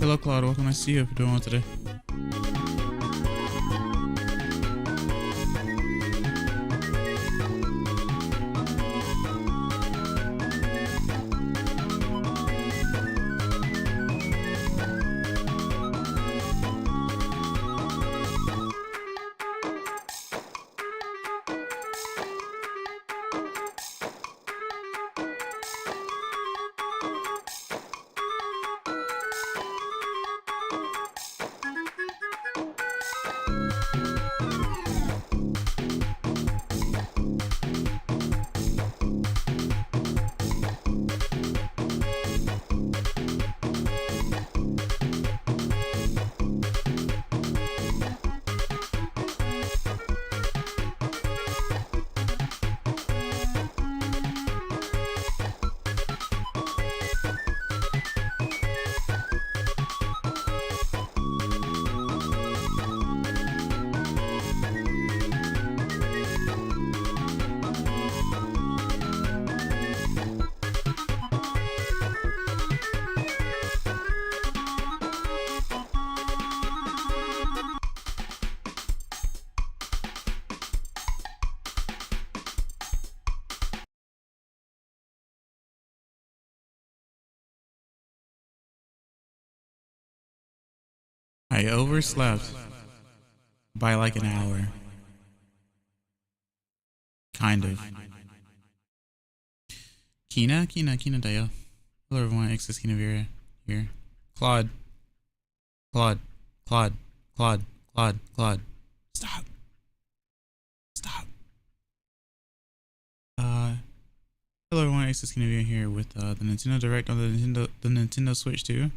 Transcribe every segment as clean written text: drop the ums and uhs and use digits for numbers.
hello Claude, welcome. Nice to see you. How you doing well today? I overslept by like an hour. Kind of. Kina Dayo. Hello everyone, X is Kina here. Claude. Stop. Hello everyone, X is Kina here with the Nintendo Direct on the Nintendo Switch 2.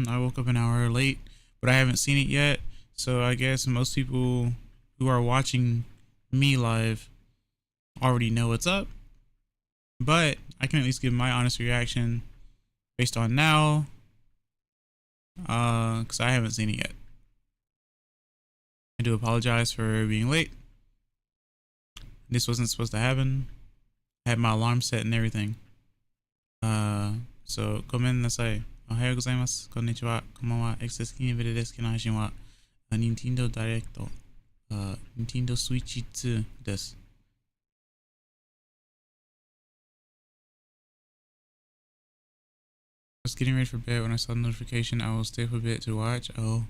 I woke up an hour late, but I haven't seen it yet, so I guess most people who are watching me live already know what's up, but I can at least give my honest reaction based on now, because I haven't seen it yet. I do apologize for being late. This wasn't supposed to happen. I had my alarm set and everything. So, ごめんなさい。おはようございます。こんにちは。こんばんは。Xです。キニビルです。今日の配信は、Nintendo Direct、Nintendo Switch 2です。I was getting ready for bed when I saw the notification. I will stay for a bit to watch. Oh,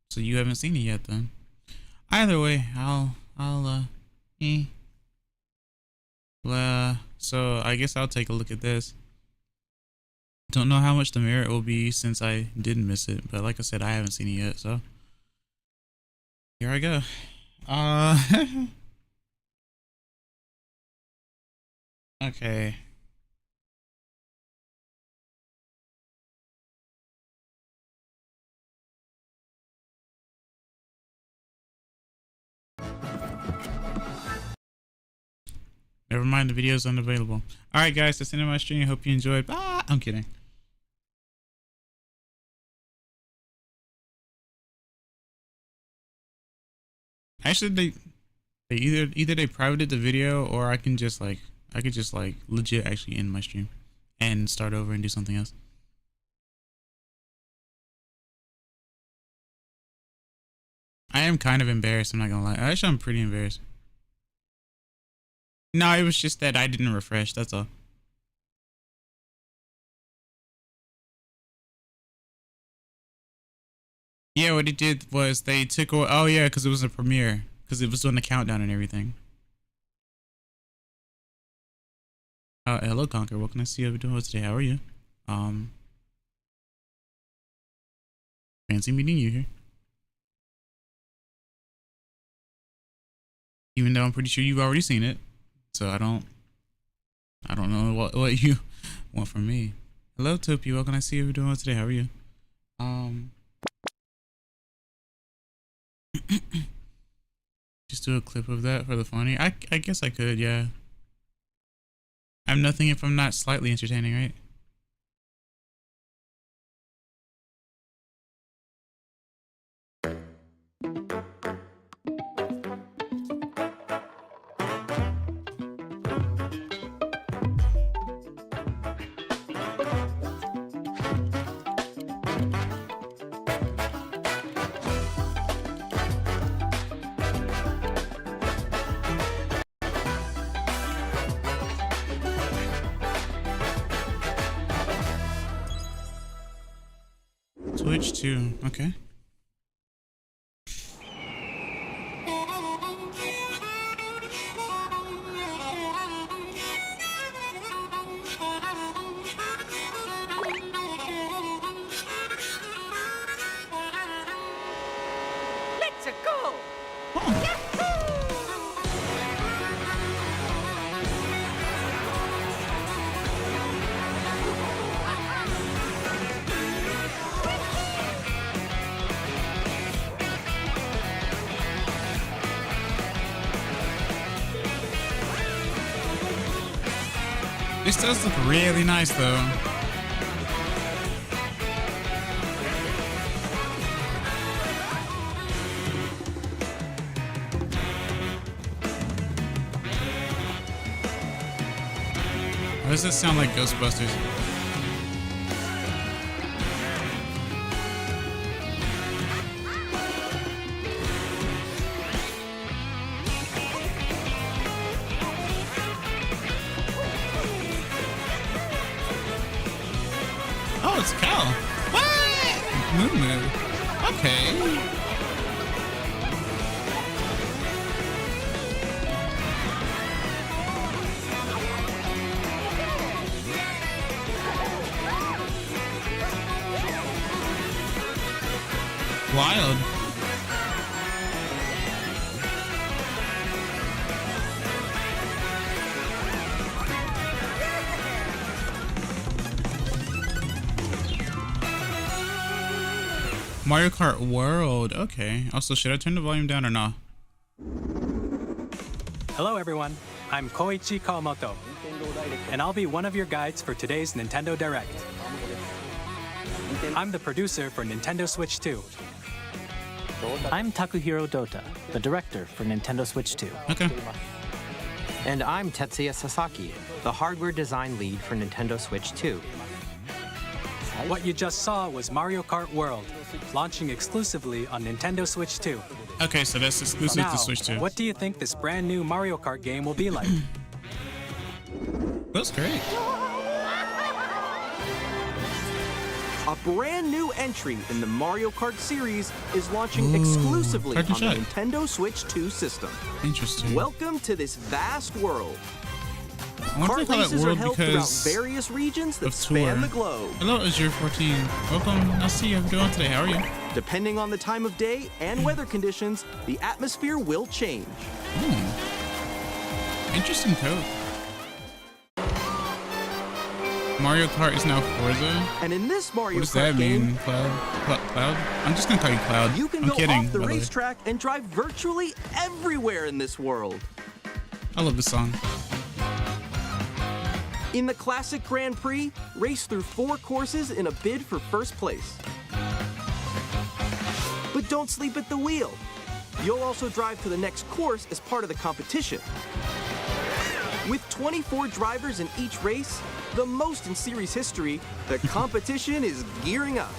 so you haven't seen it yet then? Either way, so I guess I'll take a look at this. Don't know how much the merit will be since I didn't miss it, but like I said, I haven't seen it yet, so here I go. Okay. Never mind, the video is unavailable. Alright guys, that's the end of my stream. Hope you enjoyed. Bye! I'm kidding. Actually, they either they privated the video, or I could just like legit actually end my stream and start over and do something else. I am kind of embarrassed, I'm not gonna lie. Actually, I'm pretty embarrassed. No, it was just that I didn't refresh, that's all. Yeah, what it did was they took away, oh yeah, because it was a premiere, because it was doing the countdown and everything. Hello Conquer, what can I see you doing today? How are you? Fancy meeting you here. Even though I'm pretty sure you've already seen it, so I don't know what you want from me. Hello Topi, what can I see you doing today? How are you? Just do a clip of that for the funny. I guess I could, yeah. I'm nothing if I'm not slightly entertaining, right? Switch 2. Okay. Let's go! This does look really nice though. Why does this sound like Ghostbusters? Oh, it's Cal. What? Moo. Okay. Wild. Mario Kart World. Okay. Also, should I turn the volume down or not? Hello everyone, I'm Koichi Kawamoto, and I'll be one of your guides for today's Nintendo Direct. I'm the producer for Nintendo Switch 2. I'm Takuhiro Dota, the director for Nintendo Switch 2. Okay. And I'm Tetsuya Sasaki, the hardware design lead for Nintendo Switch 2. What you just saw was Mario Kart World, launching exclusively on Nintendo Switch 2. Okay, so that's exclusive Now, to Switch 2. what do you think this brand new Mario Kart game will be like? That's great. A brand new entry in the Mario Kart series is launching exclusively on the Kart and Nintendo Switch 2 system. Interesting. Welcome to this vast world. I wonder Kart if they call races that are world held throughout because various regions that of span tour. the globe. Hello, Azure 14. Welcome. I'll see you. How you doing today? How are you? Depending on the time of day and weather conditions, the atmosphere will change. Interesting code. Mario Kart is now Forza. And in this Mario What does Kart that game, mean? Cloud? I'm just gonna call you Cloud. you can I'm go kidding. off the by way. racetrack and drive virtually everywhere in this world. I love this song. In the classic Grand Prix, race through 4 courses in a bid for first place. But don't sleep at the wheel. You'll also drive to the next course as part of the competition. With 24 drivers in each race, the most in series history, the competition is gearing up.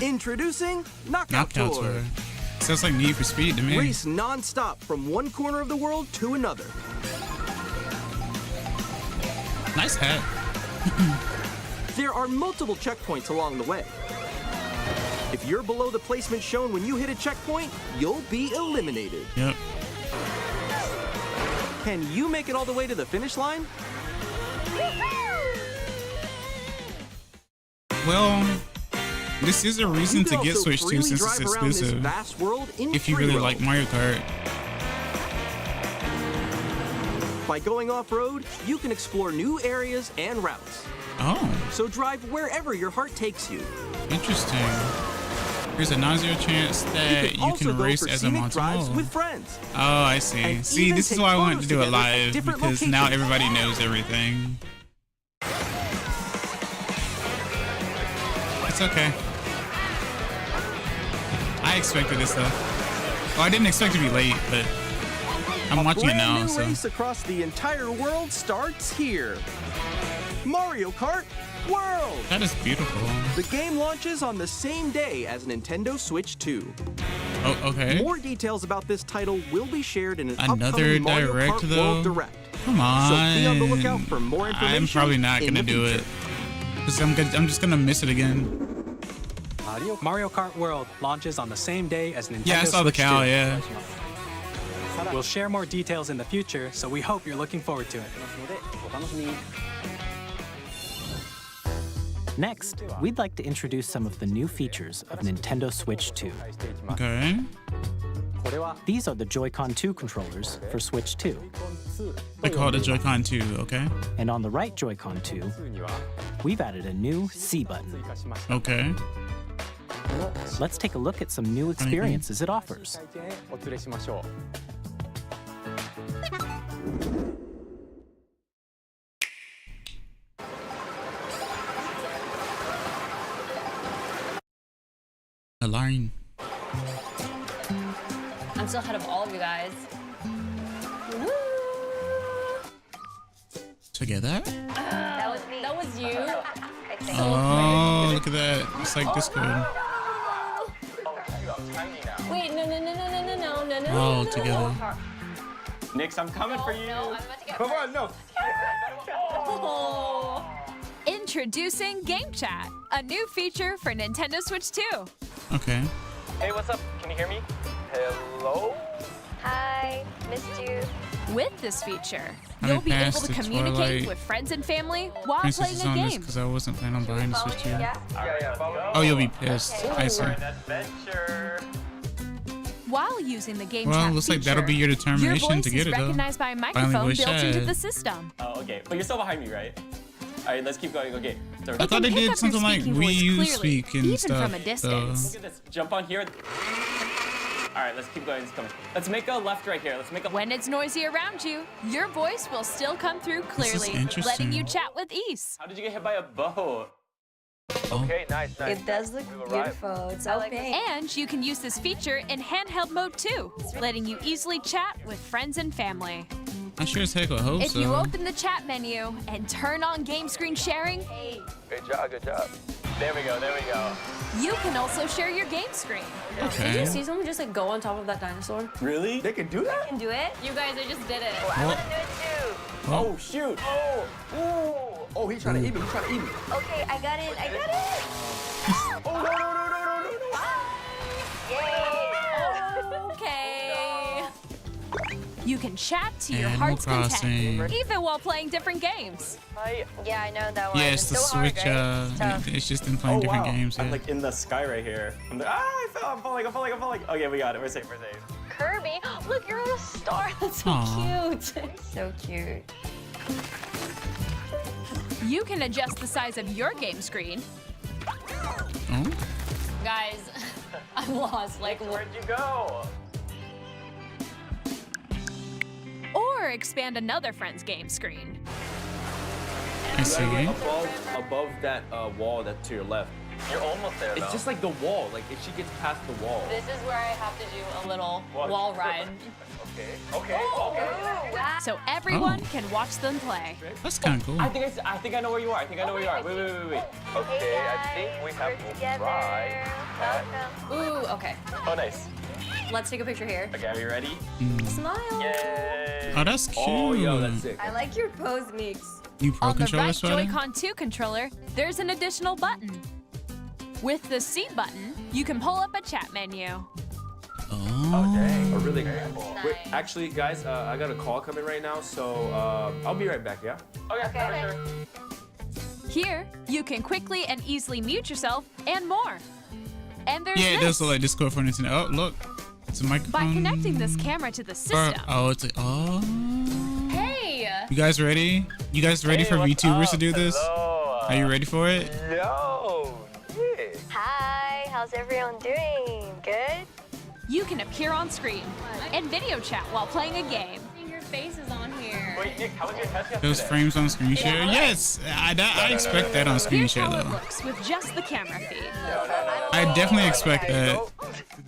Introducing Knockout Tour. Sounds like Need for Speed to me. Race non-stop from one corner of the world to another. Nice hat. There are multiple checkpoints along the way. If you're below the placement shown when you hit a checkpoint, you'll be eliminated. Yep. Can you make it all the way to the finish line? Well, this is a reason You to can get also Switch 2 freely since it's drive around this exclusive. vast world in If you free really roam. like Mario Kart. By going off-road, you can explore new areas and routes. Oh, So drive wherever your heart takes you. interesting. There's a non-zero chance that you also can go race for as a scenic drives Montemolo. with friends. Oh, I see. And See, even this is take why I wanted photos to do it together at live, different because now locations. everybody knows everything. It's okay. I expected this stuff. Well, I didn't expect to be late, but I'm watching it Brand now, new so. race across the entire world starts here. Mario Kart World. That is beautiful. The game launches on the same day as Nintendo Switch 2. Oh, okay. More details about this title will be shared in an Another upcoming Mario Direct, Kart though? World Direct. Come on. So be on the lookout for more information I'm probably not in gonna the do future. it. Cause I'm just gonna miss it again. Mario Kart World launches on the same day as Nintendo Yeah, I saw the Switch cow. 2. Yeah. We'll share more details in the future, so we hope you're looking forward to it. Next, we'd like to introduce some of the new features of Nintendo Switch 2. Okay. These are the Joy-Con 2 controllers for Switch 2. I call it a Joy-Con 2. Okay. And on the right Joy-Con 2, we've added a new C button. Okay. Let's take a look at some new experiences it offers. A line. I'm still ahead of all of you guys. Woo! Together? That was you. Oh, look at that. It's like Discord. Wait, no. All together. Nix, I'm coming for you. No, I'm about to get Come on, no. Oh. Introducing Game Chat, a new feature for Nintendo Switch 2. Okay. Hey, what's up? Can you hear me? Hello? Hi, missed you. With this feature, I you'll be able passed to the communicate Twilight with friends and family while Princess playing is a on this game. because I wasn't planning on buying the Switch 2. Yeah. Oh, you'll be pissed. I see. Adventure. While using the Game Well, Chat looks feature, like that'll be your your determination voice to get is it, though. recognized by a microphone voice built into chat. the system. Oh, okay. But you're still behind me, right? All right, let's keep going. Okay. So I thought they pick did up your something like speaking Wii voice U clearly, speak and even stuff. from a distance. look at this. Jump on here. All right, let's keep going. It's coming. Let's make a left right here. Let's make a. When it's noisy around you, your voice will still come through This is clearly, interesting. letting you chat with ease. How did you get hit by a boat? Oh. Okay, nice. It does look beautiful. It's so pink. And you can use this feature in handheld mode too, letting you easily chat with friends and family. I sure as heck would hope If so. you open the chat menu and turn on game screen sharing, Good job. There we go. you can also share your game screen. Did Okay. you see someone just like go on top of that dinosaur? Really? They can do that? Can do it? You guys, I just did it. I want to do it too. Oh, shoot. Oh, he's trying to eat me. Okay, I got it. Oh, no. Yay! Okay. You can chat to your Animal heart's Crossing. content, even while playing different games. Yeah, I know that one. Yeah, it's the so hard, Switch. right? It's tough. It's just in playing different games. I'm Yeah. like in the sky right here. I'm like, I fell. I'm falling. Okay, we got it. We're safe. Kirby, look, you're on a star. That's so Aw. cute. So cute. You can adjust the size of your game screen, Oh. Guys, I'm lost. Like, Where'd you go? or expand another friend's game screen. I see. Above that wall that's to your left. You're almost there, It's just like the wall. Like if she gets past the wall. this is where I have to do a little wall ride. Okay. So everyone can watch them play. That's kind of cool. I think I know where you are. Wait. Okay, I think we have to Together. try. Ooh, okay. Oh, nice. Let's take a picture here. Okay, are you ready? Smile. Yay! Oh, that's cute. Oh, yo, that's sick. I like your pose, Nix. New Pro On the controller right sweater? Joy-Con 2 controller, there's an additional button. With the C button, you can pull up a chat menu. Oh. dang. Oh, really? Wait, actually, guys, I got a call coming right now, so I'll be right back. Yeah. Okay, for sure. Here, you can quickly and easily mute yourself and more. And there's Yeah, it this. does look like Discord for Nintendo. Oh, look. It's a microphone. By connecting this camera to the Or- system, oh, it's like, oh. Hey! You guys ready? You guys ready for VTubers to do this? Hello. Are you ready for it? Yo! Yeah. Hi, how's everyone doing? Good? you can appear on screen and video chat while playing a game. Your face is on here. Wait, Nick, how was your test yesterday? Those frames on screen share? Yes! I expect that on screen Here's share, how it though. looks with just the camera feed. I definitely expect that.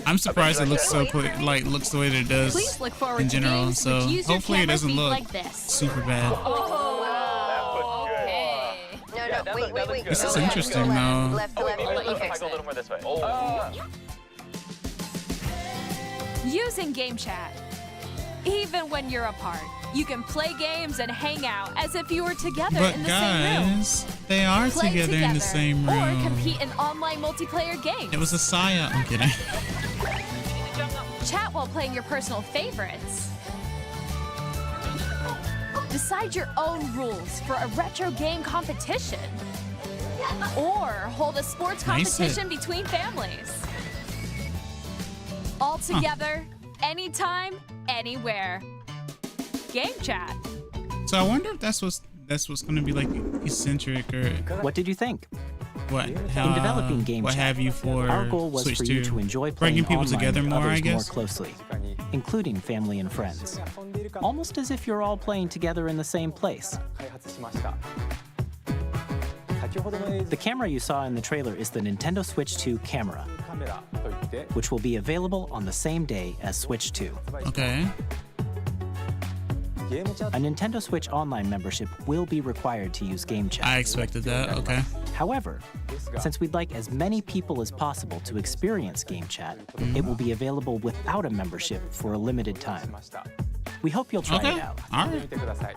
I'm surprised it looks so clear, like looks the way that it does Please look forward in to general. games So which use your hopefully it camera doesn't feed look like this. super bad. Okay. No, wait. This is No, interesting, left, though. Left. I'll let you If I fix go a it. little more this way. Using Game Chat. Even when you're apart, You can play games and hang out as if you were together But in the same room. guys, they are Play together in the same room. Or compete in online multiplayer games. It was a psyop. I'm kidding. Chat while playing your personal favorites. Decide your own rules for a retro game competition. Or hold a sports Nice. competition between families. All together, anytime, anywhere. Game chat. So I wonder if that's what's going to be like eccentric or What did you think? what? In developing Game what Chat, have you for our goal was Switch for you 2? to enjoy playing Bringing people online together with more, others I guess. more closely, including family and friends. Almost as if you're all playing together in the same place. The camera you saw in the trailer is the Nintendo Switch 2 camera, which will be available on the same day as Switch 2. Okay. A Nintendo Switch Online membership will be required to use Game Chat. I expected that. Okay. However, since we'd like as many people as possible to experience Game Chat, it will be available without a membership for a limited time. We hope you'll try Okay. it out. All right.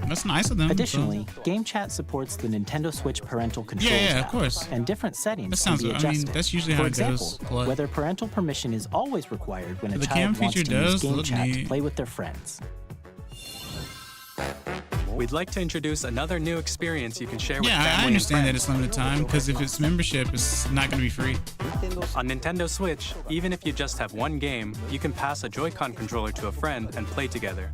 That's nice of them. Additionally, Game Chat supports the Nintendo Switch parental controls yeah, of app, course. and different settings That sounds can be good. I mean, adjusted. that's usually For how it example, goes, Claude. whether parental permission is always required when a The cam child wants feature to use does Game look Chat to neat. play with their friends. We'd like to introduce another new experience you can share with Yeah, family I understand and that it's limited time because if it's membership, it's not going to be free. On Nintendo Switch, even if you just have one game, you can pass a Joy-Con controller to a friend and play together.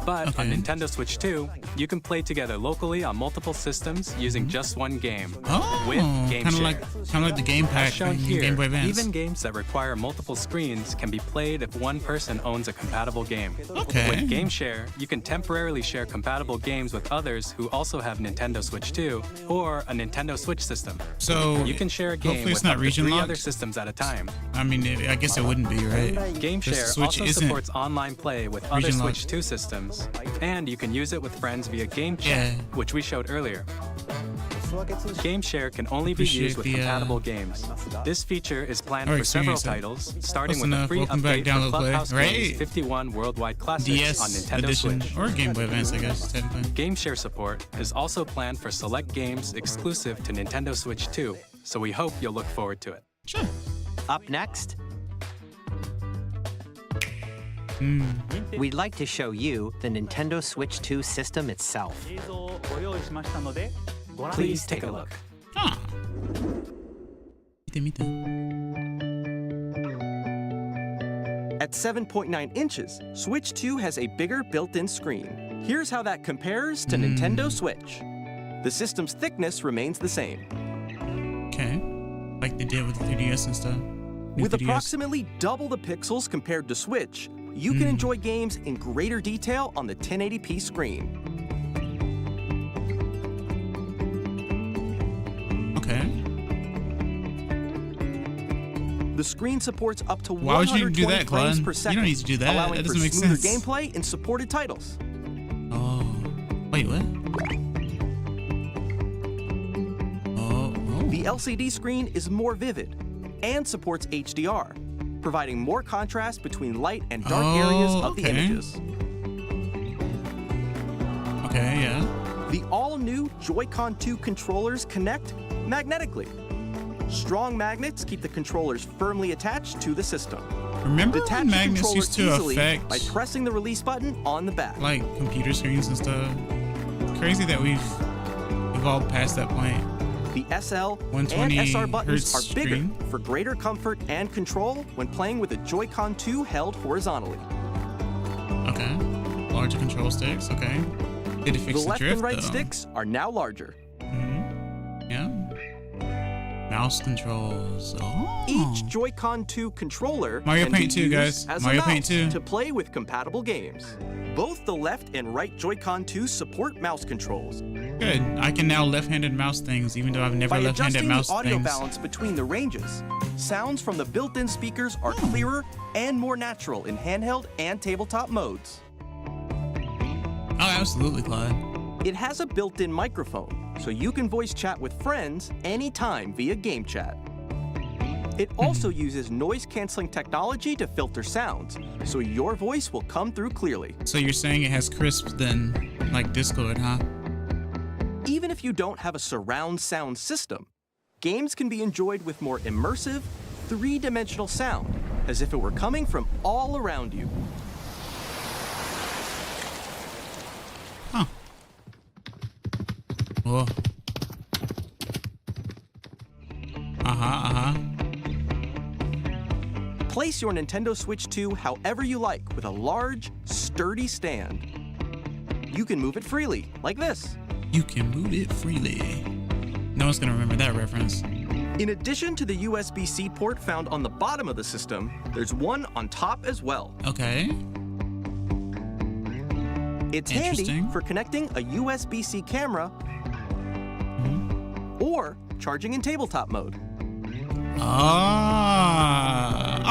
But on Okay. Nintendo Switch 2, you can play together locally on multiple systems using just one game Oh, with Game kind of Share. like the Game As Pack shown in here, Game Boy Advance. even games that require multiple screens can be played if one person owns a compatible game. Okay. With Game Share, you can temporarily share compatible games with others who also have Nintendo Switch 2 or a Nintendo Switch system. So You can share a game hopefully it's with not up to region 3 locked. other systems at a time. I mean, I guess it wouldn't be, right? Game Because Share the Switch also isn't supports online play with other region Switch locked. 2 systems, and you can use it with friends via Game Chat, Yeah. which we showed earlier. Game Share can only be Appreciate used with the, compatible games. This feature is planned or for several experience it. titles, starting Close with a enough. free Welcome back, update for download play. Clubhouse Right. Games 51 Worldwide Classics DS on Nintendo edition Switch. or Game Boy Advance, I guess, technically. Game Share support is also planned for select games exclusive to Nintendo Switch 2, so we hope you'll look forward to it. Sure. Up next, we'd like to show you the Nintendo Switch 2 system itself. Please take a look. Ah. Mite. At 7.9 inches, Switch 2 has a bigger built-in screen. Here's how that compares to Nintendo Switch. The system's thickness remains the same. Okay. Like they did with the 3DS and stuff. New With 3DS. approximately double the pixels compared to Switch, you can enjoy games in greater detail on the 1080p screen. Okay. The screen supports up to Why would you 120 do that, frames Claude? per You second, don't need to do that. allowing That for doesn't make smoother sense. gameplay in supported titles. Oh. Wait, what? Oh. The LCD screen is more vivid and supports HDR, providing more contrast between light and dark areas of the okay. images. Okay, yeah. The all-new Joy-Con 2 controllers connect magnetically. Strong magnets keep the controllers firmly attached to the system. Remember Detach when the magnets controller used to easily affect by pressing the release button on the back. like computer screens and stuff? Crazy that we've evolved past that point. The SL and 120 SR buttons hertz are bigger screen. for greater comfort and control when playing with a Joy-Con 2 held horizontally. Okay. Larger control sticks. Okay. Did it fix The the left drift and right though? sticks are now larger. Yeah. Mouse controls. Oh. Each Joy-Con 2 controller Mario can Paint be 2, used guys. as Mario a Paint mouse 2. to play with compatible games. Both the left and right Joy-Con 2 support mouse controls. Good. I can now left-handed mouse things, even though I've never By left-handed adjusting mouse the audio things. balance between the ranges, sounds from the built-in speakers are clearer and more natural in handheld and tabletop modes. Oh, absolutely, Clyde. It has a built-in microphone, so you can voice chat with friends anytime via Game Chat. It also uses noise-canceling technology to filter sounds, so your voice will come through clearly. So you're saying it has crisp then, like Discord, huh? Even if you don't have a surround sound system, games can be enjoyed with more immersive, three-dimensional sound, as if it were coming from all around you. Huh. Whoa. Place your Nintendo Switch 2 however you like with a large, sturdy stand. You can move it freely, like this. You can move it freely. No one's gonna remember that reference. In addition to the USB-C port found on the bottom of the system, there's one on top as well. Okay. It's handy for connecting a USB-C camera or charging in tabletop mode. Ah,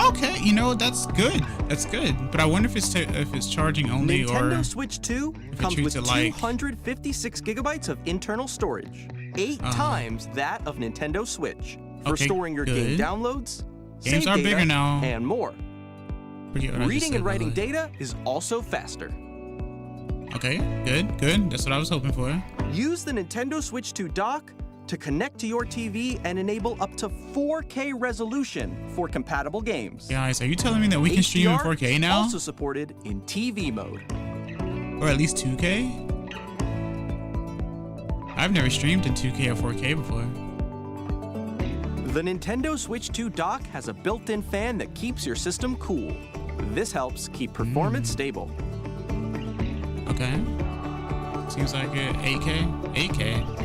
okay. You know, that's good. That's good. But I wonder if it's charging only Nintendo or Switch 2 comes with 256 gigabytes of internal storage, 8 times that of Nintendo Switch, for storing your game downloads, games save are data, bigger now, and more. Reading and writing data is also faster. Okay, good. That's what I was hoping for. Use the Nintendo Switch 2 dock to connect to your TV and enable up to 4K resolution for compatible games. Guys, are you telling me that we can stream in 4K now? Also supported in TV mode. Or at least 2K? I've never streamed in 2K or 4K before. The Nintendo Switch 2 dock has a built-in fan that keeps your system cool. This helps keep performance stable. Okay. Seems like it. 8K? 8K.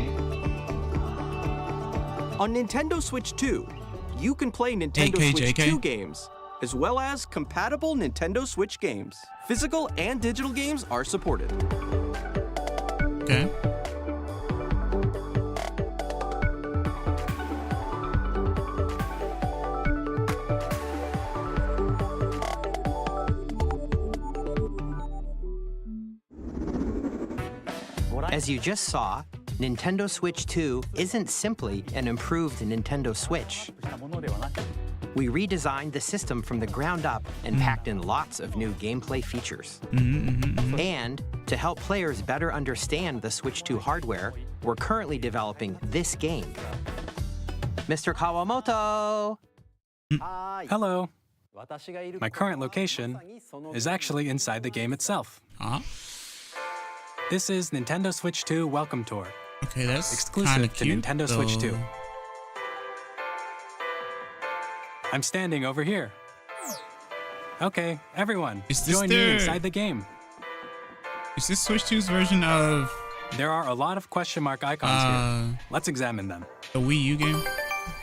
On Nintendo Switch 2, you can play Nintendo 8K, Switch JK? 2 games, as well as compatible Nintendo Switch games. Physical and digital games are supported. Okay. As you just saw, Nintendo Switch 2 isn't simply an improved Nintendo Switch. We redesigned the system from the ground up and packed in lots of new gameplay features. And to help players better understand the Switch 2 hardware, we're currently developing this game. Mr. Kawamoto! Hello. My current location is actually inside the game itself. This is Nintendo Switch 2 Welcome Tour. Okay, that's exclusive to cute, Nintendo Switch 2. I'm standing over here. Okay, everyone, join me inside the game. Is this Switch 2's version of... There are a lot of question mark icons here. Let's examine them. The Wii U game?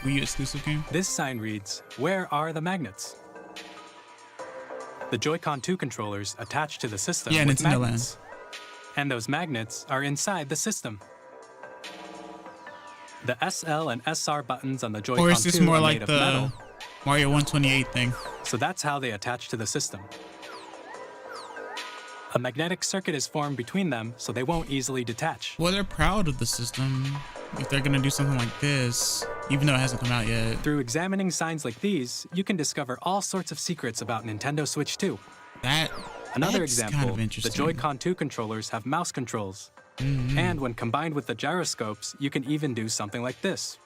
Wii U exclusive game? This sign reads, "Where are the magnets?" The Joy-Con 2 controllers attached to the system with Nintendo magnets. And those magnets are inside the system. The SL and SR buttons on the Joy-Con 2 or is this more are like made of the metal. Mario 128 thing? So that's how they attach to the system. A magnetic circuit is formed between them, so they won't easily detach. Well, they're proud of the system if they're gonna do something like this, even though it hasn't come out yet. Through examining signs like these, you can discover all sorts of secrets about Nintendo Switch 2. Another example, kind of the Joy-Con 2 controllers have mouse controls. And when combined with the gyroscopes, you can even do something like this.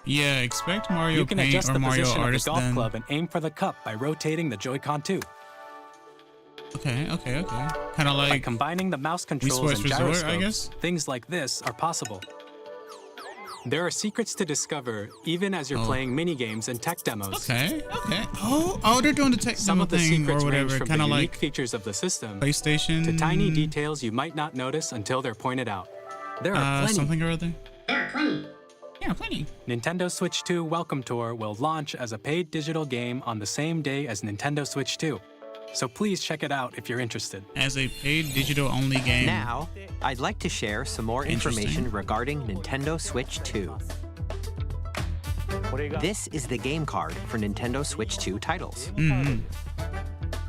Yeah, expect Mario You can Paint adjust or the Mario position Artist of the golf then. club and aim for the cup by rotating the Joy-Con 2. Okay. Kind of like... By combining the mouse controls and Resort, gyroscopes, I guess? things like this are possible. There are secrets to discover even as you're playing mini-games and tech demos. Okay. Oh, they're doing the tech Some demo of the thing secrets or range whatever, from kind the of unique like features of the system PlayStation to tiny details you might not notice until they're pointed out. There are plenty. Something or other. There are plenty. Yeah, plenty. Nintendo Switch 2 Welcome Tour will launch as a paid digital game on the same day as Nintendo Switch 2. So please check it out if you're interested. As a paid digital-only game. Now, I'd like to share some more information regarding Nintendo Switch 2. This is the game card for Nintendo Switch 2 titles.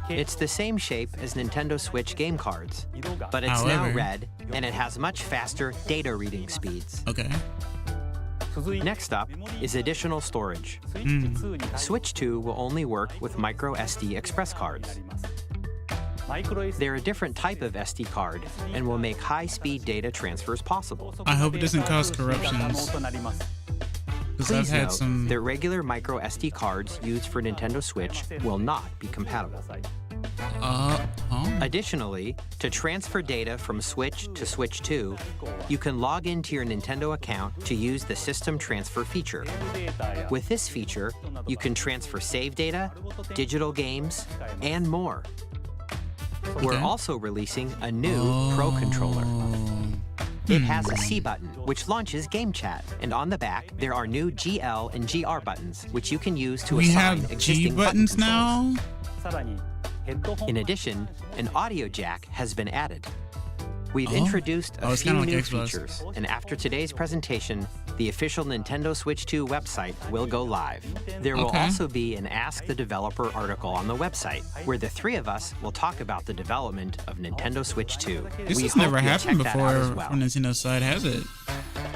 It's the same shape as Nintendo Switch game cards, but it's now red, and it has much faster data reading speeds. Okay. Next up is additional storage. Switch 2 will only work with micro SD express cards. They're a different type of SD card and will make high-speed data transfers possible. I hope it doesn't cause corruptions. Because I've Please had note some. that regular micro SD cards used for Nintendo Switch will not be compatible. Additionally, to transfer data from Switch to Switch 2, you can log into your Nintendo account to use the System Transfer feature. With this feature, you can transfer save data, digital games, and more. We're also releasing a new Pro Controller. It has a C button, which launches Game Chat, and on the back, there are new GL and GR buttons, which you can use to We assign have existing G buttons button now. In addition, an audio jack has been added. We've introduced a it's few kinda like new Xbox. features, and after today's presentation, the official Nintendo Switch 2 website will go live. There will also be an Ask the Developer article on the website, where the three of us will talk about the development of Nintendo Switch 2. This We has hope never you'll happened check that out before as well. from Nintendo's side, has it?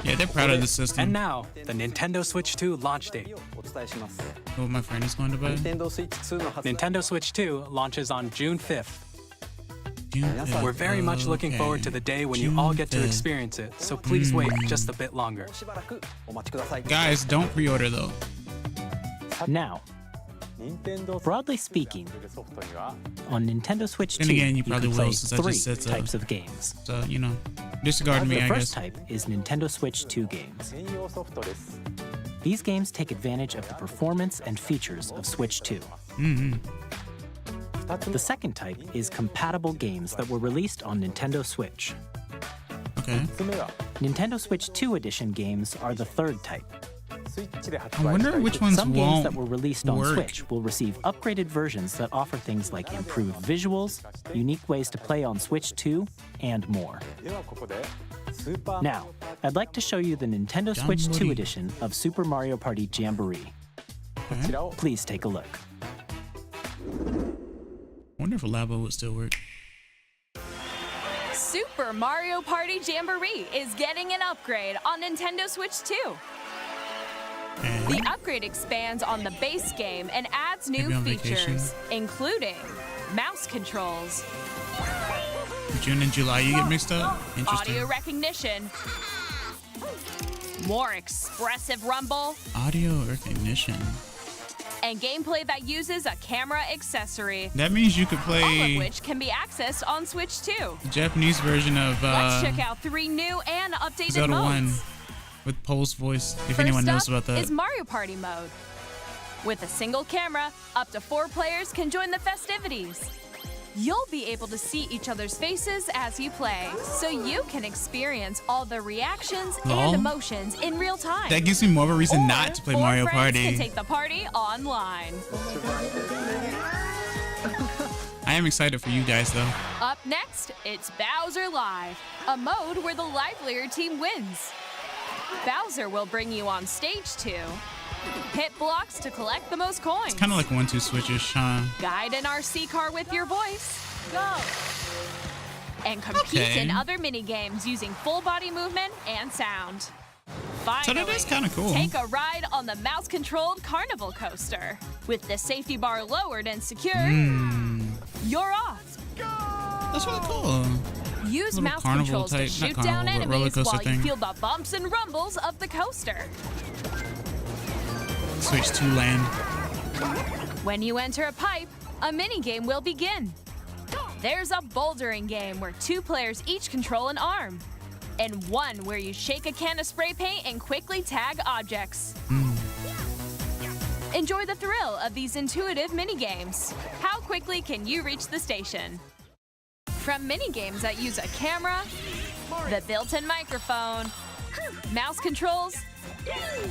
Yeah, they're proud of the system. And now, the Nintendo Switch 2 launch date. What my friend is going to buy? Nintendo Switch 2 launches on June 5th. We're very much looking forward to the day when you all get to experience it, so please wait just a bit longer. Guys, don't pre-order though. Now, broadly speaking, on Nintendo Switch 2, Then again, you can probably play will, since I three just said so. types of games. So, you know, disregard me, The I first guess. type is Nintendo Switch 2 games. These games take advantage of the performance and features of Switch 2. The second type is compatible games that were released on Nintendo Switch. Okay. Nintendo Switch 2 edition games are the third type. I wonder which ones Some games won't that were released on work. Switch will receive upgraded versions that offer things like improved visuals, unique ways to play on Switch 2, and more. Now, I'd like to show you the Nintendo Switch 2 edition of Super Mario Party Jamboree. Please take a look. I wonder if a Labo would still work. Super Mario Party Jamboree is getting an upgrade on Nintendo Switch 2. The upgrade expands on the base game and adds new Maybe on vacation. features, including mouse controls, June and July, you get mixed up? Interesting. audio recognition, more expressive rumble, Audio recognition. and gameplay that uses a camera accessory. That means you could All of play which can be accessed on Switch 2. the Japanese version of Let's check out 3 new and updated Zelda modes. 1 with Pole's voice, if First anyone knows up about that. is Mario Party mode. With a single camera, up to 4 players can join the festivities. You'll be able to see each other's faces as you play, so you can experience all the reactions Lol. and emotions in real time. That gives me more of a reason Or not to play 4 Mario friends can Party. take the party online. I am excited for you guys though. Up next, it's Bowser Live, a mode where the livelier team wins. Bowser will bring you on stage 2. Hit blocks to collect the most coins. Kind of like 1-2 switches, huh? Guide an RC car with your voice. Go! And compete Okay. in other mini games using full body movement and sound. Finally, that is kinda cool. take a ride on the mouse-controlled carnival coaster. With the safety bar lowered and secured, you're off. That's really cool. Use Little mouse carnival controls to type- not shoot carnival, down but roller enemies coaster while you thing. feel the bumps and rumbles of the coaster. Switch 2 land. When you enter a pipe, a mini-game will begin. There's a bouldering game where 2 players each control an arm, and one where you shake a can of spray paint and quickly tag objects. Enjoy the thrill of these intuitive mini-games. How quickly can you reach the station? From mini-games that use a camera, the built-in microphone, mouse controls,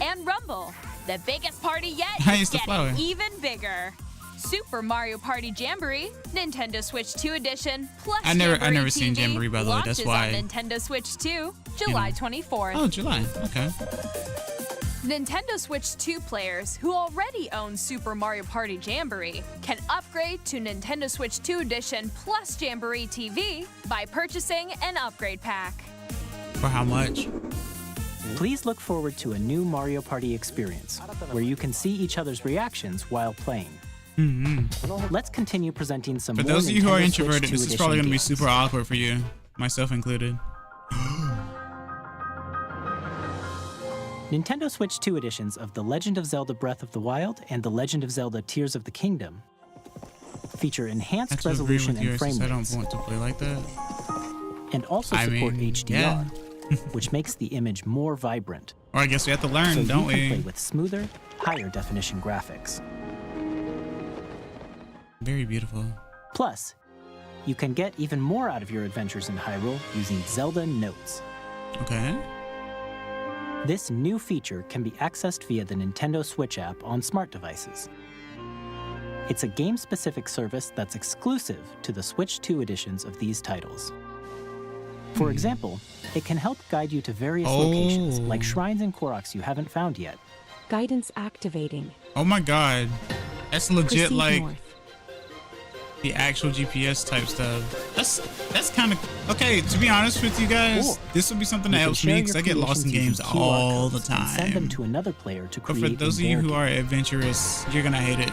and rumble, the biggest party yet I is used to flower. getting even bigger. Super Mario Party Jamboree, Nintendo Switch 2 edition, plus I never Jamboree seen TV Jamboree, by the way, that's launches why. on Nintendo Switch 2, July 24th. Oh, July. Okay. Nintendo Switch 2 players who already own Super Mario Party Jamboree can upgrade to Nintendo Switch 2 edition plus Jamboree TV by purchasing an upgrade pack. For how much? Please look forward to a new Mario Party experience, where you can see each other's reactions while playing. Let's continue presenting some For more those of you who are Nintendo Switch introverted, 2 this is edition probably going to be games. super awkward for you, myself included. Nintendo Switch 2 editions of The Legend of Zelda Breath of the Wild and The Legend of Zelda Tears of the Kingdom feature enhanced That's what agreeing resolution with you, and frame since I don't rates, want to play like that. and also I support mean, HDR, yeah. which makes the image more vibrant. Or I guess we have to learn, So don't you can we? play with smoother, higher definition graphics. Very beautiful. Plus, you can get even more out of your adventures in Hyrule using Zelda Notes. Okay. This new feature can be accessed via the Nintendo Switch app on smart devices. It's a game-specific service that's exclusive to the Switch 2 editions of these titles. For example, it can help guide you to various locations, like shrines and Koroks you haven't found yet. Guidance activating. Oh my god. That's legit Proceed like north. the actual GPS type stuff. That's kind of okay. To be honest with you guys, Cool. this would be something You that can helps share me your because I get lost in creations games using QR all the codes and send them time. to another player to But create for those of in you their who game. are adventurous, you're gonna hate it.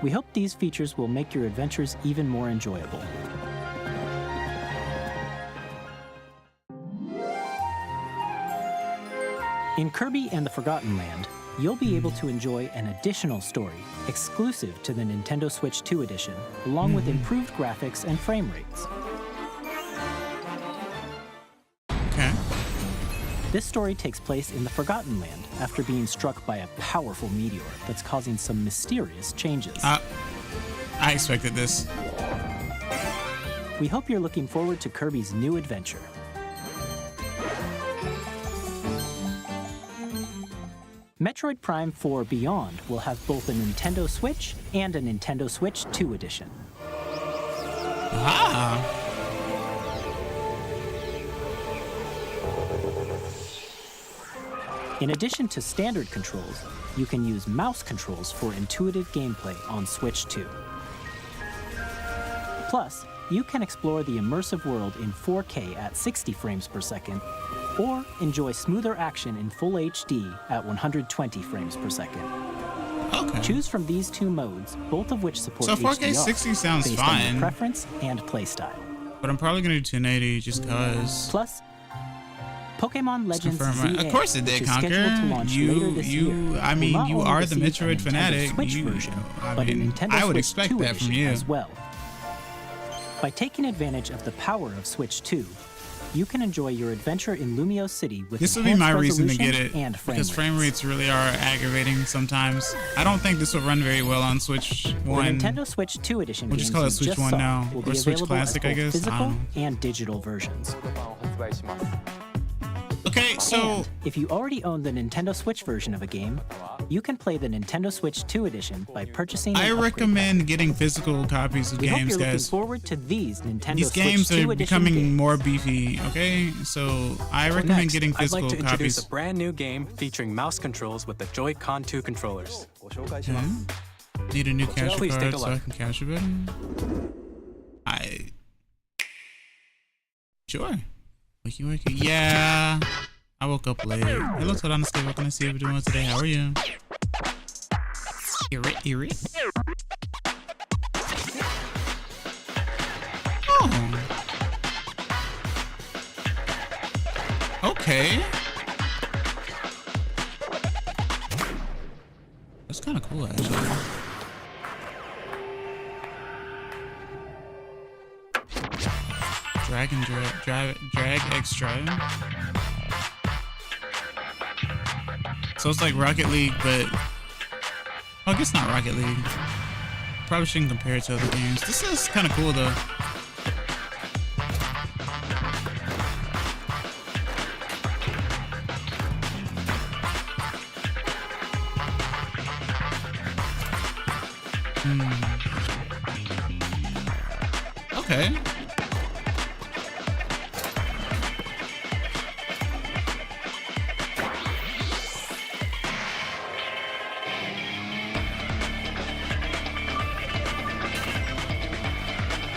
We hope these features will make your adventures even more enjoyable. In Kirby and the Forgotten Land, you'll be able to enjoy an additional story exclusive to the Nintendo Switch 2 edition, along with improved graphics and frame rates. Okay. This story takes place in the Forgotten Land after being struck by a powerful meteor that's causing some mysterious changes. I expected this. We hope you're looking forward to Kirby's new adventure. Metroid Prime 4 Beyond will have both a Nintendo Switch and a Nintendo Switch 2 edition. Ah. In addition to standard controls, you can use mouse controls for intuitive gameplay on Switch 2. Plus, you can explore the immersive world in 4K at 60 frames per second, or enjoy smoother action in Full HD at 120 frames per second. Okay. Choose from these two modes, both of which support So 4K HDR, 60 sounds based on fine. your preference and playstyle. But I'm probably gonna do 1080 just cause. Plus, Pokemon Legends confirm, ZA, of course it which did, is scheduled to Conquer. launch later this year, I will mean, not you only are the receive a Metroid Nintendo fanatic. Switch You, version, I but mean, a Nintendo I would Switch expect 2 that from edition you. as well. By taking advantage of the power of Switch 2, you can enjoy your adventure in Lumio City with This would be enhanced my reason to resolution get it and frame because rates. frame rates really are aggravating sometimes. I don't think this will run very well on Switch The 1. Nintendo Switch 2 edition We'll games just call it you Switch just 1 saw now, will or be Switch available Classic, as I both guess. I physical don't know. and digital versions. Okay, so And if you already own the Nintendo Switch version of a game, you can play the Nintendo Switch 2 edition by purchasing an I upgrade recommend getting physical copies of pack. We hope games, you're looking guys. forward to these Nintendo These Switch games 2 are edition becoming games. more beefy, okay? So I recommend Next, getting I'd physical like to introduce copies. a brand new game featuring mouse controls with the Joy-Con 2 controllers. Okay. Need a new capture Please take card a so I look. can capture better? Sure. Wakey. Yeah. I woke up late. Hello, Todanoscape. What can I see you doing today? How are you? Hear it? Oh. Okay. That's kind of cool, actually. Drag X Drive. So it's like Rocket League, but I guess not Rocket League. Probably shouldn't compare it to other games. This is kind of cool though. Okay.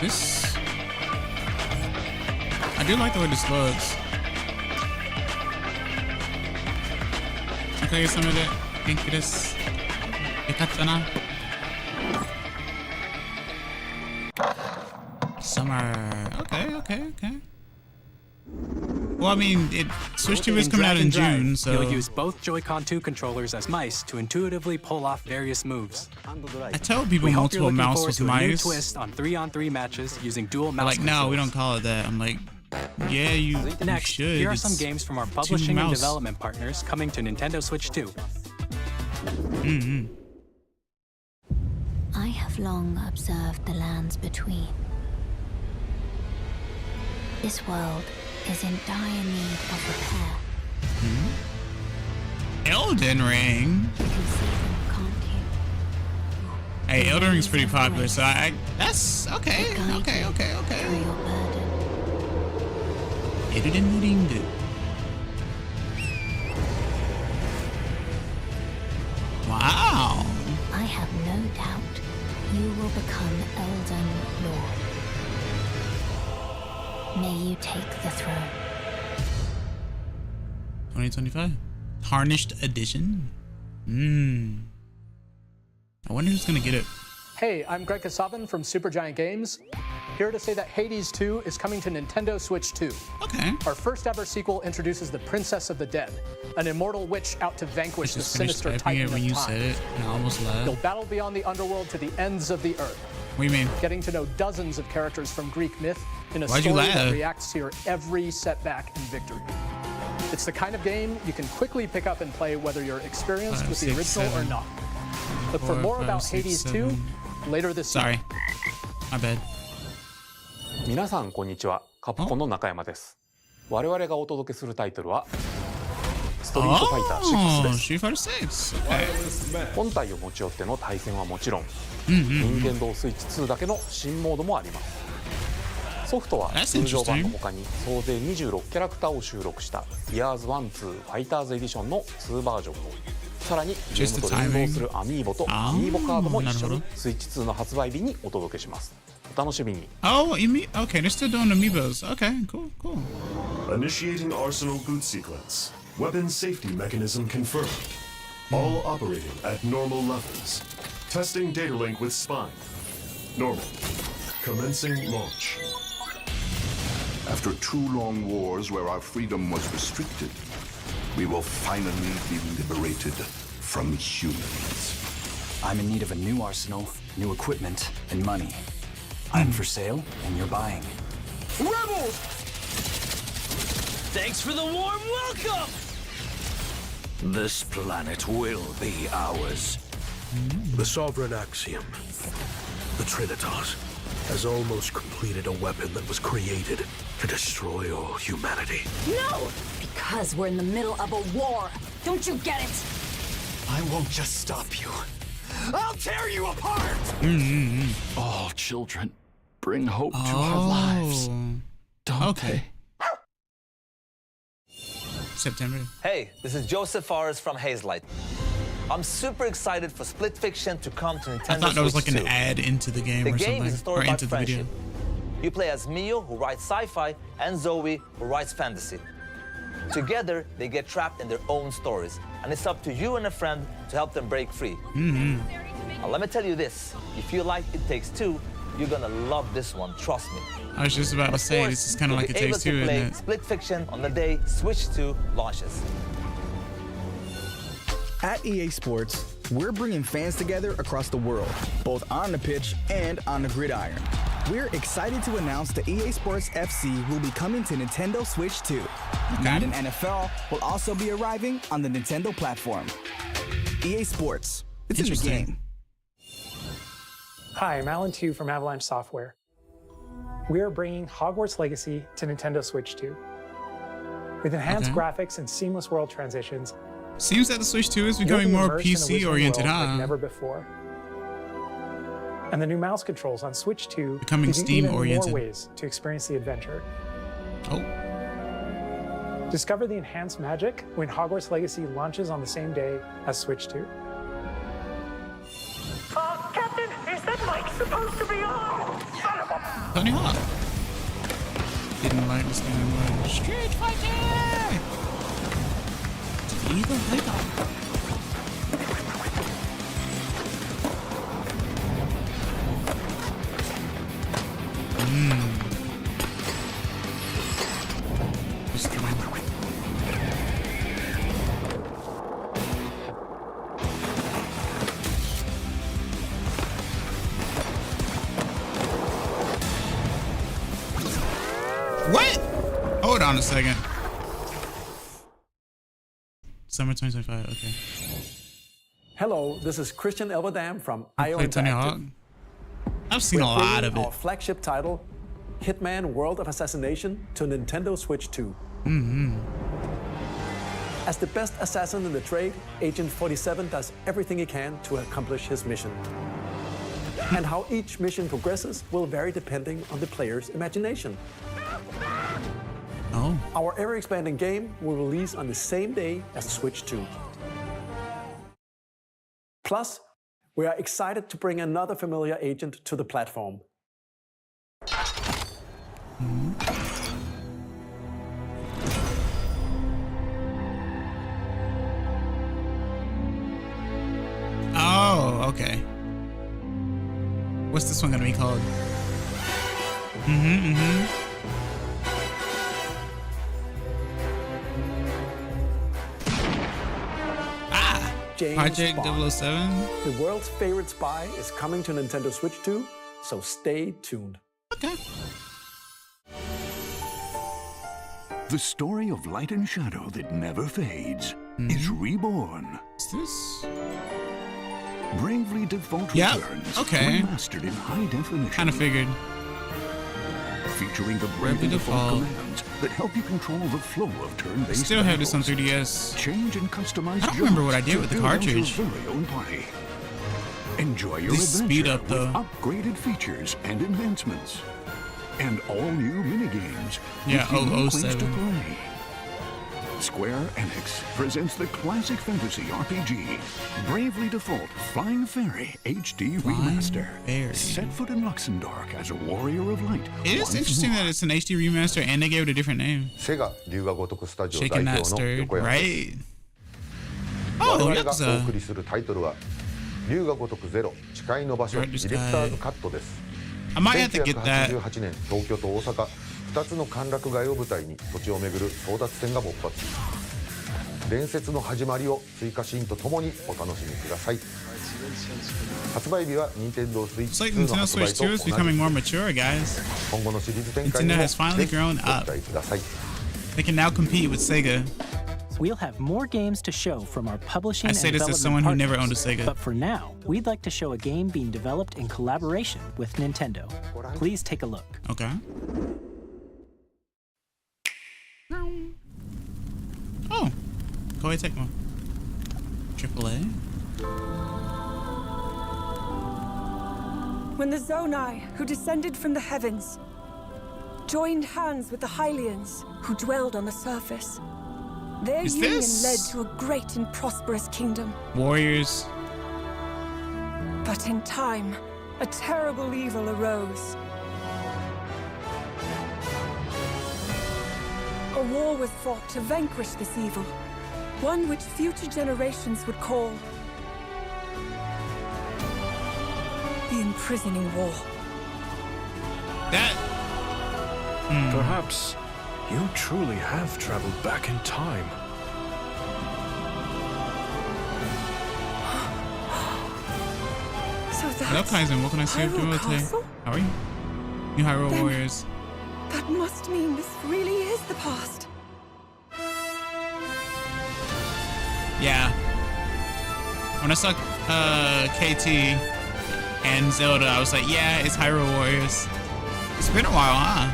This... I do like the way this looks. Okay, some of it. Thank you, this. Summer. Okay. Well, I mean, Switch 2 is coming out in June, so... You'll use both Joy-Con 2 controllers as mice to intuitively pull off various moves. I tell people multiple mouse with mice. A new twist on 3-on-3 matches using dual mouse like, no, we don't call it that. I'm like, yeah, you should. Here are some games from our publishing and development partners coming to Nintendo Switch 2. I have long observed the lands between. This world is in dire need of repair. Elden Ring. You can see them, can't you? Hey, Elden Ring's pretty popular, so that's okay. Okay. Through your burden. Elden Ring. Wow. I have no doubt you will become Elden Lord. May you take the throne. 2025. Tarnished Edition. I wonder who's gonna get it. Hey, I'm Greg Kasavin from Supergiant Games. Here to say that Hades 2 is coming to Nintendo Switch 2. Okay. Our first ever sequel introduces the Princess of the Dead, an immortal witch out to vanquish the sinister titan when you of time. said it, and I almost laughed. You'll battle beyond the underworld to the ends of the earth. What do you mean? Getting to know dozens of characters from Greek myth in a Why'd you story laugh? that reacts to your every setback and victory. It's the kind of game you can quickly pick up and play whether you're experienced with the original or not. Look for more about Hades 2 later this year. Sorry. My bad. 皆さんこんにちは。カプコンの中山です。我々がお届けするタイトルはストリートファイター6です。本体を持ち寄っての対戦はもちろん、任天堂スイッチ2だけの新モードもあります。ソフトは通常版の他に総勢26キャラクターを収録した Years 1-2 ファイターズエディションの2バージョンを、さらにゲームと連動するアミーボとアミーボカードも一緒にスイッチ2の発売日にお届けします。お楽しみに。Oh, okay, they're still doing amiibos. Okay, cool. Initiating Arsenal boot sequence. Weapon safety mechanism confirmed. All operating at normal levels. Testing data link with spine. Normal. Commencing launch. After 2 long wars where our freedom was restricted, we will finally be liberated from humans. I'm in need of a new arsenal, new equipment, and money. I'm for sale, and you're buying. Rebels! Thanks for the warm welcome! This planet will be ours. The Sovereign Axiom, the Trinitas, has almost completed a weapon that was created to destroy all humanity. No! Because we're in the middle of a war. Don't you get it? I won't just stop you. I'll tear you apart! All children bring hope to our lives. Don't they? September. Hey, this is Joseph Fares from Hazelight. I'm super excited for Split Fiction to come to Nintendo Switch 2. I thought that was like an ad into the game or something. The game is a story about into the video. friendship. You play as Mio, who writes sci-fi, and Zoe, who writes fantasy. Together, they get trapped in their own stories, and it's up to you and a friend to help them break free. Now, let me tell you this. If you like It Takes Two, you're gonna love this one, trust me. I was just about to say, this is kind of like It Takes Two, isn't it? Split Fiction on the day Switch 2 launches. At EA Sports, we're bringing fans together across the world, both on the pitch and on the gridiron. We're excited to announce that EA Sports FC will be coming to Nintendo Switch 2. Madden NFL will also be arriving on the Nintendo platform. EA Sports, it's in the game. Hi, I'm Alan Tu from Avalanche Software. We are bringing Hogwarts Legacy to Nintendo Switch 2. With enhanced graphics and seamless world transitions, seems that the Switch 2 is becoming more PC oriented, like never before. And the new mouse controls on Switch 2 becoming Steam oriented. More ways to experience the adventure. Oh. Discover the enhanced magic when Hogwarts Legacy launches on the same day as Switch 2. Captain, is that mic supposed to be on? Son of a... Tony Hawk. Didn't like this game much. Street Fighter! Either later. What? Hold on a second. Summer 2025, okay. Hello, this is Christian Elverdam from IO Tony Hawk. Interactive. I've seen a lot of Our it. flagship title, Hitman World of Assassination, to Nintendo Switch 2. As the best assassin in the trade, Agent 47 does everything he can to accomplish his mission. And how each mission progresses will vary depending on the player's imagination. Oh. Our ever-expanding game will release on the same day as the Switch 2. Plus, we are excited to bring another familiar agent to the platform. Oh, okay. What's this one gonna be called? James Project Bond. 007? The world's favorite spy is coming to Nintendo Switch 2, so stay tuned. Okay. The story of light and shadow that never fades is reborn. Is this? Bravely Default Yep. returns, Okay. remastered in high definition. Kind of figured. Featuring the Bravely Bravely Default Default. commands that help you control the flow of turn-based Still have this on battles. 3DS. Change and customize. I don't remember what I did jobs with the to build out cartridge. Your very own party. Enjoy your This adventure speed up, though. with upgraded features and advancements, and all new minigames. Yeah, with unique ways to 007. play. Square Enix presents the classic fantasy RPG, Bravely Default Flying Fairy HD Remaster. Fairy. Set foot in Luxembourg as a warrior of light. It is once interesting more. that it's an HD remaster and they gave it a different name. セガ龍が如くスタジオ Shaking 代 that 表の stirred, 横山です right? 我 Oh, 々がお Yakuza. 送りするタイトルは龍が如くゼロ誓いの場所デ Right, ィ this レクターズ guy. カットです I might have to get that. 1988年東京と大阪2つの歓楽街を舞台に土地を巡る争奪戦が勃発伝説の始まりを追加シーンとともにお楽しみください発売日は Nintendo Switch It's like 2の Nintendo 発売 Switch と 2 is 同じ becoming more mature, guys. 今後のシリーズ展開に Nintendo も has finally ぜひご grown 期 up. 待ください They can now compete with Sega. We'll have more games to show from our publishing I and say this as development someone who never partners. owned a Sega. But for now, we'd like to show a game being developed in collaboration with Nintendo. Please take a look. Okay. Oh, Koei Tecmo. AAA. When the Zonai, who descended from the heavens, joined hands with the Hylians, who dwelled on the surface, their Is union this- led to a great and prosperous kingdom. Warriors. But in time, a terrible evil arose. A war was fought to vanquish this evil, one which future generations would call the Imprisoning War. That. Perhaps you truly have traveled back in time. So Hello, that's Kaizen. What can I say? Hyrule Castle? How are you? New Hyrule Then- Warriors. That must mean this really is the past. Yeah. When I saw KT and Zelda, I was like, yeah, it's Hyrule Warriors. It's been a while, huh?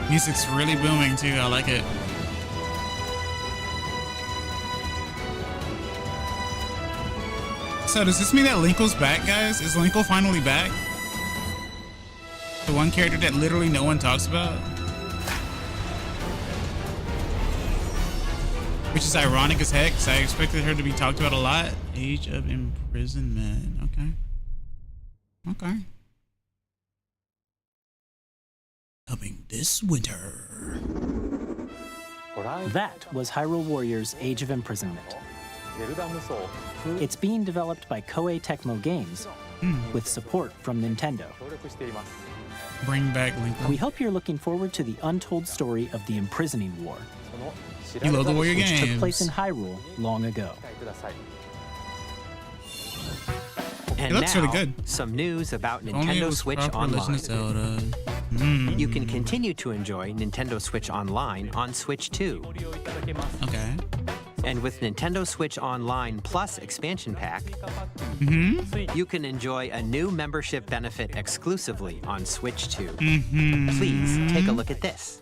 Music's really booming too. I like it. So does this mean that Linkle's back, guys? Is Linkle finally back? The one character that literally no one talks about? Which is ironic as heck, because I expected her to be talked about a lot. Age of Imprisonment. Okay. Okay. coming this winter. That was Hyrule Warriors Age of Imprisonment. It's being developed by Koei Tecmo Games with support from Nintendo. Bring back Link. We hope you're looking forward to the untold story of the Imprisoning War. You love the Warrior which games. took place in Hyrule long ago. And it looks now, really good. Some news about If only it Nintendo was Switch proper Online. Legend of Zelda. You can continue to enjoy Nintendo Switch Online on Switch 2. Okay. And with Nintendo Switch Online Plus expansion pack, you can enjoy a new membership benefit exclusively on Switch 2. Please take a look at this.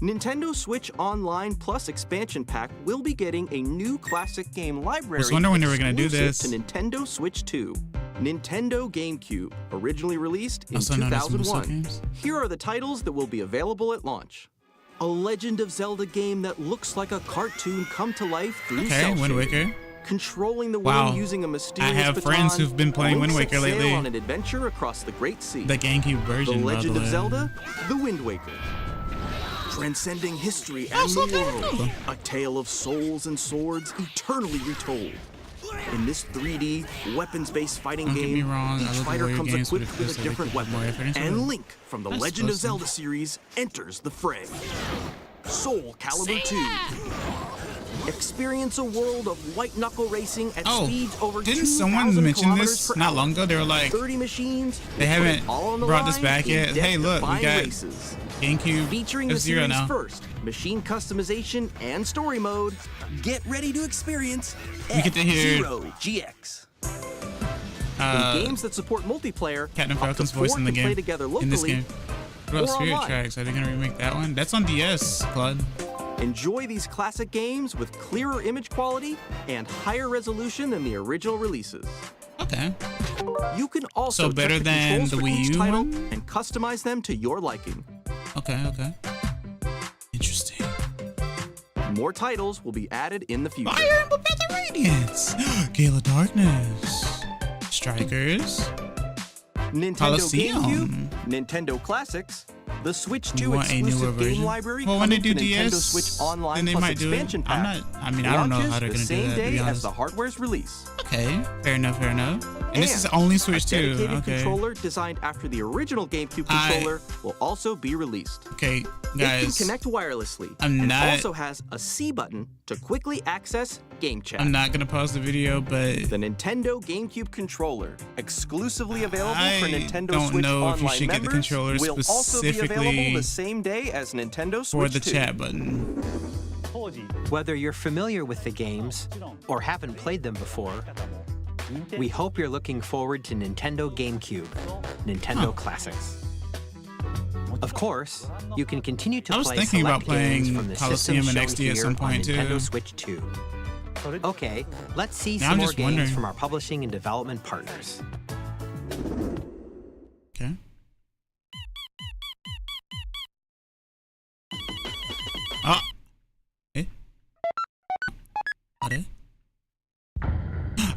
Nintendo Switch Online Plus expansion pack will be getting a new classic game library. I was wondering when they were gonna do exclusive this. to Nintendo Switch 2. Nintendo GameCube, originally released in Also known as 2001. Musou games. Here are the titles that will be available at launch. A Legend of Zelda game that looks like a cartoon come to life through Okay, cell Wind shading. Waker. Controlling the Wow. wind using a mysterious I have baton, friends who've been playing Wind Link Waker sets sail lately. on an adventure across the Great Sea. The GameCube version. The by Legend the of way. Zelda, The Wind Waker. Transcending history and the world. A tale of souls and swords eternally retold. In this 3D, weapons-based fighting Don't get me game, wrong, I each love the fighter Warrior comes games, but equipped it with feels a like different they put more weapon. effort into And it. Link from the That's Legend of supposed to. Zelda series enters the fray. Soul Calibur 2. Experience a world of white-knuckle racing at speeds over Didn't 2,000 someone mention kilometers this per not hour. long ago? They were like, 30 machines. they will put it haven't all on the brought this line back in yet. Hey, look, we death-defying got races. GameCube Featuring the F-Zero series now. first, machine customization and story mode. Get ready to experience We get to hear F-Zero GX. In games that support multiplayer, Captain up to Falcon's 4 voice in the can play game. together In locally this game. What about or Spirit online. Tracks? Are they gonna remake that one? That's on DS, Claude. Enjoy these classic games with clearer image quality and higher resolution than the original releases. Okay. You can also So better check the than controls the for Wii each U title one? and customize them to your liking. Okay, okay. Interesting. More titles will be added in the future. Fire Emblem Path of Radiance! Gale of Darkness. Strikers. Nintendo Coliseum. GameCube, Nintendo Classics, the Switch 2 want a newer exclusive game version? library Well, when they coming do to Nintendo DS, Switch Online then they Plus might do it. expansion I'm pack. not- I mean, I don't know how they're launches gonna do the same that, to be day as honest. the hardware's release. Okay, fair enough, fair enough. And this is only Switch a 2. dedicated Okay. controller designed after the original GameCube controller will also be released. Okay, It can guys. connect wirelessly I'm and not- also has a C button to quickly access game chat. I'm not gonna pause the video, but The Nintendo GameCube controller, exclusively available for I Nintendo don't Switch know if you Online should get the members, controller will also be available specifically the same day as Nintendo for Switch the 2. chat button. Whether you're familiar with the games or haven't played them before, we hope you're looking forward to Nintendo GameCube, Nintendo Classics. Of course, you can continue to I was play thinking about select games playing from the Coliseum system and shown XD at here some point, on too. Nintendo Switch 2. Okay, let's see Now some I'm more just games wondering. from our publishing and development partners. Okay. Ah. Eh? Are?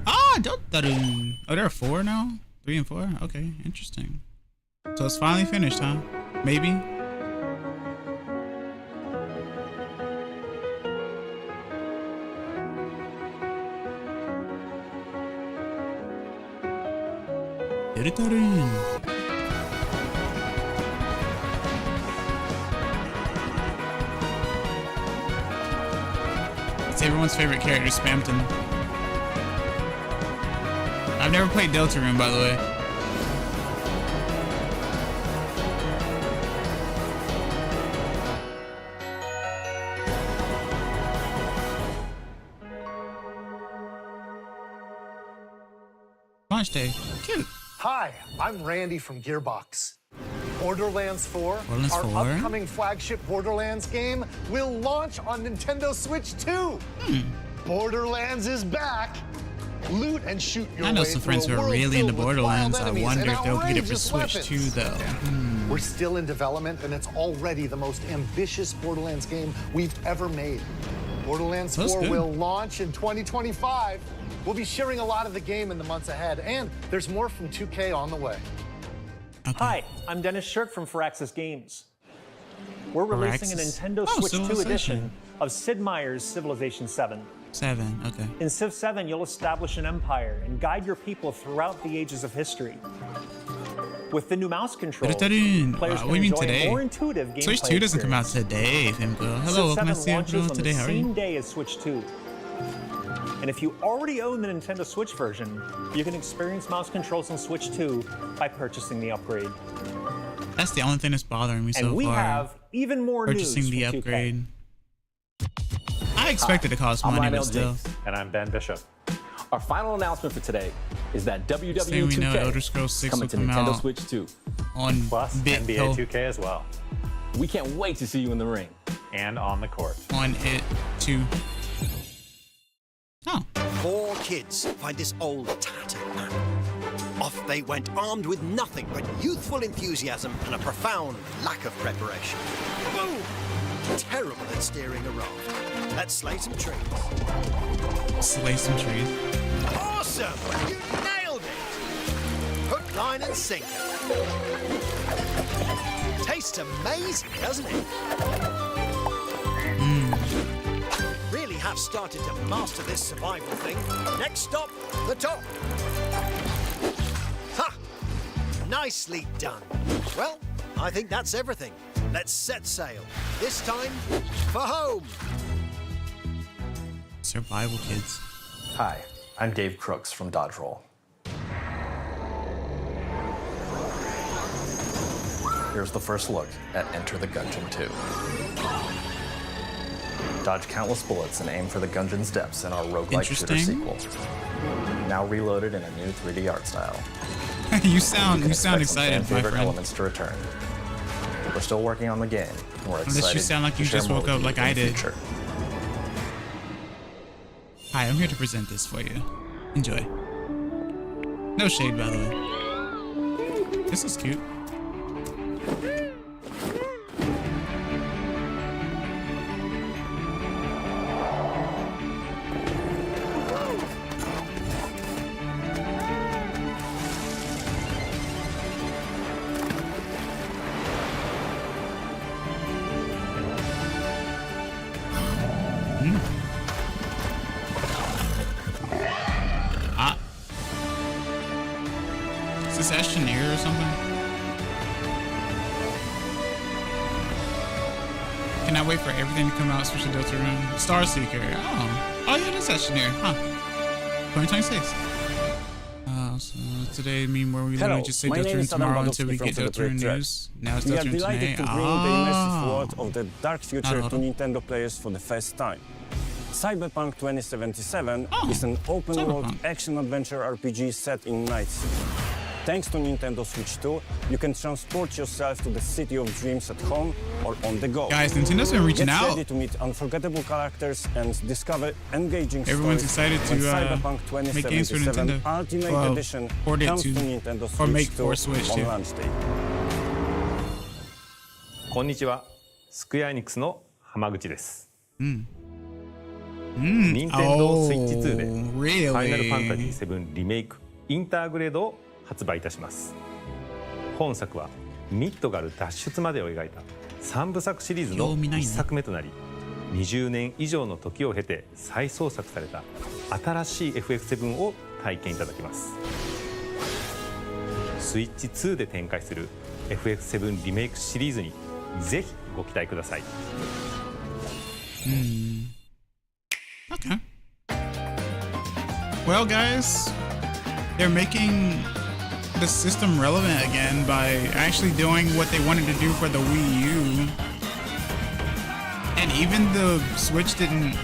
Ah, Dotarun. Oh, there are 4 now? 3 and 4? Okay, interesting. So it's finally finished, huh? Maybe? Dotarun. It's everyone's favorite character, Spamton. I've never played Deltarune, by the way. Launch day. Cute. Hi, I'm Randy from Gearbox. Borderlands 4, Borderlands our 4. upcoming flagship Borderlands game, will launch on Nintendo Switch 2. Borderlands is back. Loot and shoot your I know way some through friends a who are world really into filled with wild Borderlands. I enemies wonder and if they'll get it for outrageous Switch weapons. 2, though. We're still in development, and it's already the most ambitious Borderlands game we've ever made. Borderlands 4 will launch in 2025. We'll be sharing a lot of the game in the months ahead, and there's more from 2K on the way. Okay. Hi, I'm Dennis Shirk from Firaxis Games. We're releasing a Nintendo Switch 2 edition of Sid Meier's Civilization 7. 7, okay. In Civ 7, you'll establish an empire and guide your people throughout the ages of history. With the new mouse controls, players can enjoy a more intuitive gameplay Switch 2 doesn't come out today, Femco. Hello, welcome to CFBro today. How are you? Same day as Switch 2. And if you already own the Nintendo Switch version, you can experience mouse controls on Switch 2 by purchasing the upgrade. That's the only thing that's bothering me so far. And we have even more purchasing the upgrade. I expected it to cost money, but still. And I'm Ben Bishop. Our final announcement for today is that WWE 2K is coming to Nintendo Switch 2. On plus NBA 2K as well. We can't wait to see you in the ring. And on the court. On it too. Oh. 4 kids find this old tattered map. Off they went armed with nothing but youthful enthusiasm and a profound lack of preparation. Boom! Terrible at steering a raft. Let's slay some trees. Slay some trees. Awesome! You nailed it! Hook, line, and sinker. Tastes amazing, doesn't it? Really have started to master this survival thing. Next stop, the top. Ha! Nicely done. Well, I think that's everything. Let's set sail. This time, for home. Survival kids. Hi, I'm Dave Crooks from Dodge Roll. Here's the first look at Enter the Gungeon 2. Dodge countless bullets and aim for the Gungeon's depths in our roguelike shooter sequel. Now reloaded in a new 3D art style. you sound excited, my favorite friend. elements to return. We're still working on the game. And we're excited. Unless you sound like you just woke up like I did. Hi, I'm here to present this for you. Enjoy. No shade, by the way. This is cute. Or something? Can I wait for everything to come out, especially Delta Rune? Star Seeker. Oh yeah, that's Astroneer, huh? 2026. So today, where we literally just say Delta Rune tomorrow until we get Delta Rune news. Now it's Delta Rune today. We are delighted to bring the immersive world of the dark future to Nintendo players for the first time. Cyberpunk 2077 is an open-world action-adventure RPG set in Night City. Thanks to Nintendo Switch 2, you can transport yourself to the city of dreams at home or on the go. Guys, Nintendo's been reaching out. Get ready to meet unforgettable characters and discover engaging Everyone's stories. excited to Cyberpunk make games for Nintendo. Ultimate Edition comes to Nintendo Switch 2 or make for 2 Switch on 2. launch day. こんにちは。スクエアエニックスの浜口です。任天堂スイッチ2でファイナルファンタジー7リメイクインターグレードを発売いたします。本作はミッドガル脱出までを描いた3部作シリーズの1作目となり、20年以上の時を経て再創作された新しい FF7 を体験いただきます。スイッチ2で展開する FF7 リメイクシリーズにぜひご期待ください。Okay. Well, guys, they're making the system relevant again by actually doing what they wanted to do for the Wii U. And even the Switch didn't...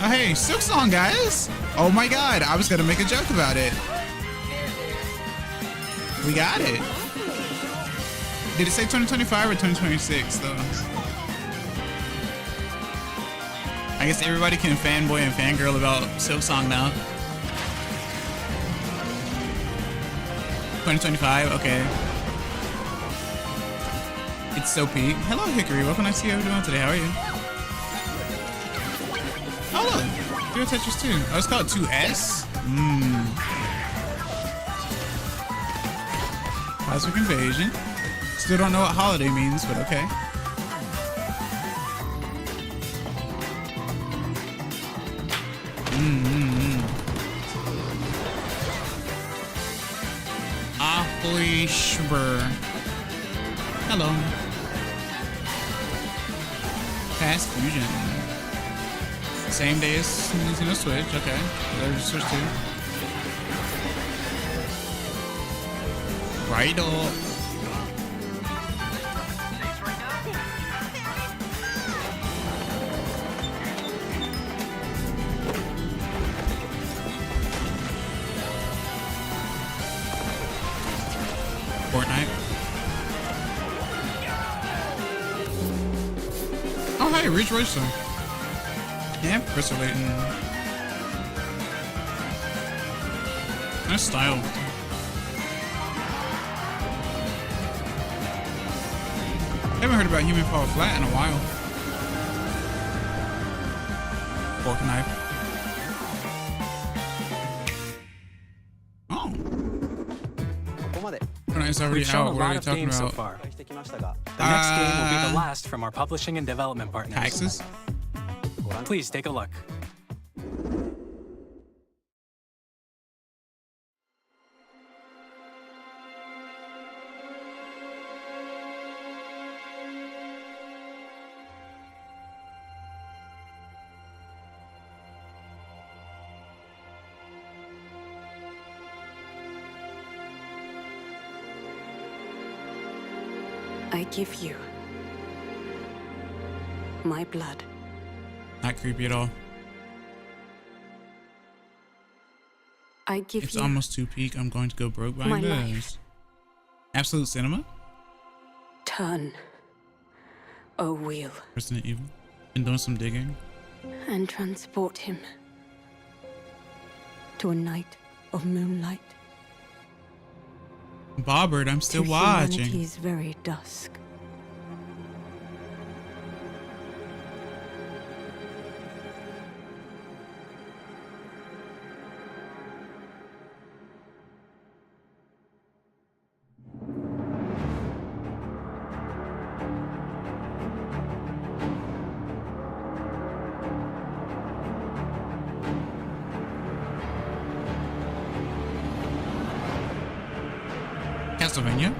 Oh, hey, Silksong, guys! Oh my god, I was gonna make a joke about it. We got it. Did it say 2025 or 2026, though? I guess everybody can fanboy and fangirl about Silksong now. 2025, okay. It's so peak. Hello, Hickory. Welcome to see how you're doing today. How are you? Oh look, Duo Tetris 2. Oh, it's called 2S? Cosmic Invasion. Still don't know what holiday means, but okay. Ahoy Schber. Hello. Fast Fusion. Same day as Nintendo Switch. Okay. There's Switch 2. Right up. Fortnite. Oh, hey, Ridge Racer. Yeah, Professor Layton. Nice style. Haven't heard about Human Fall Flat in a while. Fork and knife. Fortnite's already We've shown out. a What are lot you of talking games so about? far. The next game will be the last from our publishing and development partners. Taxes? Please take a look. I give you my blood. Not creepy at all. I give It's you almost too peak. I'm going to go broke my buying life. this. Absolute Cinema? Turn, O wheel, Resident Evil. Been doing some digging. and transport him to a night of moonlight. Bobbert, I'm still to watching. humanity's very dusk. Castlevania?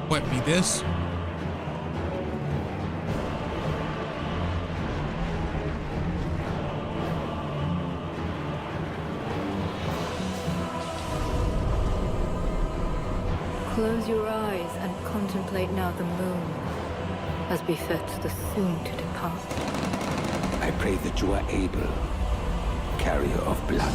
What be this? Close your eyes and contemplate now the moon, as befits the soon to depart. I pray that you are able, carrier of blood.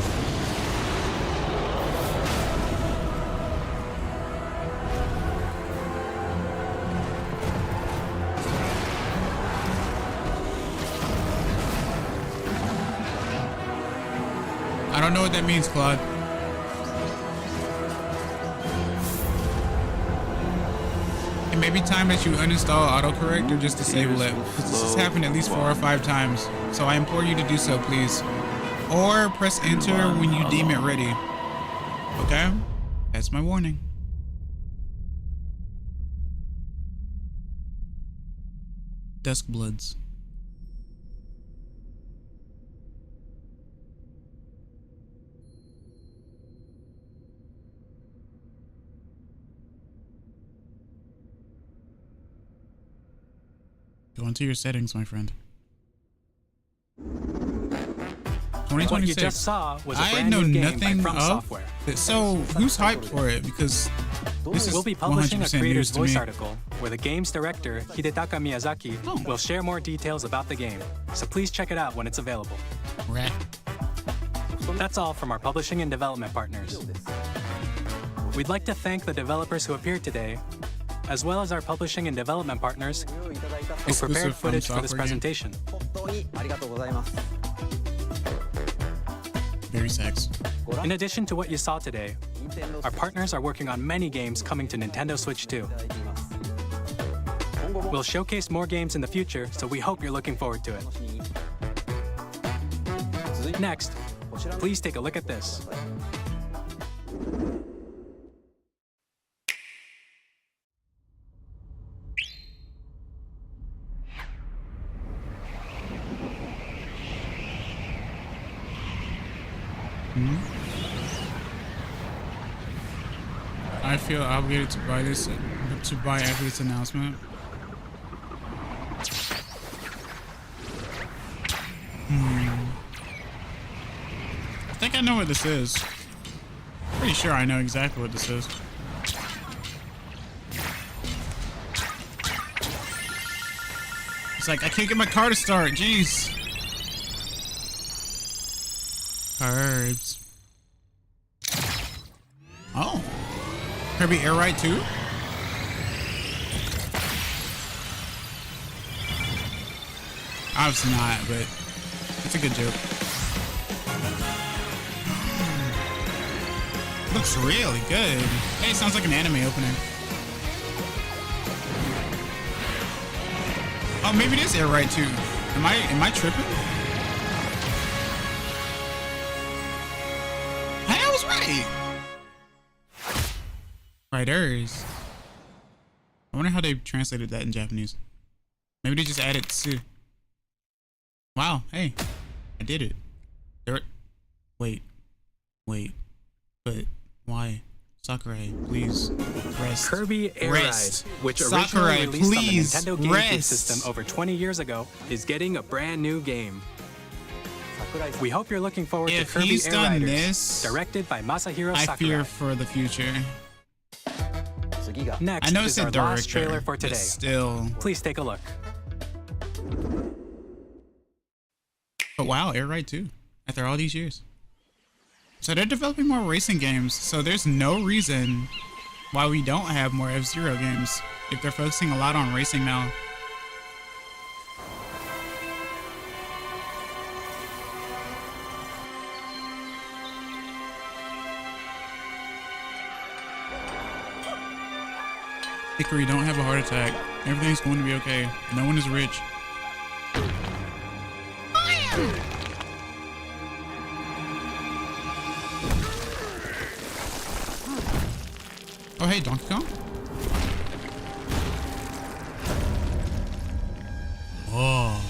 I don't know what that means, Claude. It may be time that you uninstall autocorrect or just disable it, because this has happened at least 4 or 5 times. So I implore you to do so, please. Or press enter when you deem it ready. Okay? That's my warning. Dusk Bloods. Go into your settings, my friend. What you just saw was a brand new game by From Software. So who's hyped for it? Because this is we'll be publishing a 100% creator's news to voice me. article where the game's director, Hidetaka Miyazaki, will share more details about the game. So please check it out when it's available. Right. That's all from our publishing and development partners. We'd like to thank the developers who appeared today, as well as our publishing and development partners who prepared footage for this presentation. Very sex. In addition to what you saw today, our partners are working on many games coming to Nintendo Switch 2. We'll showcase more games in the future, so we hope you're looking forward to it. Next, please take a look at this. I feel obligated to buy this, to buy after this announcement. I think I know what this is. Pretty sure I know exactly what this is. It's like I can't get my car to start. Jeez. Cards. Oh. Kirby Air Ride 2? Obviously not, but it's a good joke. Looks really good. Hey, it sounds like an anime opening. Oh, maybe it is Air Ride 2. Am I tripping? Hey, I was right. Riders. I wonder how they translated that in Japanese. Maybe they just added "su." Wow, hey, I did it. Wait, but why? Sakurai, please rest. Kirby Air Rest. Ride, which Sakurai, originally released please on the Nintendo GameCube rest. system over 20 years ago, is getting a brand new game. We hope you're looking forward to If Kirby he's Air done Riders, this, directed by Masahiro I Sakurai. fear for the future. Next I know is it's a our last director, trailer for but today. still. Please take a look. But wow, Air Ride 2 after all these years. So they're developing more racing games, so there's no reason why we don't have more F-Zero games if they're focusing a lot on racing now. Hickory, don't have a heart attack. Everything's going to be okay. No one is rich. Oh, hey, Donkey Kong. Oh.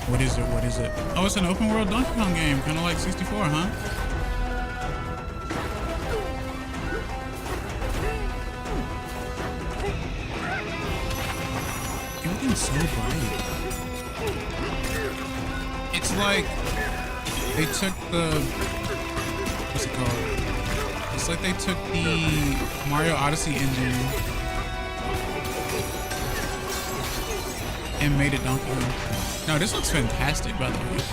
What is it? What is it? Oh, it's an open world Donkey Kong game, kind of like 64, huh? Everything's so bright. It's like they took the, what's it called? It's like they took the Mario Odyssey engine and made it Donkey Kong. No, this looks fantastic, by the way.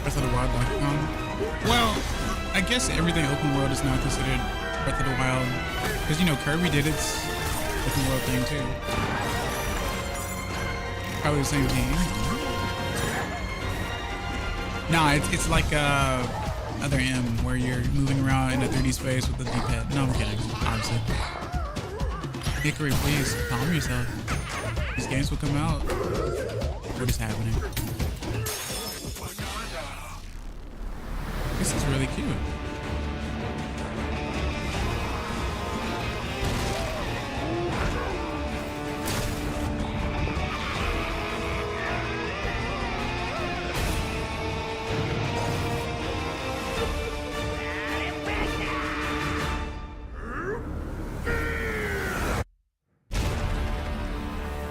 Breath of the Wild Donkey Kong. Well, I guess everything open world is now considered Breath of the Wild. Because, you know, Kirby did its open world thing too. Probably the same game. Nah, it's like Other M, where you're moving around in a 3D space with the D-pad. No, I'm kidding, obviously. Hickory, please, calm yourself. These games will come out. What is happening? This is really cute.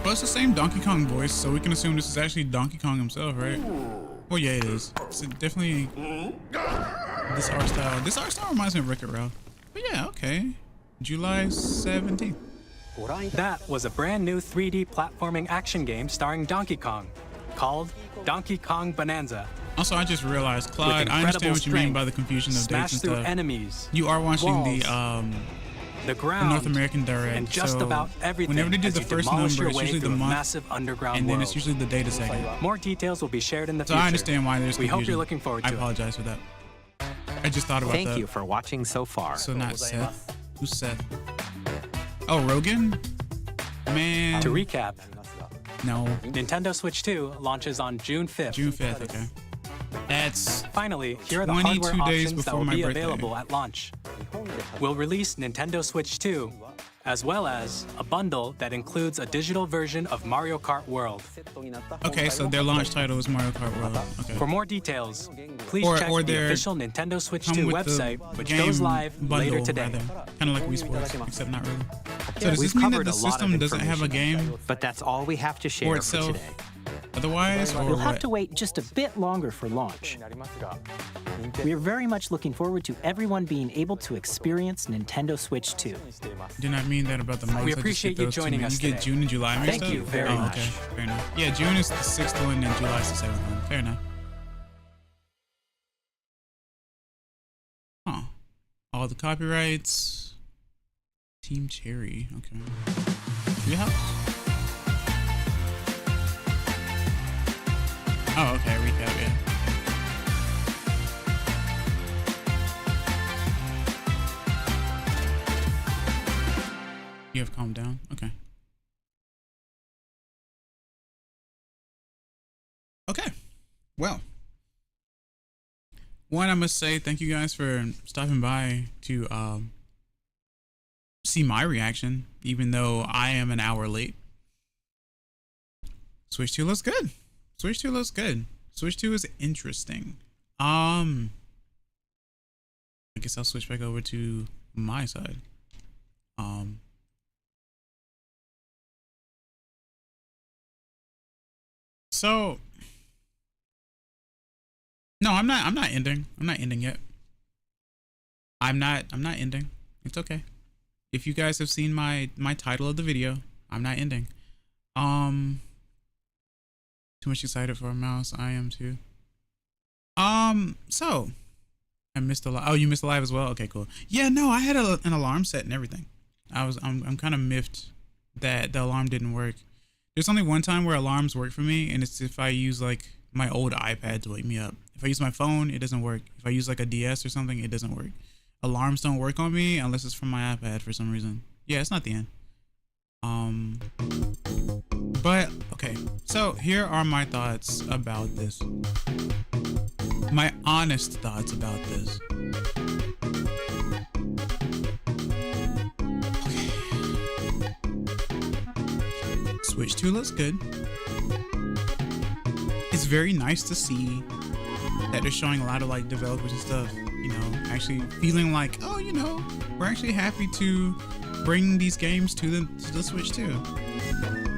Well, it's the same Donkey Kong voice, so we can assume this is actually Donkey Kong himself, right? Well, yeah, it is. It's definitely this art style. This art style reminds me of Wreck-It Ralph. But yeah, okay. July 17th. That was a brand new 3D platforming action game starring Donkey Kong, called Donkey Kong Bonanza. Also, I just realized, Clyde, I understand what you mean by the confusion of dates and stuff. Enemies, you are watching walls, the ground, North American Direct, and just so about everything. Whenever they do the first number, it's usually the month, massive underground and then world. it's usually the data second. More details will be shared in the future. So I understand why there's confusion. We hope you're looking forward to it. I apologize for that. I just thought about that. Thank you for watching so far. So not Seth. Who's Seth? Oh, Rogan? Man. To recap, no. Nintendo Switch 2 launches on June 5th. June 5th, okay. That's finally, here are the hardware options that will be birthday. available at launch. We'll release Nintendo Switch 2, as well as a bundle that includes a digital version of Mario Kart World. Okay, so their launch title is Mario Kart World. Okay. For more details, please check the official Nintendo Switch 2 website, which goes live later today. Kind of like Wii Sports, except not really. So does this mean that the system doesn't have a game? But that's all we have to share for today. Otherwise, or You'll what? have to wait just a bit longer for launch. We are very much looking forward to everyone being able to experience Nintendo Switch 2. Did not mean that about the modes. We appreciate you joining us You get today. June and July mixed Thank up? you very much. Okay, fair enough. Yeah, June is the 6th one and July is the 7th one. Fair enough. Huh. All the copyrights. Team Cherry. Okay. Treehouse? Oh, okay. Recap, yeah. You have calmed down? Okay. Okay. Well. One, I must say thank you guys for stopping by to see my reaction, even though I am an hour late. Switch 2 looks good. Switch 2 looks good. Switch 2 is interesting. I guess I'll switch back over to my side. So no, I'm not ending. I'm not ending yet. I'm not ending. It's okay. If you guys have seen my title of the video, I'm not ending. Too much excited for a mouse. I am too. So I missed a live. Oh, you missed a live as well? Okay, cool. Yeah, no, I had an alarm set and everything. I'm kind of miffed that the alarm didn't work. There's only one time where alarms work for me, and it's if I use like my old iPad to wake me up. If I use my phone, it doesn't work. If I use like a DS or something, it doesn't work. Alarms don't work on me unless it's from my iPad for some reason. Yeah, it's not the end. But okay, so here are my thoughts about this. My honest thoughts about this. Okay. Switch 2 looks good. It's very nice to see that they're showing a lot of like developers and stuff, you know, actually feeling like, oh, you know, we're actually happy to bring these games to the Switch 2.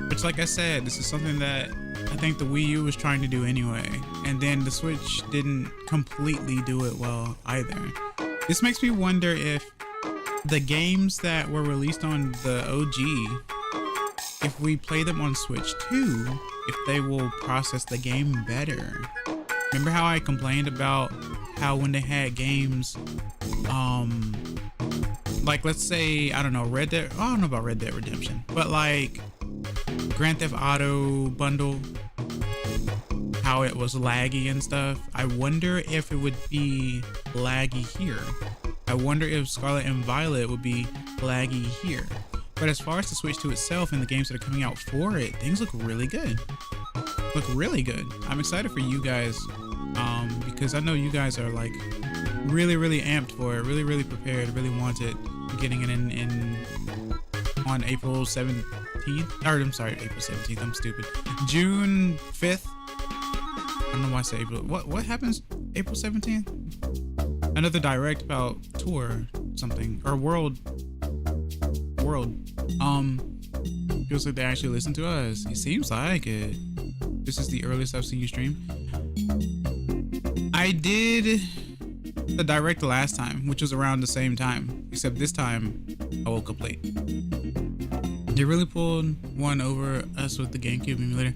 Which, like I said, this is something that I think the Wii U was trying to do anyway, and then the Switch didn't completely do it well either. This makes me wonder if the games that were released on the OG, if we play them on Switch 2, if they will process the game better. Remember how I complained about how when they had games, like let's say, I don't know, I don't know about Red Dead Redemption, but like Grand Theft Auto bundle, how it was laggy and stuff. I wonder if it would be laggy here. I wonder if Scarlet and Violet would be laggy here. But as far as the Switch 2 itself and the games that are coming out for it, things look really good. Look really good. I'm excited for you guys, because I know you guys are like really, really amped for it, really, really prepared, really want it. Getting it in on April 17th. Or I'm sorry, April 17th. I'm stupid. June 5th. I don't know why I say April. What happens April 17th? Another direct about tour something or world. Feels like they actually listen to us. It seems like it. This is the earliest I've seen you stream. I did the direct last time, which was around the same time, except this time I woke up late. They really pulled one over us with the GameCube emulator.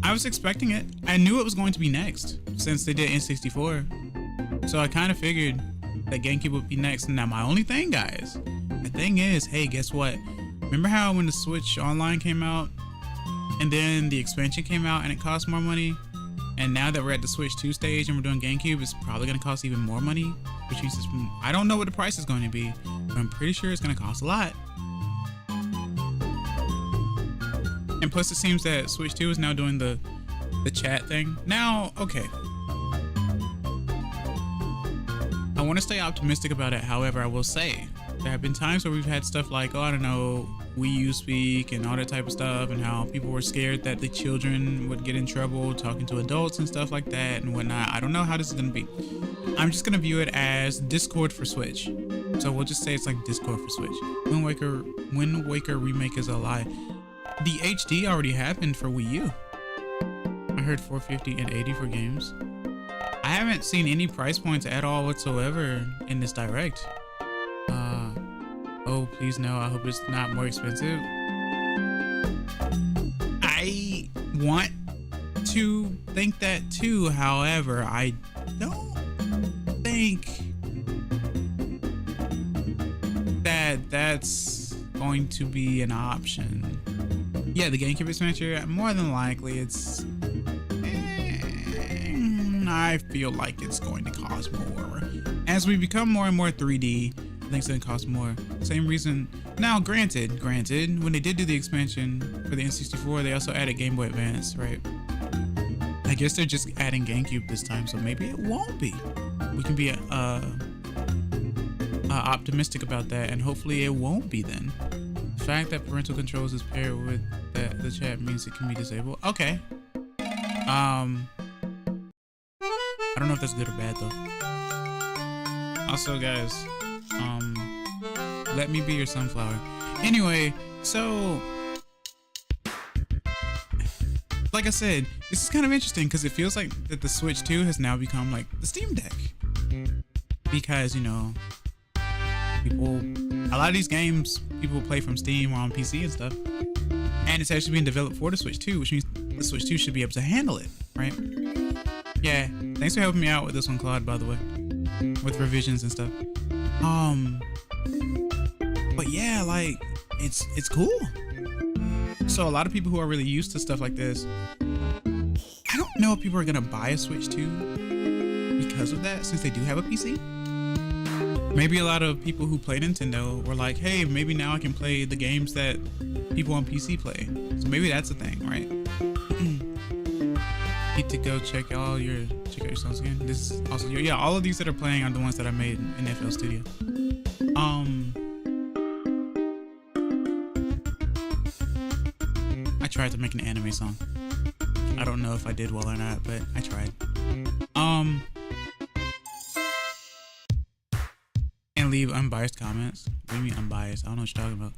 I was expecting it. I knew it was going to be next since they did N64. So I kind of figured that GameCube would be next. Now my only thing, guys, the thing is, hey, guess what? Remember how when the Switch Online came out and then the expansion came out and it cost more money? And now that we're at the Switch 2 stage and we're doing GameCube, it's probably going to cost even more money, which means I don't know what the price is going to be, but I'm pretty sure it's going to cost a lot. And plus it seems that Switch 2 is now doing the chat thing. Now, okay. I want to stay optimistic about it. However, I will say there have been times where we've had stuff like, oh, I don't know, Wii U speak and all that type of stuff, and how people were scared that the children would get in trouble talking to adults and stuff like that and whatnot. I don't know how this is going to be. I'm just going to view it as Discord for Switch. So we'll just say it's like Discord for Switch. Wind Waker remake is a lie. The HD already happened for Wii U. I heard 450 and 80 for games. I haven't seen any price points at all whatsoever in this direct. Oh, please no, I hope it's not more expensive. I want to think that too, however, I don't think that that's going to be an option. Yeah, the GameCube expansion, more than likely it's I feel like it's going to cost more. As we become more and more 3D, I think it's going to cost more. Same reason. Now, granted, when they did do the expansion for the N64, they also added Game Boy Advance, right? I guess they're just adding GameCube this time, so maybe it won't be. We can be optimistic about that, and hopefully it won't be then. The fact that parental controls is paired with the chat means it can be disabled. Okay. I don't know if that's good or bad though. Also, guys, let me be your sunflower. Anyway, so like I said, this is kind of interesting because it feels like that the Switch 2 has now become like the Steam Deck, because you know, a lot of these games people play from Steam or on PC and stuff, and it's actually being developed for the Switch 2, which means the Switch 2 should be able to handle it, right? Yeah, thanks for helping me out with this one, Claude, by the way, with revisions and stuff. But yeah, like it's cool. So a lot of people who are really used to stuff like this, I don't know if people are gonna buy a Switch 2 because of that, since they do have a PC. Maybe a lot of people who play Nintendo were like, hey, maybe now I can play the games that people on PC play. So maybe that's a thing, right? Need to go check out your songs again. This is also yeah, all of these that are playing are the ones that I made in FL Studio. I tried to make an anime song. I don't know if I did well or not, but I tried. And leave unbiased comments. What do you mean unbiased? I don't know what you're talking about.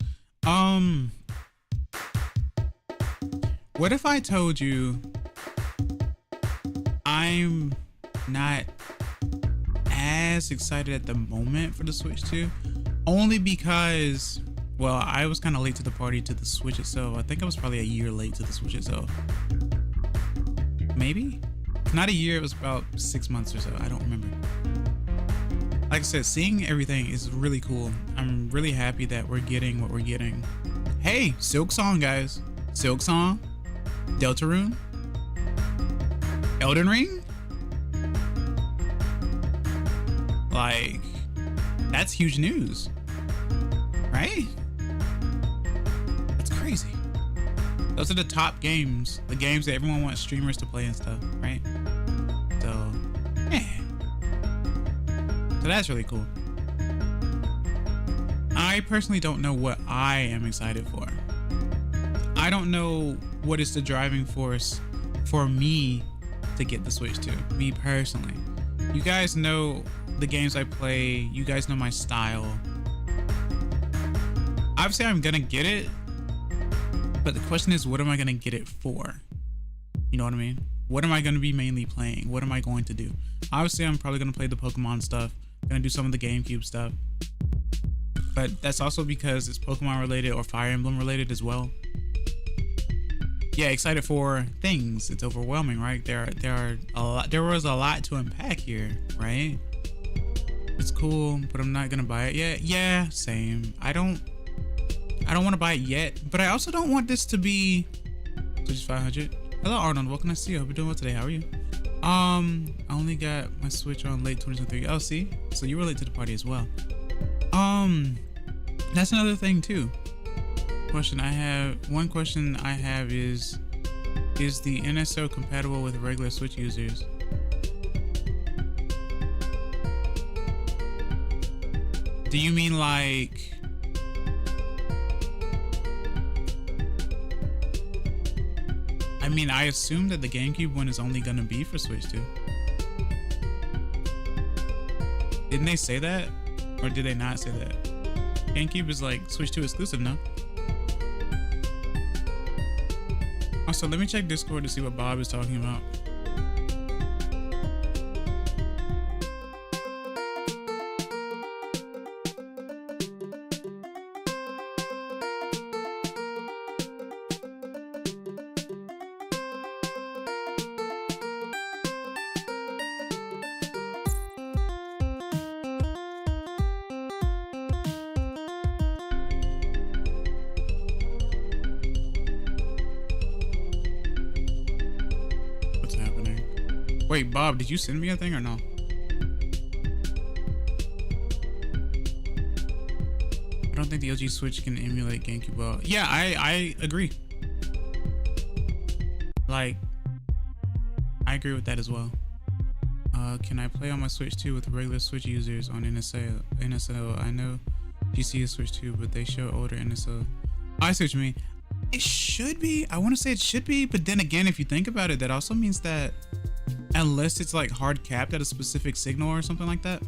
What if I told you I'm not as excited at the moment for the Switch 2, only because, well, I was kind of late to the party to the Switch itself. I think I was probably a year late to the Switch itself. Maybe? Not a year, it was about 6 months or so. I don't remember. Like I said, seeing everything is really cool. I'm really happy that we're getting what we're getting. Hey, Silk Song, guys. Silk Song, Deltarune, Elden Ring. Like, that's huge news, right? That's crazy. Those are the top games, the games that everyone wants streamers to play and stuff, right? So, yeah. So that's really cool. I personally don't know what I am excited for. I don't know what is the driving force for me to get the Switch 2, me personally. You guys know the games I play, you guys know my style. Obviously I'm gonna get it, But the question is, what am I gonna get it for? You know what I mean? What am I gonna be mainly playing? What am I going to do? Obviously, I'm probably gonna play the Pokemon stuff. Gonna do some of the GameCube stuff. But that's also because it's Pokemon related or Fire Emblem related as well. Yeah, excited for things. It's overwhelming, right? There was a lot to unpack here, right? It's cool, but I'm not gonna buy it yet. Yeah, same. I don't want to buy it yet, but I also don't want this to be Switch 500. Hello Arnold, what can I see? I hope you're doing well today. How are you? I only got my Switch on late 2023. Oh, see? So you were late to the party as well. That's another thing too. One question I have is the NSO compatible with regular Switch users? Do you mean like I mean, I assume that the GameCube one is only gonna be for Switch 2. Didn't they say that? Or did they not say that? GameCube is like Switch 2 exclusive now. Also, let me check Discord to see what Bob is talking about. Wait, Bob, did you send me a thing or no? I don't think the LG Switch can emulate GameCube well. Yeah, I agree. Like, I agree with that as well. Can I play on my Switch 2 with regular Switch users on NSO? I know GC is Switch 2, but they show older NSO. I see what you mean. It should be. I want to say it should be, but then again, if you think about it, that also means that unless it's like hard capped at a specific signal or something like that,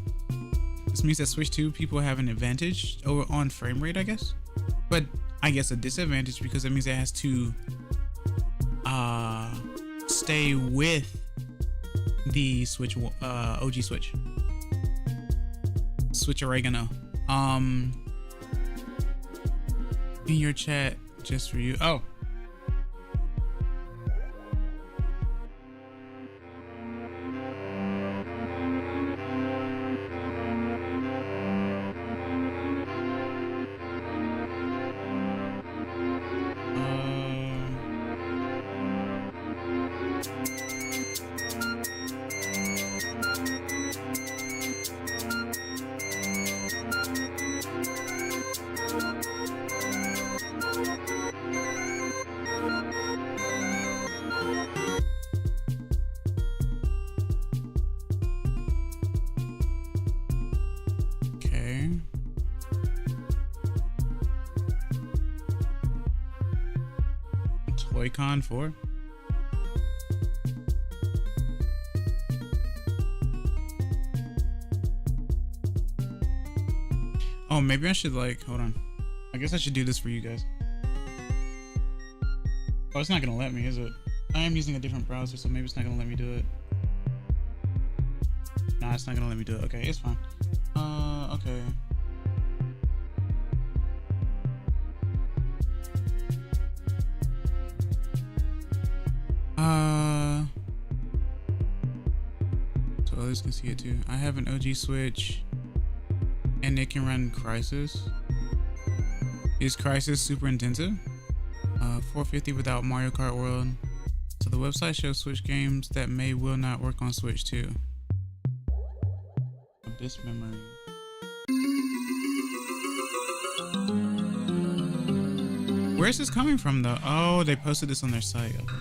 this means that Switch 2 people have an advantage over on frame rate, I guess. But I guess a disadvantage because that means it has to stay with the Switch OG Switch. Switch oregano. In your chat just for you. Oh. Toy-Con 4. Oh, maybe I should like, hold on. I guess I should do this for you guys. Oh, it's not gonna let me, is it? I am using a different browser, so maybe it's not gonna let me do it. Nah, it's not gonna let me do it. Okay, it's fine. Okay. So others can see it too. I have an OG Switch and it can run Crysis. Is Crysis super intensive? 450 without Mario Kart World. So the website shows Switch games that will not work on Switch 2. Abyss Memory. Where's this coming from though? Oh, they posted this on their site. Okay.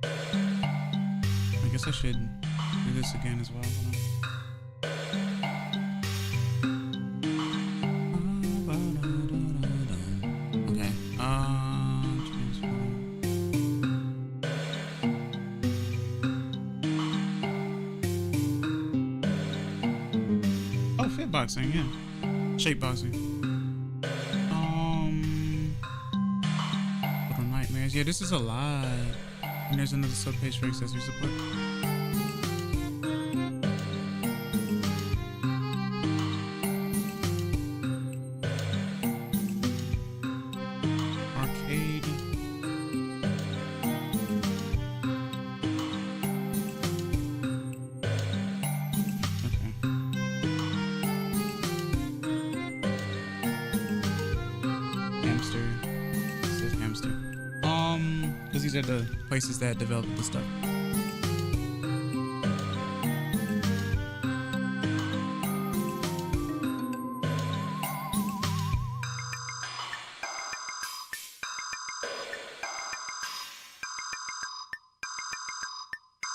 I guess I should do this again as well. Hold on. Okay. Oh, fit boxing, yeah. Shape boxing. X. Yeah, this is a lot. And there's another subpage for accessory support. Arcade. These are the places that develop the stuff.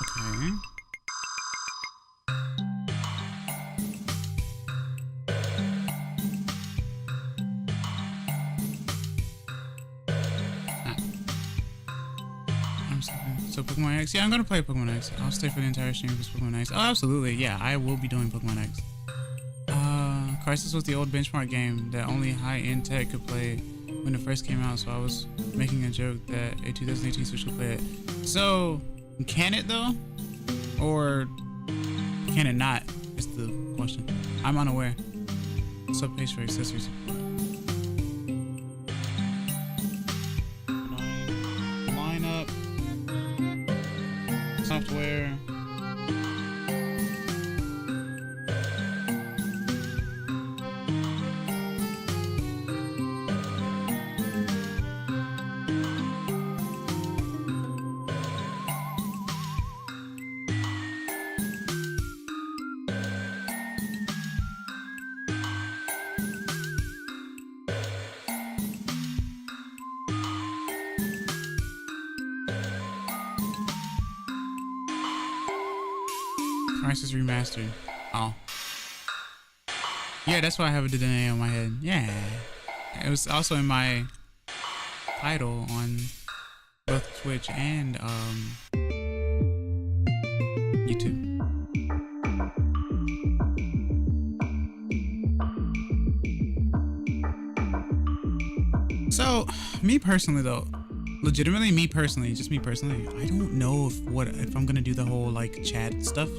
Okay. So Pokemon X, yeah, I'm gonna play Pokemon X. I'll stay for the entire stream for Pokemon X. Oh, absolutely, yeah, I will be doing Pokemon X. Crisis was the old benchmark game that only high-end tech could play when it first came out, so I was making a joke that a 2018 Switch could play it. So, can it though? Or can it not? Is the question. I'm unaware. Subpage for accessories. Lineup. Software. Crisis Remastered. Oh. Yeah, that's why I have a delay on my head. Yeah. It was also in my title on both Twitch and YouTube. So, me personally though, legitimately me personally, just me personally, I don't know if I'm gonna do the whole like chat stuff.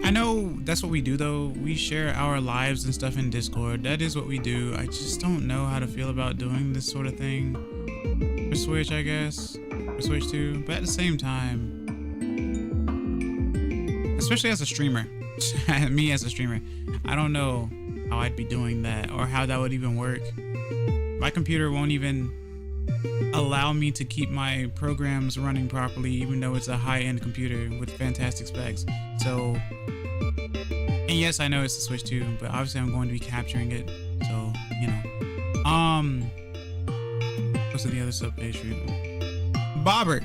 I know that's what we do though. We share our lives and stuff in Discord. That is what we do. I just don't know how to feel about doing this sort of thing for Switch, I guess. For Switch 2. But at the same time, especially as a streamer, me as a streamer, I don't know how I'd be doing that or how that would even work. My computer won't even allow me to keep my programs running properly, even though it's a high-end computer with fantastic specs. So, and yes, I know it's the Switch 2, but obviously I'm going to be capturing it. So, you know. What's the other subpage for you? Bobber.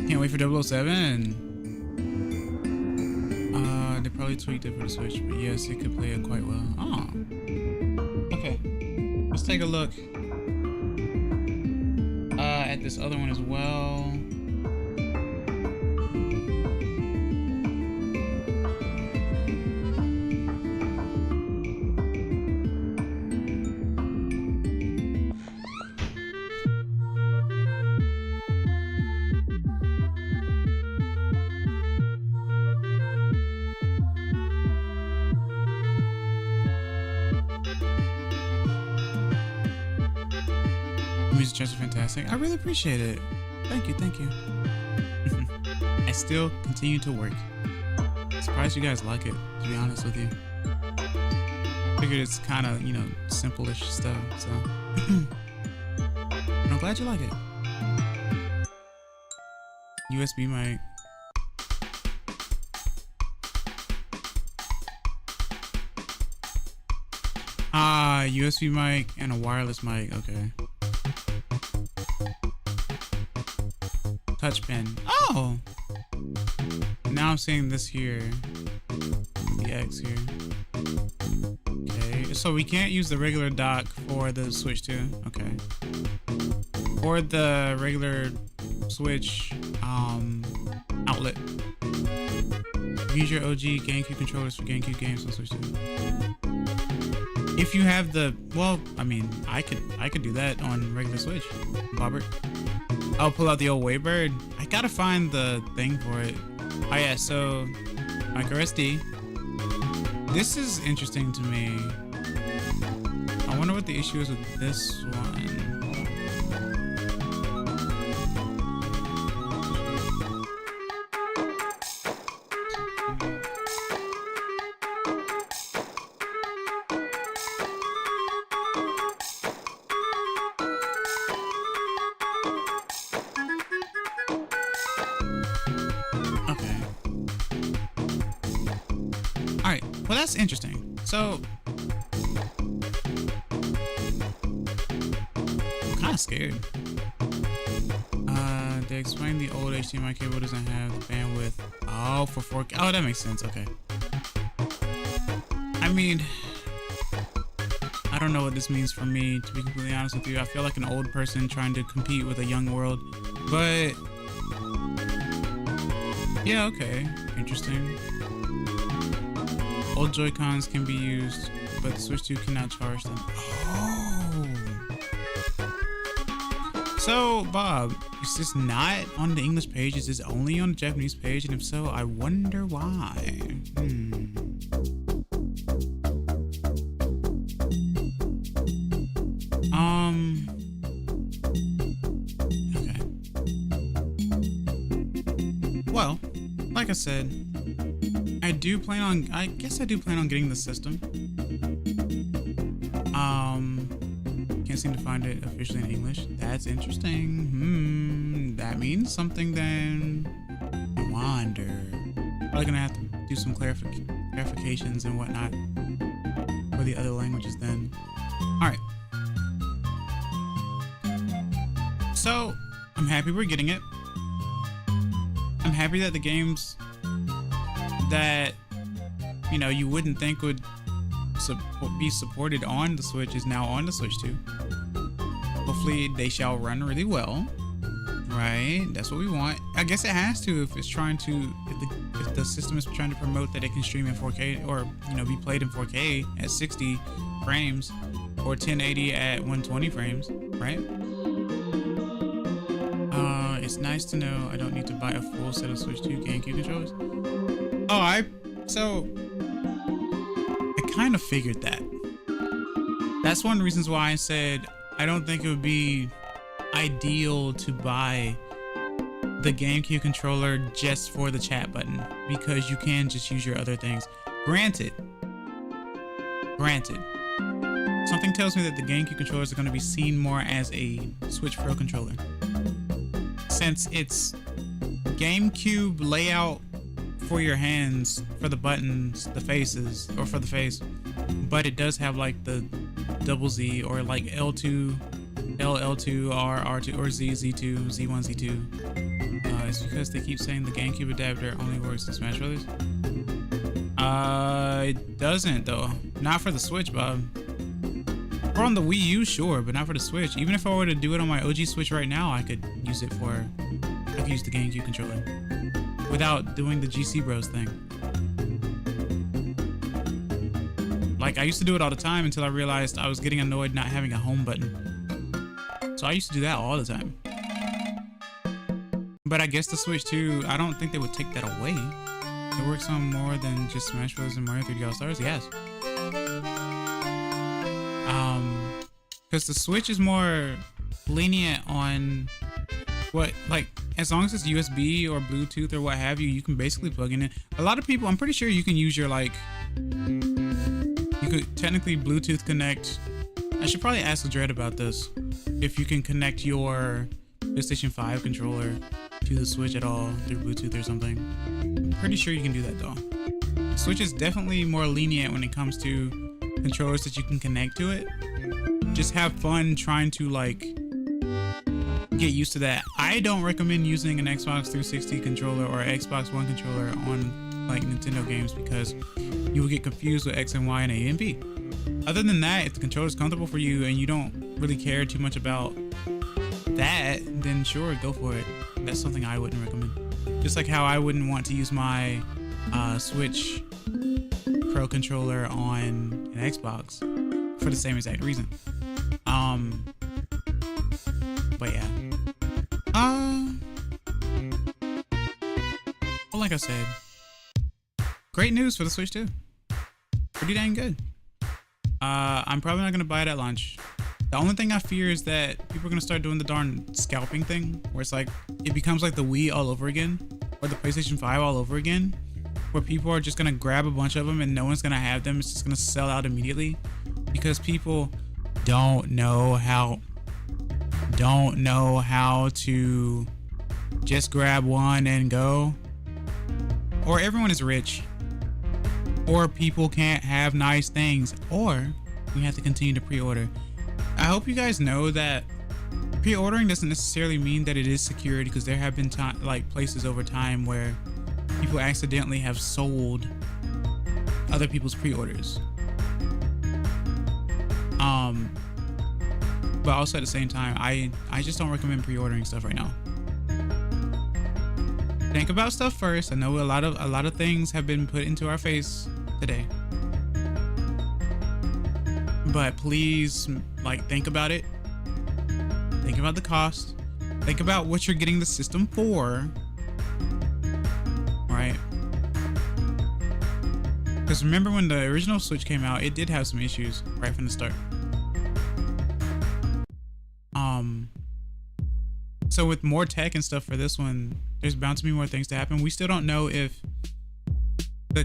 Can't wait for 007. They probably tweaked it for the Switch, but yes, it could play it quite well. Oh. Okay. Let's take a look at this other one as well. Music tracks are fantastic. I really appreciate it. Thank you, thank you. I still continue to work. Surprised you guys like it, to be honest with you. Figured it's kind of, you know, simple-ish stuff, so. But I'm glad you like it. USB mic. USB mic and a wireless mic, okay. Touch pen. Oh! Now I'm seeing this here. The X here. Okay, so we can't use the regular dock for the Switch 2. Okay. or the regular Switch outlet. Use your OG GameCube controllers for GameCube games on Switch 2. If you have the, well, I mean, I could do that on regular Switch, Bobbert. I'll pull out the old Waybird. I gotta find the thing for it. Oh yeah, so microSD. This is interesting to me. I wonder what the issue is with this one. Well, that's interesting. So, I'm kind of scared. They explained the old HDMI cable doesn't have the bandwidth. Oh, for 4K. Oh, that makes sense. Okay. I mean, I don't know what this means for me, to be completely honest with you. I feel like an old person trying to compete with a young world. But, yeah, okay. Interesting. Old Joy-Cons can be used, but the Switch 2 cannot charge them. Oh. So, Bob, is this not on the English page? Is this only on the Japanese page? And if so, I wonder why. Okay. Well, like I said, I guess I do plan on getting the system. Can't seem to find it officially in English. That's interesting. That means something then. I wonder. Probably gonna have to do some clarifications and whatnot for the other languages then. Alright. So, I'm happy we're getting it. I'm happy that the games that, you know, you wouldn't think would be supported on the Switch is now on the Switch 2. Hopefully they shall run really well, right? That's what we want. I guess it has to if it's trying to, if the system is trying to promote that it can stream in 4K or, you know, be played in 4K at 60 frames or 1080 at 120 frames, right? It's nice to know I don't need to buy a full set of Switch 2 GameCube controllers. Oh, I kind of figured that. That's one of the reasons why I said I don't think it would be ideal to buy the GameCube controller just for the chat button, because you can just use your other things. Granted, something tells me that the GameCube controllers are going to be seen more as a Switch Pro controller, since it's GameCube layout for your hands, for the buttons, the faces, or for the face, but it does have like the double Z or like L2, LL2, R2, or Z2, Z1, Z2. It's because they keep saying the GameCube adapter only works in Smash Brothers. It doesn't though. Not for the Switch, Bob. Or on the Wii U, sure, but not for the Switch. Even if I were to do it on my OG Switch right now, I could use it for, I could use the GameCube controller without doing the GC Bros thing. Like, I used to do it all the time until I realized I was getting annoyed not having a home button. So I used to do that all the time. But I guess the Switch 2, I don't think they would take that away. It works on more than just Smash Bros. And Mario 3D All-Stars, yes. Because the Switch is more lenient on what, like, as long as it's USB or Bluetooth or what have you, you can basically plug in it. A lot of people, I'm pretty sure you can use your, like, you could technically Bluetooth connect. I should probably ask Dread about this. If you can connect your PlayStation 5 controller to the Switch at all through Bluetooth or something. I'm pretty sure you can do that though. The Switch is definitely more lenient when it comes to controllers that you can connect to it. Just have fun trying to, like, get used to that. I don't recommend using an Xbox 360 controller or Xbox One controller on, like, Nintendo games, because you will get confused with X and Y and A and B. Other than that, if the controller is comfortable for you and you don't really care too much about that, then sure, go for it. That's something I wouldn't recommend. Just like how I wouldn't want to use my Switch Pro controller on an Xbox for the same exact reason. But yeah. Well, like I said, great news for the Switch 2. Pretty dang good. I'm probably not gonna buy it at launch. The only thing I fear is that people are gonna start doing the darn scalping thing, where it's like it becomes like the Wii all over again, or the PlayStation 5 all over again, where people are just gonna grab a bunch of them and no one's gonna have them. It's just gonna sell out immediately because people don't know how to just grab one and go, or everyone is rich, or people can't have nice things, or we have to continue to pre-order. I hope you guys know that pre-ordering doesn't necessarily mean that it is secured, because there have been places over time where people accidentally have sold other people's pre-orders. But also at the same time, I just don't recommend pre-ordering stuff right now. Think about stuff first. I know a lot of things have been put into our face today, but please, think about it. Think about the cost. Think about what you're getting the system for. Right? Because remember when the original Switch came out, it did have some issues right from the start. So with more tech and stuff for this one, there's bound to be more things to happen. We still don't know if the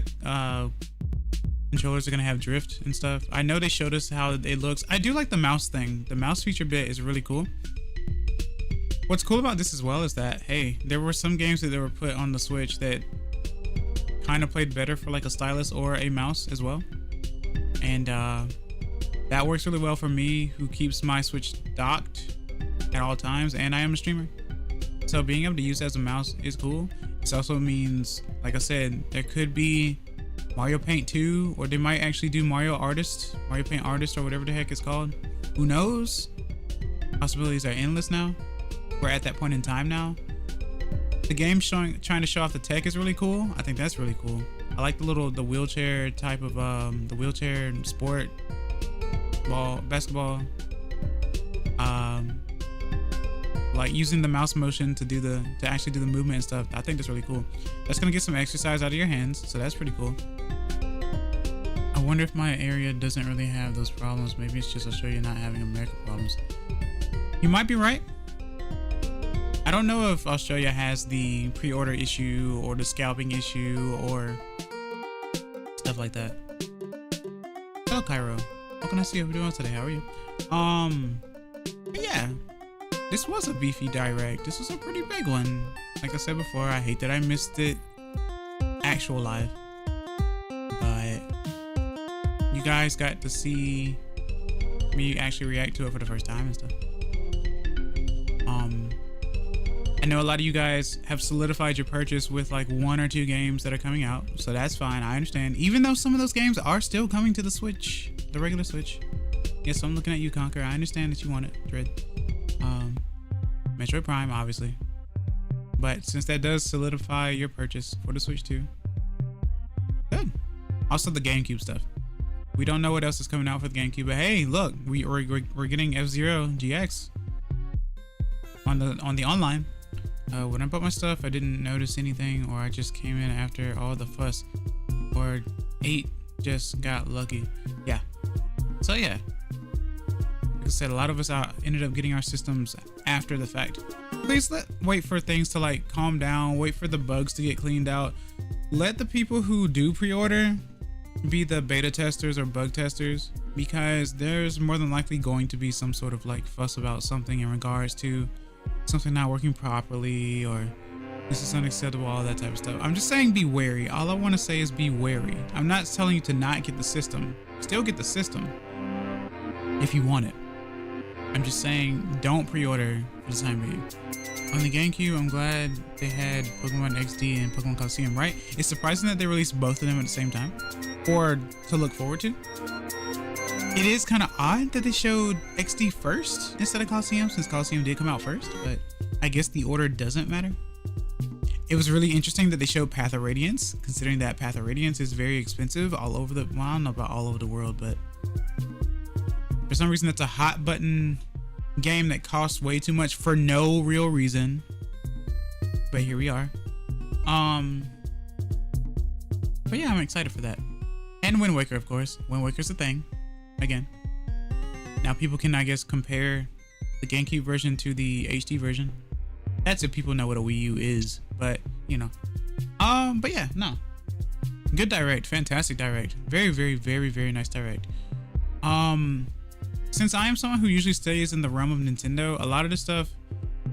controllers are gonna have drift and stuff. I know they showed us how it looks. I do like the mouse thing. The mouse feature bit is really cool. What's cool about this as well is that, hey, there were some games that were put on the Switch that kind of played better for like a stylus or a mouse as well. And that works really well for me, who keeps my Switch docked at all times, and I am a streamer. So being able to use it as a mouse is cool. This also means, like I said, there could be Mario Paint 2, or they might actually do Mario Paint Artist, or whatever the heck it's called. Who knows? Possibilities are endless now. We're at that point in time now. The game trying to show off the tech is really cool. I think that's really cool. I like the wheelchair type of the wheelchair sport basketball. Like using the mouse motion to actually do the movement and stuff. I think that's really cool. That's gonna get some exercise out of your hands, so that's pretty cool. I wonder if my area doesn't really have those problems. Maybe it's just Australia not having America problems. You might be right. I don't know if Australia has the pre-order issue or the scalping issue or stuff like that. Hello, Cairo. What can I see you doing today? How are you? Yeah. This was a beefy direct. This was a pretty big one. Like I said before, I hate that I missed it actual live, but you guys got to see me actually react to it for the first time and stuff. I know a lot of you guys have solidified your purchase with like 1 or 2 games that are coming out, so that's fine. I understand. Even though some of those games are still coming to the Switch, the regular Switch. Yes, I'm looking at you, Conquer. I understand that you want it, Dread. Metroid Prime, obviously. But since that does solidify your purchase for the Switch 2, good. Also the GameCube stuff. We don't know what else is coming out for the GameCube, but hey, look, we're getting F-Zero GX on the online. When I bought my stuff, I didn't notice anything, or I just came in after all the fuss, or 8 just got lucky. Yeah. So yeah. Like I said, a lot of us ended up getting our systems after the fact. Please wait for things to like calm down, wait for the bugs to get cleaned out. Let the people who do pre-order be the beta testers or bug testers, because there's more than likely going to be some sort of like fuss about something in regards to something not working properly, or this is unacceptable, all that type of stuff. I'm just saying be wary. All I want to say is be wary. I'm not telling you to not get the system. Still get the system if you want it. I'm just saying don't pre-order for the time being. On the GameCube, I'm glad they had Pokémon XD and Pokémon Colosseum, right? It's surprising that they released both of them at the same time, or to look forward to. It is kind of odd that they showed XD first instead of Coliseum, since Coliseum did come out first, but I guess the order doesn't matter. It was really interesting that they showed Path of Radiance, considering that Path of Radiance is very expensive all over the, well, I don't know about all over the world, but for some reason that's a hot button game that costs way too much for no real reason. But here we are. But yeah, I'm excited for that. And Wind Waker, of course. Wind Waker's a thing. Again. Now people can, I guess, compare the GameCube version to the HD version. That's if people know what a Wii U is. But, you know. But yeah, no. Good direct. Fantastic direct. Very, very, very, very nice direct. Since I am someone who usually stays in the realm of Nintendo, a lot of the stuff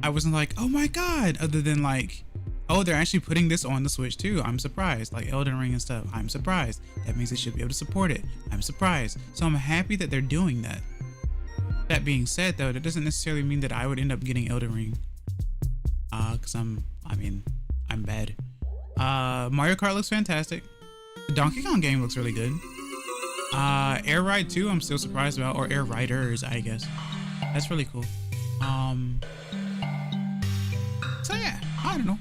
I wasn't like, oh my god, other than like, oh, they're actually putting this on the Switch too. I'm surprised. Like Elden Ring and stuff. I'm surprised. That means they should be able to support it. I'm surprised. So I'm happy that they're doing that. That being said though, that doesn't necessarily mean that I would end up getting Elden Ring. Cause I'm bad. Mario Kart looks fantastic. The Donkey Kong game looks really good. Air Ride 2 I'm still surprised about, or Air Riders, I guess. That's really cool. So yeah, I don't know.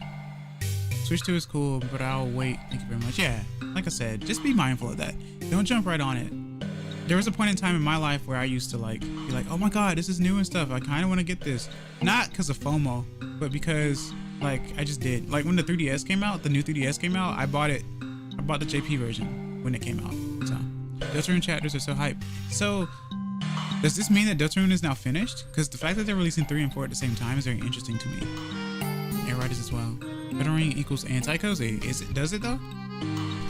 Switch 2 is cool, but I'll wait. Thank you very much. Yeah, like I said, just be mindful of that. Don't jump right on it. There was a point in time in my life where I used to like be like, oh my god, this is new and stuff. I kind of want to get this. Not because of FOMO, but because like I just did. Like when the 3DS came out, the new 3DS came out, I bought it. I bought the JP version when it came out. So Deltarune chapters are so hype. So does this mean that Deltarune is now finished? Because the fact that they're releasing 3 and 4 at the same time is very interesting to me. Air Riders as well. Elden Ring equals anti-cozy. Is it? Does it though?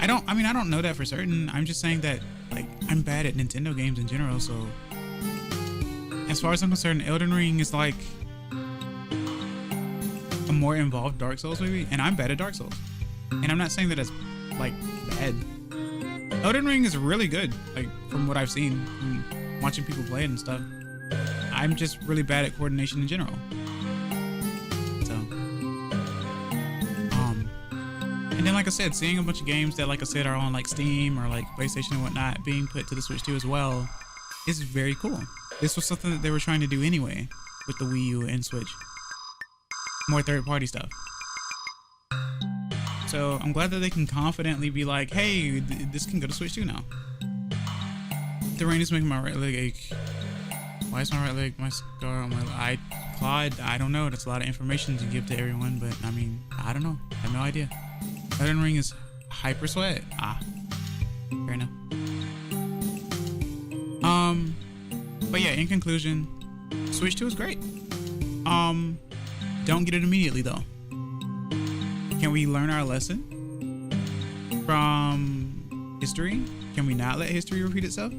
I don't know that for certain. I'm just saying that like I'm bad at Nintendo games in general. So as far as I'm concerned, Elden Ring is like a more involved Dark Souls maybe, and I'm bad at Dark Souls. And I'm not saying that it's like bad. Elden Ring is really good, like from what I've seen, from watching people play it and stuff. I'm just really bad at coordination in general. So, and then like I said, seeing a bunch of games that, like I said, are on like Steam or like PlayStation and whatnot being put to the Switch 2 as well is very cool. This was something that they were trying to do anyway with the Wii U and Switch. More third-party stuff. So I'm glad that they can confidently be like, hey, this can go to Switch 2 now. The rain is making my right leg ache. Why is my right leg, my scar on my Claude, I don't know. That's a lot of information to give to everyone, but I mean, I don't know. I have no idea. Elden Ring is hyper sweat. Fair enough. But yeah, in conclusion, Switch 2 is great. Don't get it immediately though. Can we learn our lesson from history? Can we not let history repeat itself?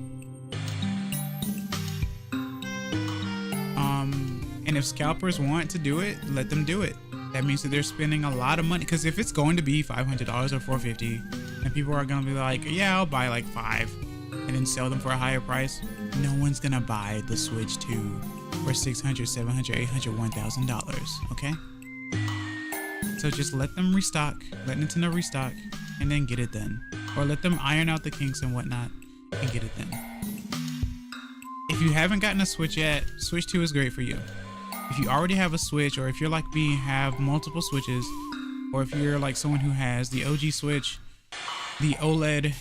And if scalpers want to do it, let them do it. That means that they're spending a lot of money. Because if it's going to be $500 or $450, and people are going to be like, yeah, I'll buy like 5 and then sell them for a higher price, no one's going to buy the Switch 2 for $600, $700, $800, $1,000, okay? So just let them restock, let Nintendo restock, and then get it done. Or let them iron out the kinks and whatnot and get it done. If you haven't gotten a Switch yet, Switch 2 is great for you. If you already have a Switch, or if you're like me, have multiple Switches, or if you're like someone who has the OG Switch, the OLED,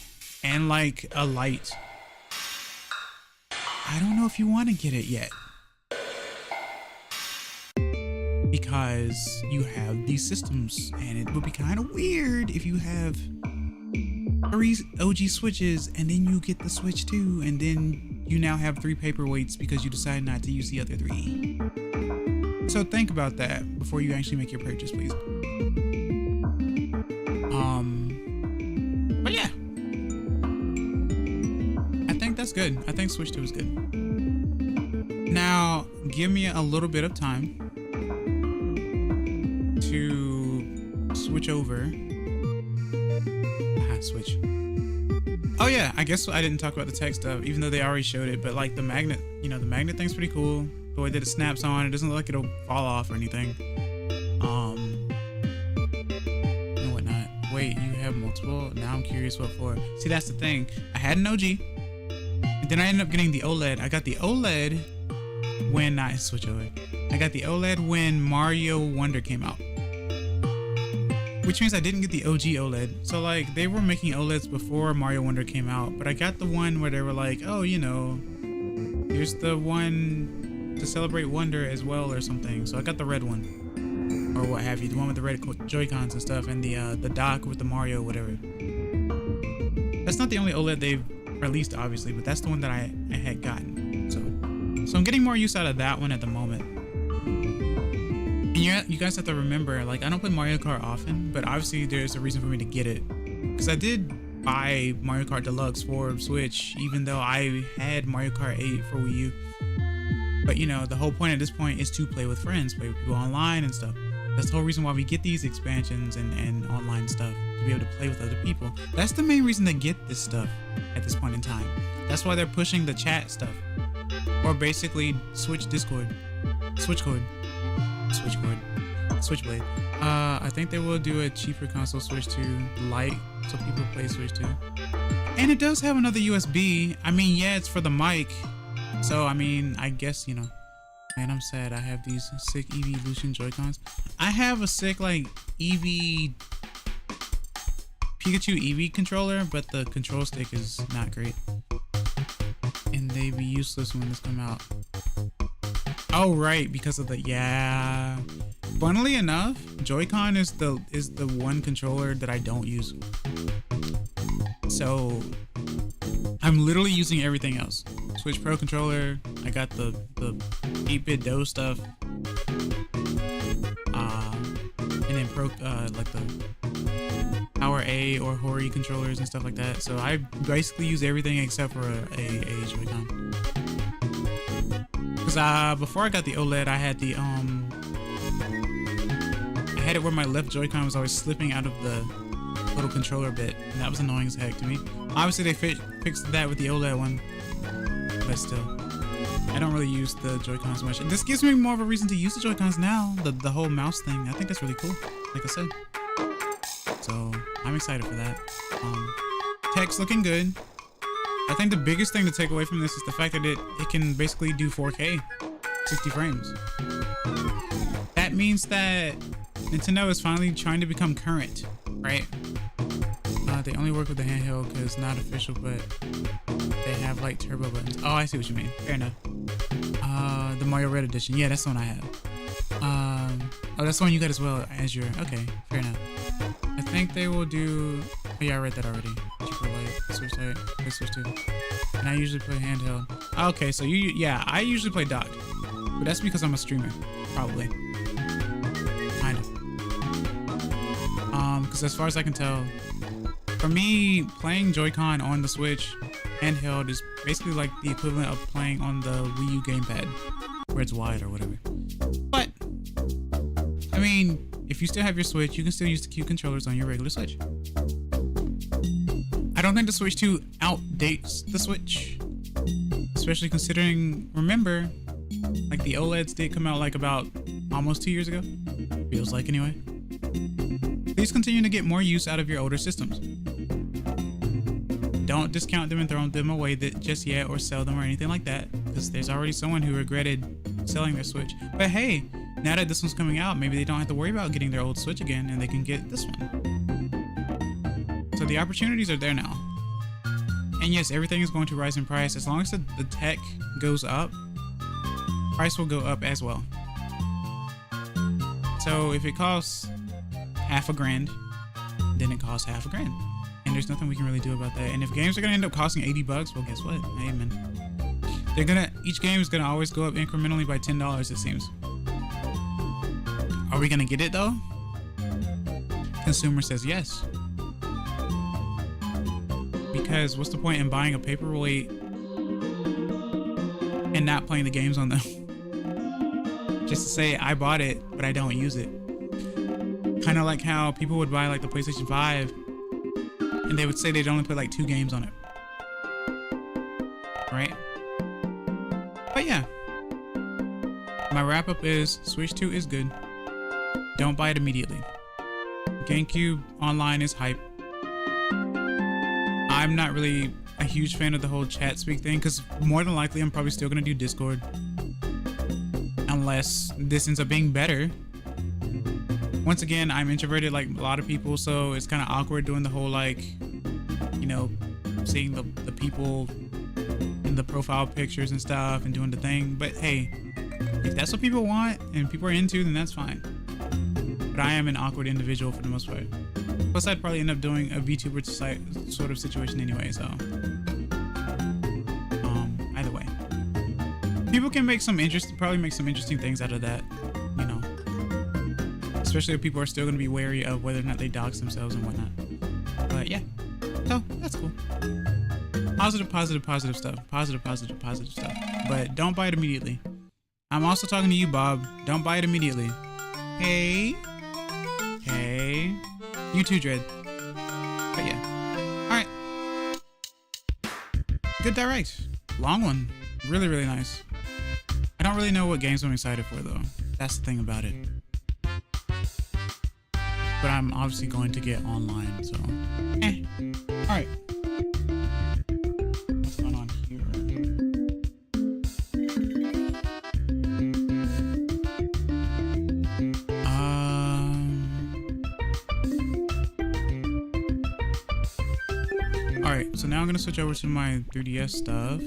and like a Lite, I don't know if you want to get it yet. Because you have these systems, and it would be kind of weird if you have 3 OG Switches and then you get the Switch 2 and then you now have 3 paperweights because you decided not to use the other 3. So think about that before you actually make your purchase, please. But yeah, I think that's good. I think Switch 2 is good. Now, give me a little bit of time to switch over. Switch. Oh yeah, I guess I didn't talk about the tech stuff, even though they already showed it, but like the magnet, you know, the magnet thing's pretty cool. The way that it snaps on, it doesn't look like it'll fall off or anything. And whatnot. Wait, you have multiple? Now I'm curious what for. See, that's the thing. I had an OG. Then I ended up getting the OLED. I got the OLED when I switch over. I got the OLED when Mario Wonder came out, which means I didn't get the OG OLED. So like they were making OLEDs before Mario Wonder came out, but I got the one where they were like, oh, you know, here's the one to celebrate Wonder as well or something. So I got the red one or what have you, the one with the red Joy-Cons and stuff, and the dock with the Mario whatever. That's not the only OLED they've released, obviously, but that's the one that I had gotten. So I'm getting more use out of that one at the moment. And you guys have to remember, like, I don't play Mario Kart often, but obviously there's a reason for me to get it, because I did buy Mario Kart Deluxe for Switch, even though I had Mario Kart 8 for Wii U. But you know, the whole point at this point is to play with friends, play with people online and stuff. That's the whole reason why we get these expansions and online stuff, to be able to play with other people. That's the main reason to get this stuff at this point in time. That's why they're pushing the chat stuff, or basically Switchblade. I think they will do a cheaper console Switch 2 Lite, so people play Switch 2. And it does have another USB. I mean, yeah, it's for the mic. So, I mean, I guess, you know, man, I'm sad. I have these sick Evolution Joy-Cons. I have a sick, like, Pikachu Eevee controller, but the control stick is not great. And they be useless when this come out. Oh, right, because of the, yeah. Funnily enough, Joy-Con is the one controller that I don't use. So I'm literally using everything else. Switch Pro controller. I got the 8-bit DOE stuff. And then like the Power A or Hori controllers and stuff like that. So I basically use everything except for a Joy-Con. Because before I got the OLED, I had the I had it where my left Joy-Con was always slipping out of the little controller bit, and that was annoying as heck to me. Obviously they fixed that with the OLED one, but still, I don't really use the Joy-Cons much. And this gives me more of a reason to use the Joy-Cons now, the whole mouse thing. I think that's really cool, like I said. So I'm excited for that. Tech's looking good. I think the biggest thing to take away from this is the fact that it can basically do 4K, 60 frames. That means that Nintendo is finally trying to become current, right? They only work with the handheld because it's not official, but they have like turbo buttons. Oh, I see what you mean. Fair enough. The Mario Red Edition. Yeah, that's the one I have. Oh, that's the one you got as well, Azure. Okay, fair enough. I think they will do... Oh yeah, I read that already. Super Light, Switch Lite, Switch 2. And I usually play handheld. Okay, so yeah, I usually play docked. But that's because I'm a streamer, probably. Kind of. Because as far as I can tell, for me, playing Joy-Con on the Switch handheld is basically like the equivalent of playing on the Wii U gamepad, where it's wide or whatever. But, I mean, if you still have your Switch, you can still use the Q controllers on your regular Switch. I don't think the Switch 2 outdates the Switch, especially considering, remember, like the OLEDs did come out like about almost 2 years ago. Feels like anyway. Please continue to get more use out of your older systems. Don't discount them and throw them away just yet or sell them or anything like that, because there's already someone who regretted selling their Switch. But hey, now that this one's coming out, maybe they don't have to worry about getting their old Switch again and they can get this one. So the opportunities are there now. And yes, everything is going to rise in price. As long as the tech goes up, price will go up as well. So if it costs $50,000, then it costs $50,000. And there's nothing we can really do about that. And if games are gonna end up costing $80, well, guess what? Hey, man. Each game is gonna always go up incrementally by $10, it seems. Are we gonna get it though? Consumer says yes. Because what's the point in buying a paperweight and not playing the games on them? Just to say I bought it, but I don't use it. Kind of like how people would buy like the PlayStation 5 and they would say they'd only play like 2 games on it. Right? But yeah. My wrap up is Switch 2 is good. Don't buy it immediately. GameCube Online is hype. I'm not really a huge fan of the whole chat speak thing, because more than likely I'm probably still gonna do Discord unless this ends up being better. Once again, I'm introverted like a lot of people, so it's kind of awkward doing the whole, like, you know, seeing the people in the profile pictures and stuff and doing the thing. But hey, if that's what people want and people are into, then that's fine. But I am an awkward individual for the most part. Plus, I'd probably end up doing a VTuber sort of situation anyway, so either way, people can make some probably make some interesting things out of that, you know. Especially if people are still going to be wary of whether or not they dox themselves and whatnot. But yeah, so that's cool. Positive stuff. Positive stuff. But don't buy it immediately. I'm also talking to you, Bob. Don't buy it immediately. Hey. You too, Dread. But yeah. Alright. Good direct. Long one. Really, really nice. I don't really know what games I'm excited for, though. That's the thing about it. But I'm obviously going to get online, so alright. What's going on here? Alright, so now I'm gonna switch over to my 3DS stuff.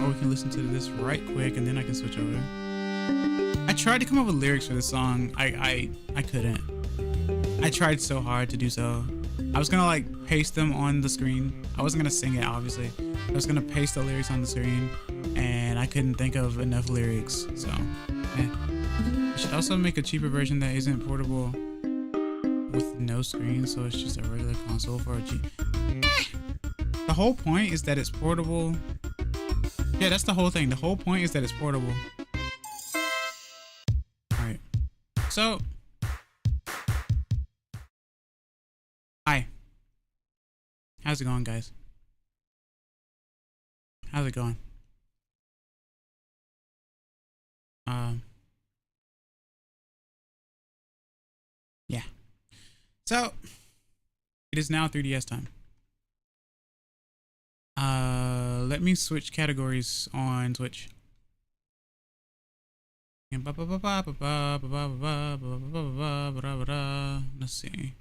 Or we can listen to this right quick and then I can switch over. I tried to come up with lyrics for this song. I couldn't. I tried so hard to do so. I was gonna like paste them on the screen. I wasn't gonna sing it, obviously. I was gonna paste the lyrics on the screen, and I couldn't think of enough lyrics. So, I should also make a cheaper version that isn't portable with no screen, so it's just a regular console for a G. The whole point is that it's portable. Yeah, that's the whole thing. The whole point is that it's portable. So, hi. How's it going, guys? How's it going? Yeah. So, it is now 3DS time. Let me switch categories on Twitch. Let's see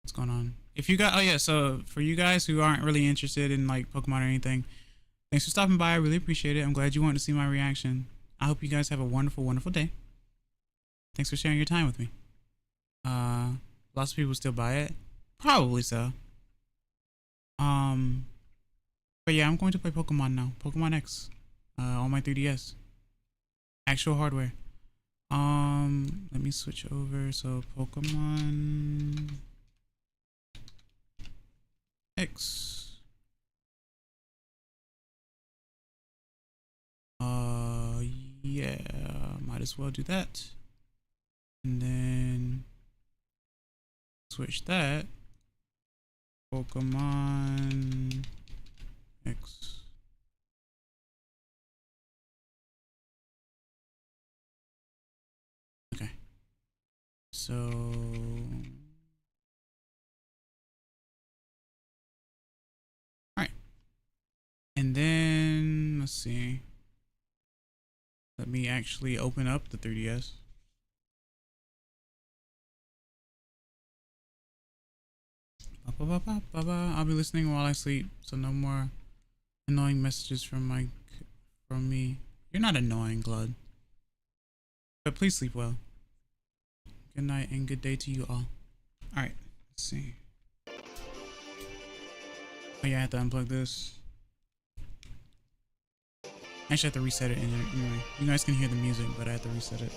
what's going on. If you got, oh yeah, so for you guys who aren't really interested in like Pokemon or anything, thanks for stopping by. I really appreciate it. I'm glad you wanted to see my reaction. I hope you guys have a wonderful day. Thanks for sharing your time with me. Lots of people still buy it, probably so. But yeah, I'm going to play Pokemon now. Pokemon X on my 3DS. Actual hardware. Let me switch over. So Pokemon X. Yeah, might as well do that. And then switch that. Pokemon X. Okay. So alright. And then let's see. Let me actually open up the 3DS. I'll be listening while I sleep, so no more annoying messages from me. You're not annoying, Glud. But please sleep well. Good night and good day to you all. Alright, let's see. Oh yeah, I have to unplug this. Actually, I have to reset it anyway. You guys can hear the music, but I have to reset it.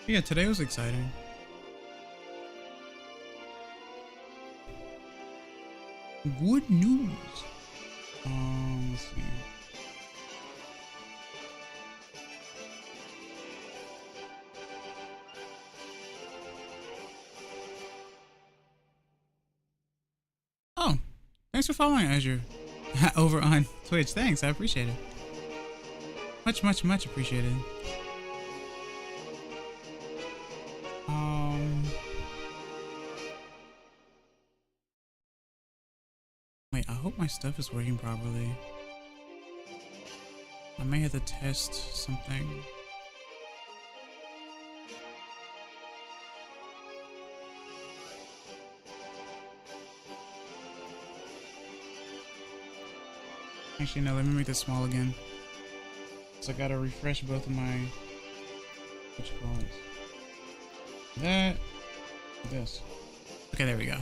But yeah, today was exciting. Good news. Let's see. Oh, thanks for following, Azure. Over on Twitch. Thanks, I appreciate it. Much appreciated. my stuff is working properly. I may have to test something. Actually, no, let me make this small again. So I gotta refresh both of my, what you call it? That, this. Okay, there we go.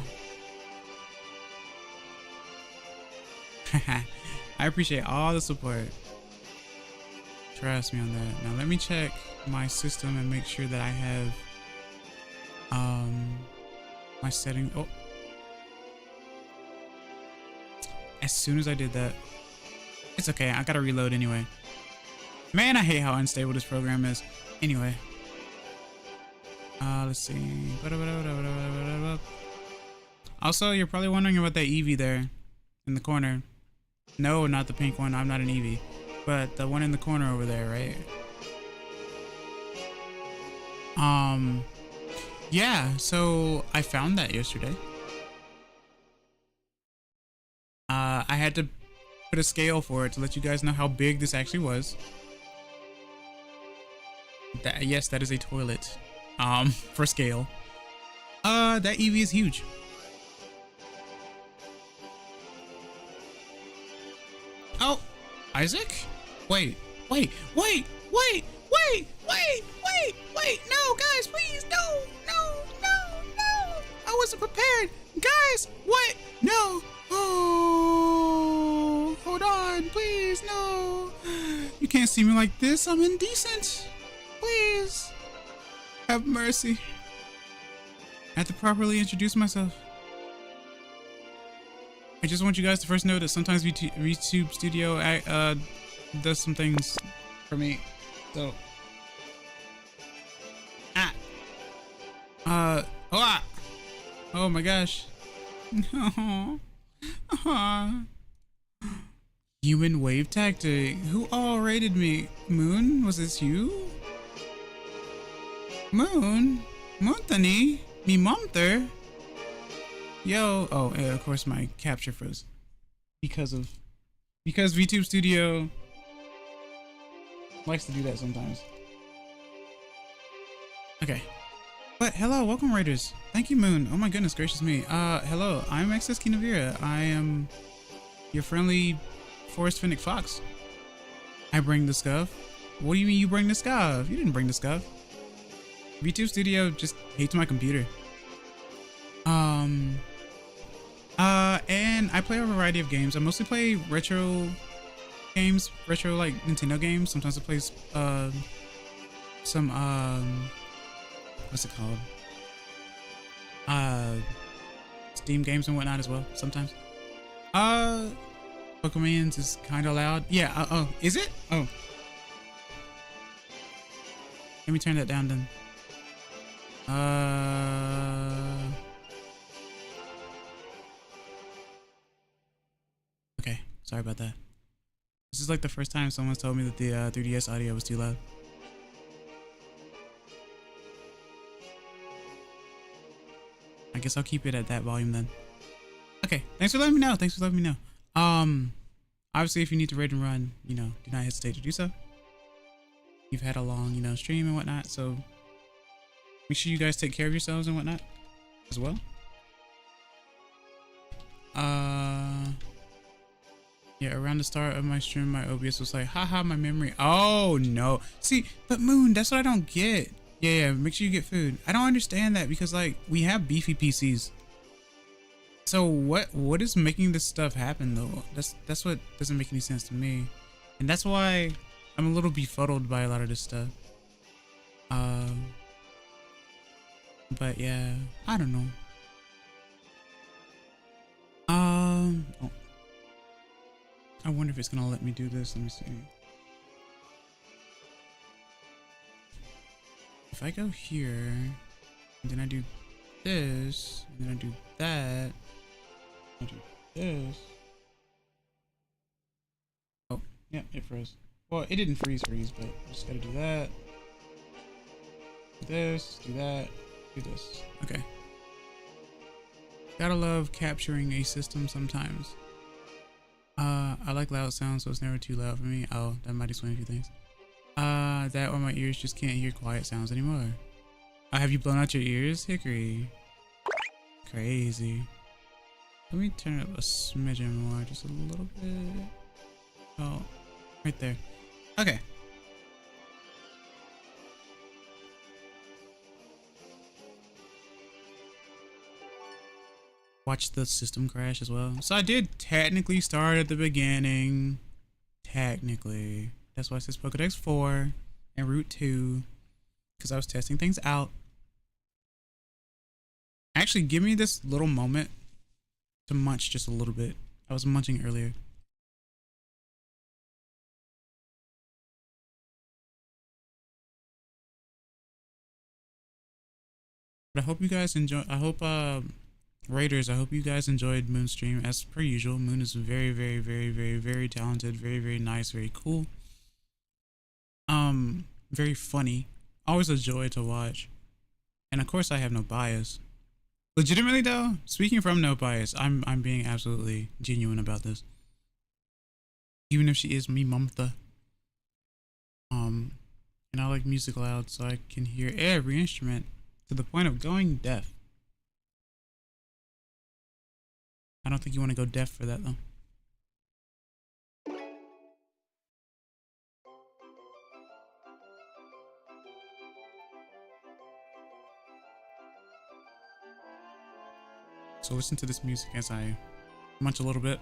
I appreciate all the support. Trust me on that. Now let me check my system and make sure that I have my setting. Oh, as soon as I did that, it's okay. I gotta reload anyway. Man, I hate how unstable this program is. Anyway, let's see. Also, you're probably wondering about that Eevee there in the corner. No, not the pink one. I'm not an Eevee, but the one in the corner over there, right? Yeah, so I found that yesterday. I had to put a scale for it to let you guys know how big this actually was. Yes, that is a toilet. For scale. That Eevee is huge. Oh, Isaac? Wait. No, guys, please, no. I wasn't prepared. Guys, what? No. Oh, hold on, please, no. You can't see me like this. I'm indecent. Please. Have mercy. I have to properly introduce myself. I just want you guys to first know that sometimes VTube Studio does some things for me. So, oh my gosh. Human wave tactic. Who all rated me? Moon? Was this you? Moon? Montani? Me momter? Yo, oh, yeah, of course my capture froze because VTube Studio likes to do that sometimes. Okay, but hello, welcome Raiders. Thank you, Moon. Oh my goodness gracious me. Hello, I'm XS Kina Vira. I am your friendly Forest Fennec Fox. I bring the scuff. What do you mean you bring the scuff? You didn't bring the scuff. VTube Studio just hates my computer. And I play a variety of games. I mostly play retro games, retro like Nintendo games. Sometimes I play some what's it called? Steam games and whatnot as well. Sometimes. Pokémon is kind of loud. Yeah. Oh, is it? Oh. Let me turn that down then. Okay, sorry about that. This is like the first time someone's told me that the 3DS audio was too loud. I guess I'll keep it at that volume then. Okay, thanks for letting me know. Obviously if you need to raid and run, do not hesitate to do so. You've had a long, stream and whatnot, so make sure you guys take care of yourselves and whatnot as well. Yeah, around the start of my stream, my OBS was like, haha, my memory. Oh no. See, but Moon, that's what I don't get. Yeah, make sure you get food. I don't understand that because like we have beefy PCs. So what is making this stuff happen though? That's what doesn't make any sense to me. And that's why I'm a little befuddled by a lot of this stuff. But yeah, I don't know. Oh. I wonder if it's gonna let me do this. Let me see. If I go here, and then I do this, and then I do that, I do this. Oh, yeah, it froze. Well, it didn't freeze, but I just gotta do that. Do this, do that, do this. Okay. Gotta love capturing a system sometimes. I like loud sounds, so it's never too loud for me. Oh, that might explain a few things. That or my ears just can't hear quiet sounds anymore. Have you blown out your ears, Hickory? Crazy. Let me turn it up a smidgen more, just a little bit. Oh, right there. Okay. Watch the system crash as well. So I did technically start at the beginning. Technically. That's why it says Pokédex 4 and Route 2. Because I was testing things out. Actually, give me this little moment to munch just a little bit. I was munching earlier. But I hope you guys enjoy. I hope Raiders, I hope you guys enjoyed Moon's stream. As per usual, Moon is very, very, very, very, very talented, very, very nice, very cool. Very funny. Always a joy to watch. And of course I have no bias. Legitimately though, speaking from no bias, I'm being absolutely genuine about this. Even if she is me mumtha. And I like music loud so I can hear every instrument to the point of going deaf. I don't think you want to go deaf for that though. So listen to this music as I munch a little bit.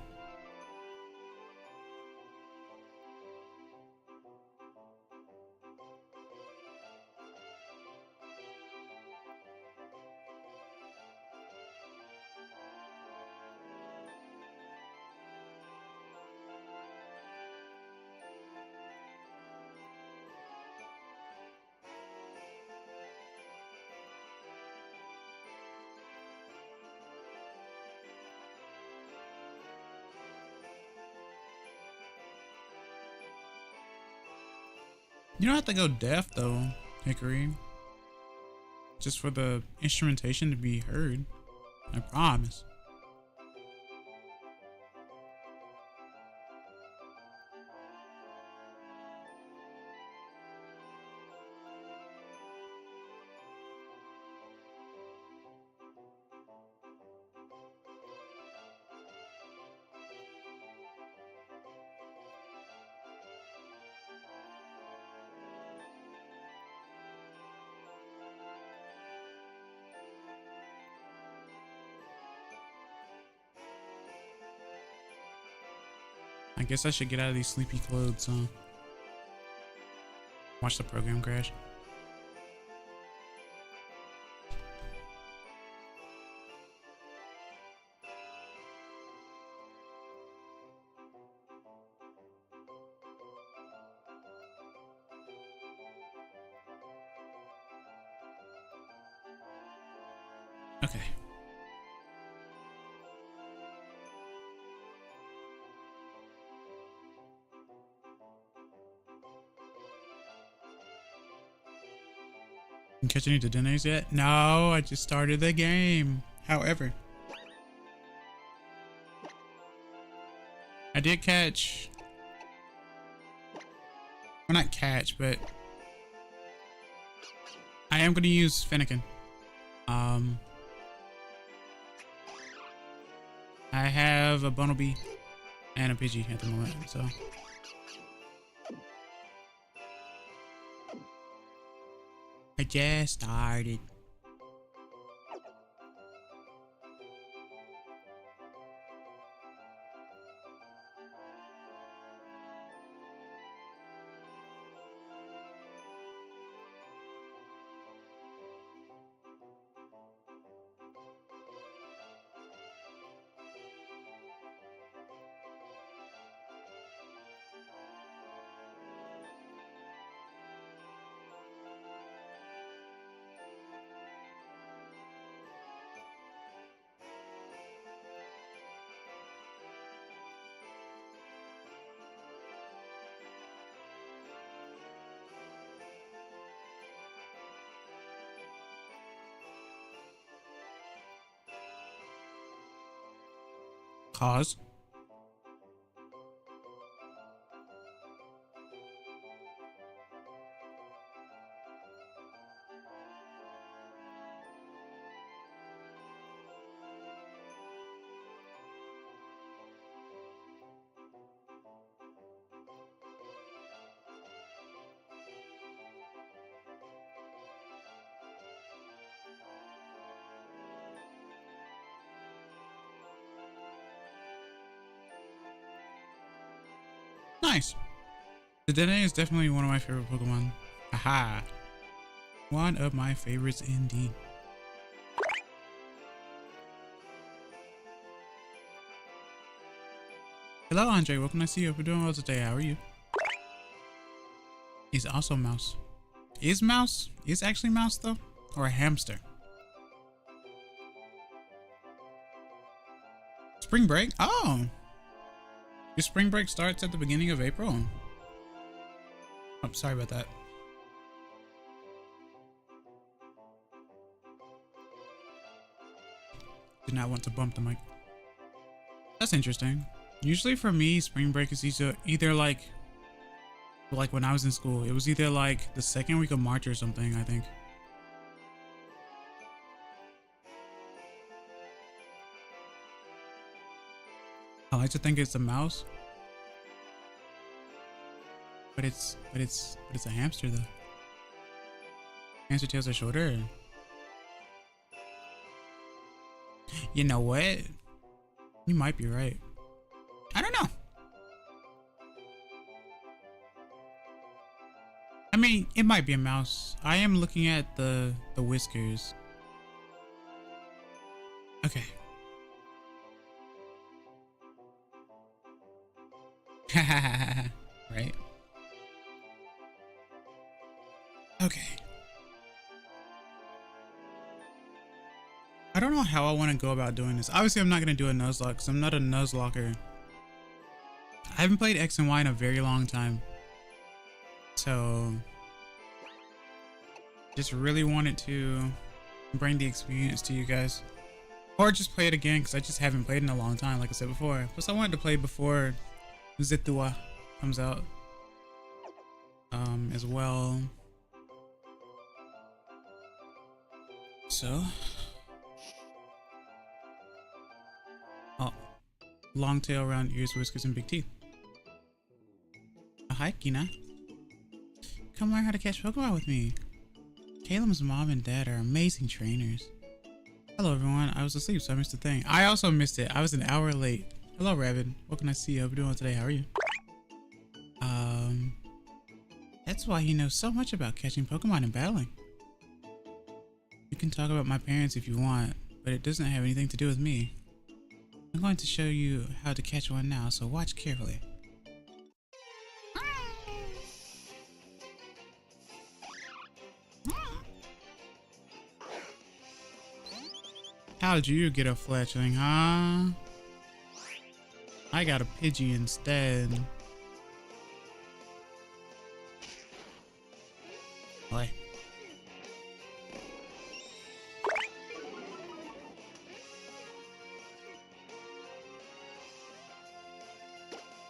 You don't have to go deaf though, Hickory. Just for the instrumentation to be heard. I promise. I guess I should get out of these sleepy clothes, huh? Watch the program crash. Okay. You catch any Dedenes yet? No, I just started the game. However, I did catch, well, not catch, but I am going to use Fennekin. I have a Bunnelby and a Pidgey at the moment, so. I just started. Cause. Nice. The Dene is definitely one of my favorite Pokemon. Haha. One of my favorites indeed. Hello, Andre. Welcome to see you. Hope you're doing well today. How are you? He's also mouse. Is mouse? Is actually mouse though? Or a hamster? Spring break? Oh. Your spring break starts at the beginning of April. I'm sorry about that. Did not want to bump the mic. That's interesting. Usually for me, spring break is either like when I was in school, it was either like the second week of March or something, I think. I like to think it's a mouse. But it's a hamster though. Hamster tails are shorter. You know what? You might be right. I don't know. I mean, it might be a mouse. I am looking at the whiskers. Okay. Right. Okay. I don't know how I want to go about doing this. Obviously, I'm not going to do a Nuzlocke because I'm not a Nuzlocker. I haven't played X and Y in a very long time. So, just really wanted to bring the experience to you guys. Or just play it again because I just haven't played in a long time, like I said before. Plus, I wanted to play before Zitua comes out as well. So, oh, long tail, round ears, whiskers, and big teeth. Hi, Kina. Come learn how to catch Pokemon with me. Caleb's mom and dad are amazing trainers. Hello, everyone. I was asleep, so I missed the thing. I also missed it. I was an hour late. Hello, Rabbit. What can I see? How are you doing today? How are you? That's why he knows so much about catching Pokemon and battling. You can talk about my parents if you want, but it doesn't have anything to do with me. I'm going to show you how to catch one now, so watch carefully. How'd you get a fletchling, huh? I got a Pidgey instead. Boy.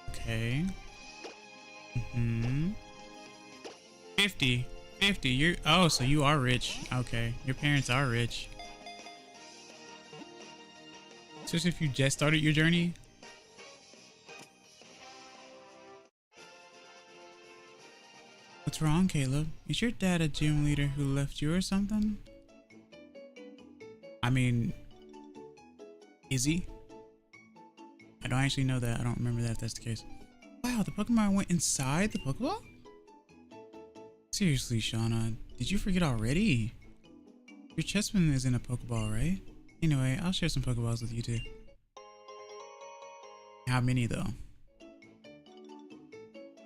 Okay. 50. You're, oh, so you are rich. Okay. Your parents are rich. Especially if you just started your journey. What's wrong, Caleb? Is your dad a gym leader who left you or something? I mean, is he? I don't actually know that. I don't remember that if that's the case. Wow, the Pokemon went inside the Pokeball? Seriously, Shauna, did you forget already? Your chestman is in a Pokeball, right? Anyway, I'll share some Pokeballs with you too. How many though?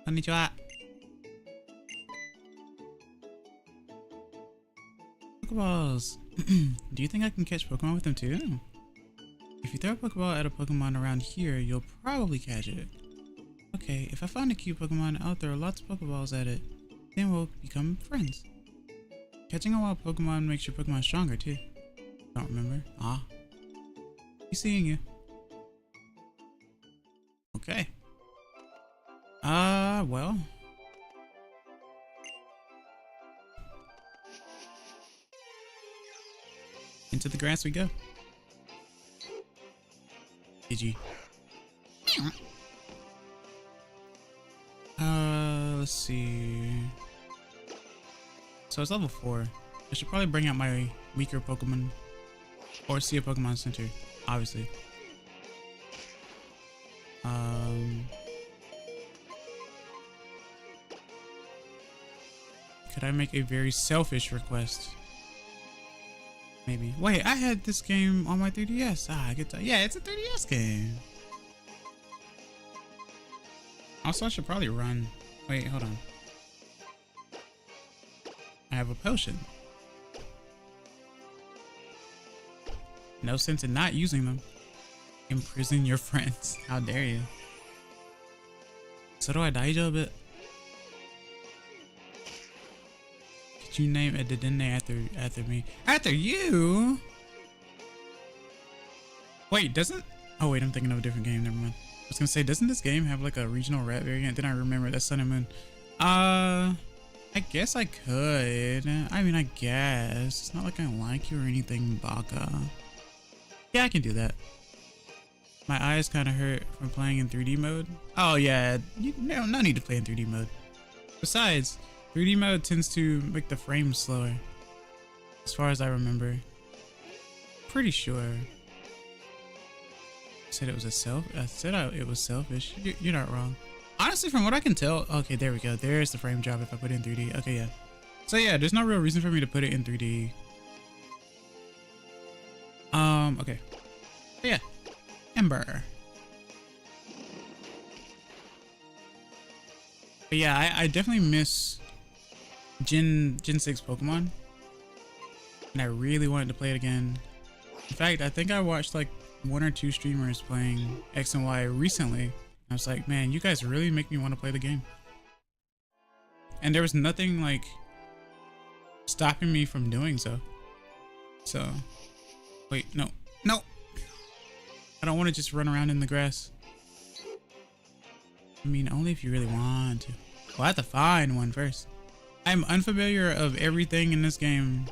Konnichiwa. Pokeballs. Do you think I can catch Pokemon with them too? If you throw a Pokeball at a Pokemon around here, you'll probably catch it. Okay, if I find a cute Pokemon, I'll throw lots of Pokeballs at it. Then we'll become friends. Catching a wild Pokemon makes your Pokemon stronger too. Don't remember? Ah. He's seeing you. Okay. Well. Into the grass we go. Pidgey. Let's see. So it's level 4. I should probably bring out my weaker Pokemon. Or see a Pokemon Center, obviously. Could I make a very selfish request? Maybe. Wait, I had this game on my 3DS. I get that. Yeah, it's a 3DS game. Also, I should probably run. Wait, hold on. I have a potion. No sense in not using them. Imprison your friends. How dare you? So do I daijoubu? Could you name a Dedenne after me? After you? Wait, doesn't... Oh wait, I'm thinking of a different game. Never mind. I was gonna say, doesn't this game have like a regional rat variant? Then I remember that's Sun and Moon. I guess I could. I mean, I guess. It's not like I like you or anything, Baka. Yeah, I can do that. My eyes kind of hurt from playing in 3D mode. Oh yeah, no need to play in 3D mode. Besides, 3D mode tends to make the frames slower. As far as I remember. Pretty sure. Said it was it was selfish. You're not wrong. Honestly, from what I can tell, okay, there we go. There's the frame drop if I put it in 3D. Okay, yeah. So yeah, there's no real reason for me to put it in 3D. Okay. But yeah. Ember. But yeah, I definitely miss Gen 6 Pokemon. And I really wanted to play it again. In fact, I think I watched like 1 or 2 streamers playing X and Y recently. I was like, man, you guys really make me want to play the game. And there was nothing like stopping me from doing so. So, wait, no. I don't want to just run around in the grass. I mean, only if you really want to. Well, I have to find one first. I'm unfamiliar of everything in this game.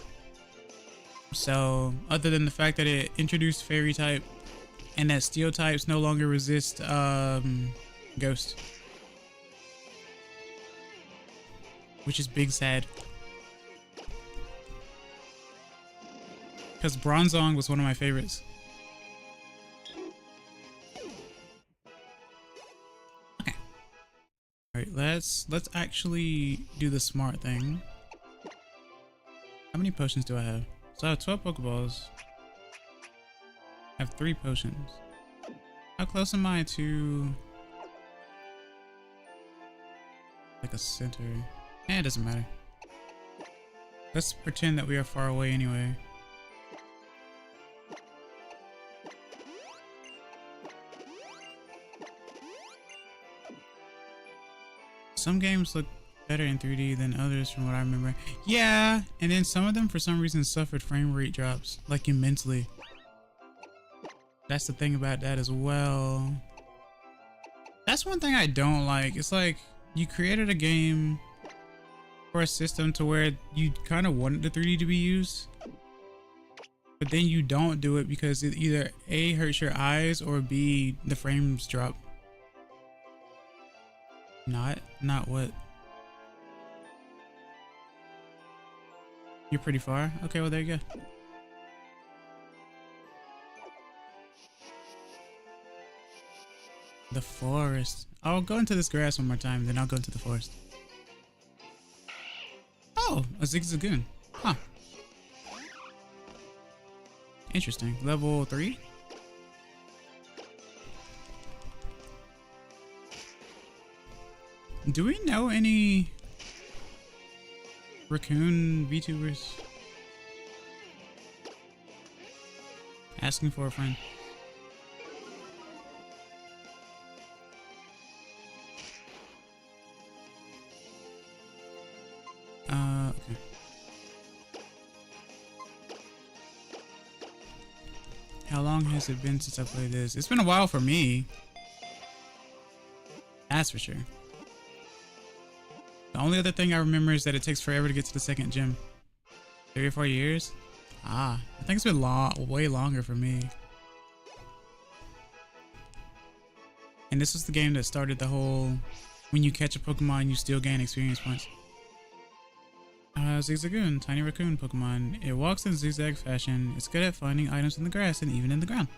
So, other than the fact that it introduced fairy type and that steel types no longer resist ghost. Which is big sad. Because Bronzong was one of my favorites. Okay. Alright, let's actually do the smart thing. How many potions do I have? So I have 12 Pokeballs. I have 3 potions. How close am I to like a center? It doesn't matter. Let's pretend that we are far away anyway. Some games look better in 3D than others from what I remember. Yeah, and then some of them for some reason suffered frame rate drops, like immensely. That's the thing about that as well. That's one thing I don't like. It's like you created a game for a system to where you kind of wanted the 3D to be used, but then you don't do it because it either A, hurts your eyes, or B, the frames drop. Not what? You're pretty far? Okay, well there you go. The forest. I'll go into this grass one more time, then I'll go into the forest. Oh, a Zigzagoon. Huh. Interesting. Level 3? Do we know any raccoon VTubers? Asking for a friend. Okay. How long has it been since I played this? It's been a while for me. That's for sure. The only other thing I remember is that it takes forever to get to the second gym. 3 or 4 years? Ah, I think it's been way longer for me. And this was the game that started the whole, when you catch a Pokemon, you still gain experience points. Zigzagoon, tiny raccoon Pokemon. It walks in zigzag fashion. It's good at finding items in the grass and even in the ground.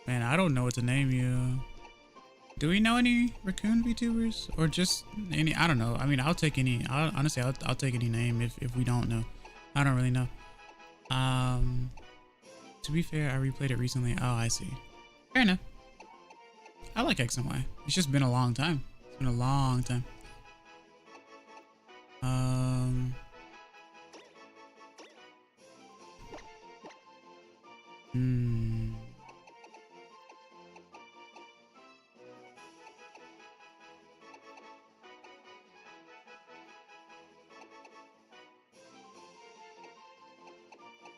Man, I don't know what to name you. Do we know any raccoon VTubers or just any? I don't know. I mean, I'll take any. Honestly, I'll take any name if we don't know. I don't really know. To be fair, I replayed it recently. Oh, I see. Fair enough. I like X and Y. It's just been a long time. It's been a long time.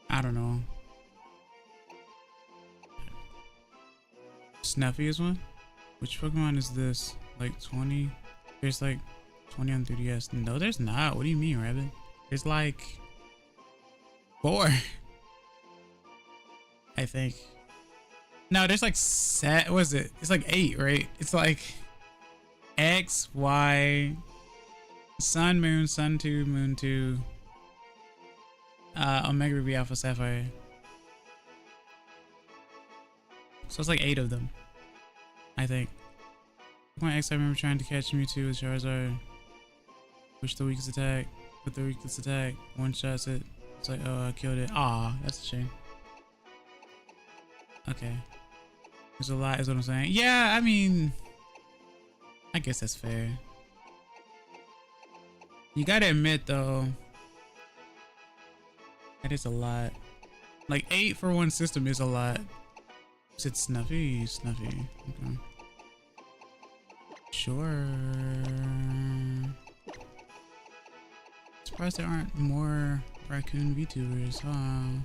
I don't know. Snuffy is one? Which Pokemon is this? Like 20? There's like 20 on 3DS. No, there's not. What do you mean, Rabbit? There's like 4. I think. No, there's like what is it? It's like 8, right? It's like X, Y, Sun, Moon, Sun 2, Moon 2, Omega Ruby, Alpha Sapphire. So it's like 8 of them, I think. Pokemon X, I remember trying to catch Mewtwo with Charizard. Push the weakest attack, put the weakest attack, one shots it. It's like, oh, I killed it. Aw, that's a shame. Okay. There's a lot, is what I'm saying. Yeah, I mean, I guess that's fair. You gotta admit, though, that is a lot. Like, 8 for one system is a lot. Is it Snuffy? Snuffy. Okay. Sure. Surprised there aren't more raccoon VTubers, huh?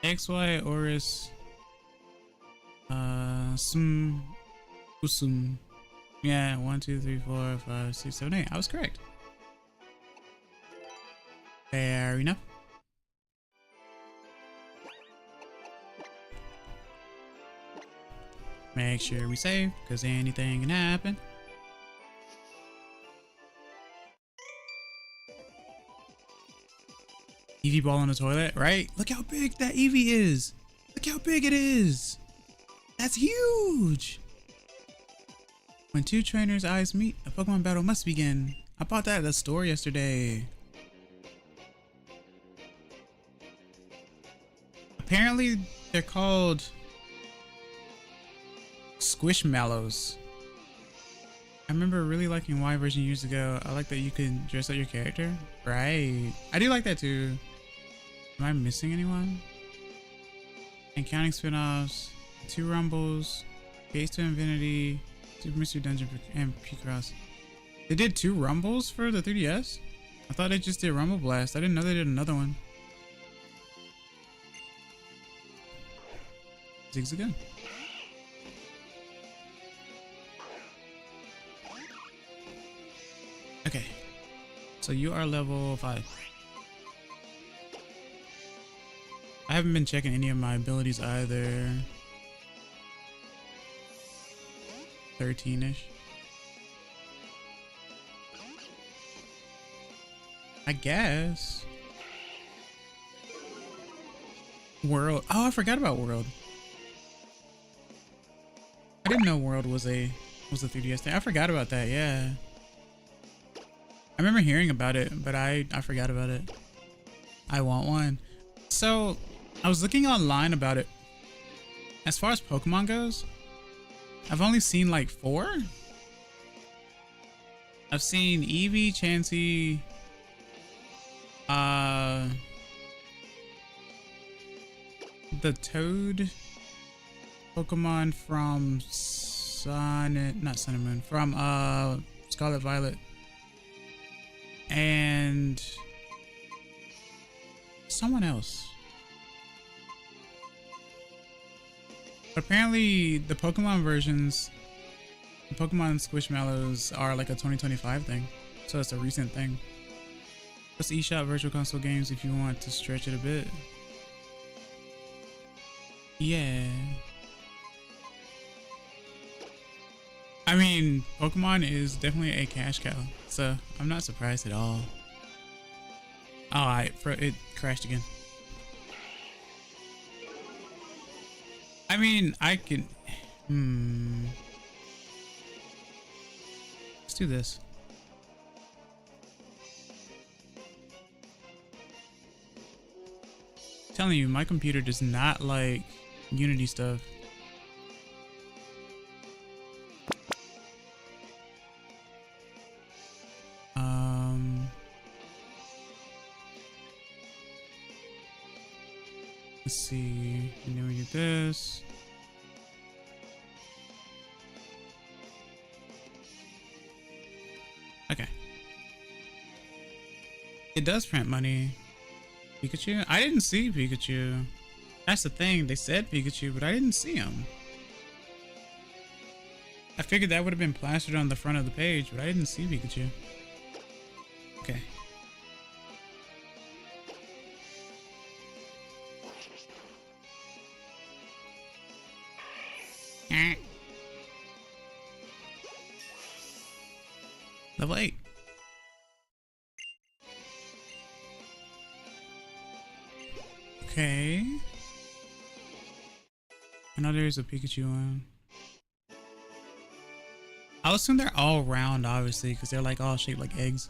XY Oris. Usum. Yeah, 1, 2, 3, 4, 5, 6, 7, 8. I was correct. Fair enough. Make sure we save, because anything can happen. Eevee ball on the toilet, right? Look how big that Eevee is. Look how big it is. That's huge. When two trainers' eyes meet, a Pokemon battle must begin. I bought that at the store yesterday. Apparently, they're called Squishmallows. I remember really liking Y version years ago. I like that you could dress up your character. Right. I do like that too. Am I missing anyone? And counting spin-offs, 2 Rumbles, Gates to Infinity, Super Mystery Dungeon, and P-Cross. They did 2 Rumbles for the 3DS? I thought they just did Rumble Blast. I didn't know they did another one. Zigzagoon. Okay, so you are level 5. I haven't been checking any of my abilities either. 13-ish. I guess. World. Oh, I forgot about World. I didn't know World was a 3DS thing. I forgot about that, yeah. I remember hearing about it, but I forgot about it. I want one. So, I was looking online about it. As far as Pokemon goes, I've only seen like 4. I've seen Eevee, Chansey, the Toad Pokemon from not Sun and Moon, from Scarlet Violet. And someone else. But apparently the Pokemon versions, the Pokemon Squishmallows are like a 2025 thing. So it's a recent thing. Plus eShop Virtual Console games if you want to stretch it a bit. Yeah. I mean, Pokemon is definitely a cash cow, so I'm not surprised at all. Oh, it crashed again. I mean, I can. do this. I'm telling you, my computer does not like Unity stuff. Let's see. And then we get this. Okay. It does print money. Pikachu? I didn't see Pikachu. That's the thing. They said Pikachu, but I didn't see him. I figured that would have been plastered on the front of the page, but I didn't see Pikachu. Okay. Level 8. Okay. I know there's a Pikachu one. I assume they're all round, obviously, because they're like all shaped like eggs.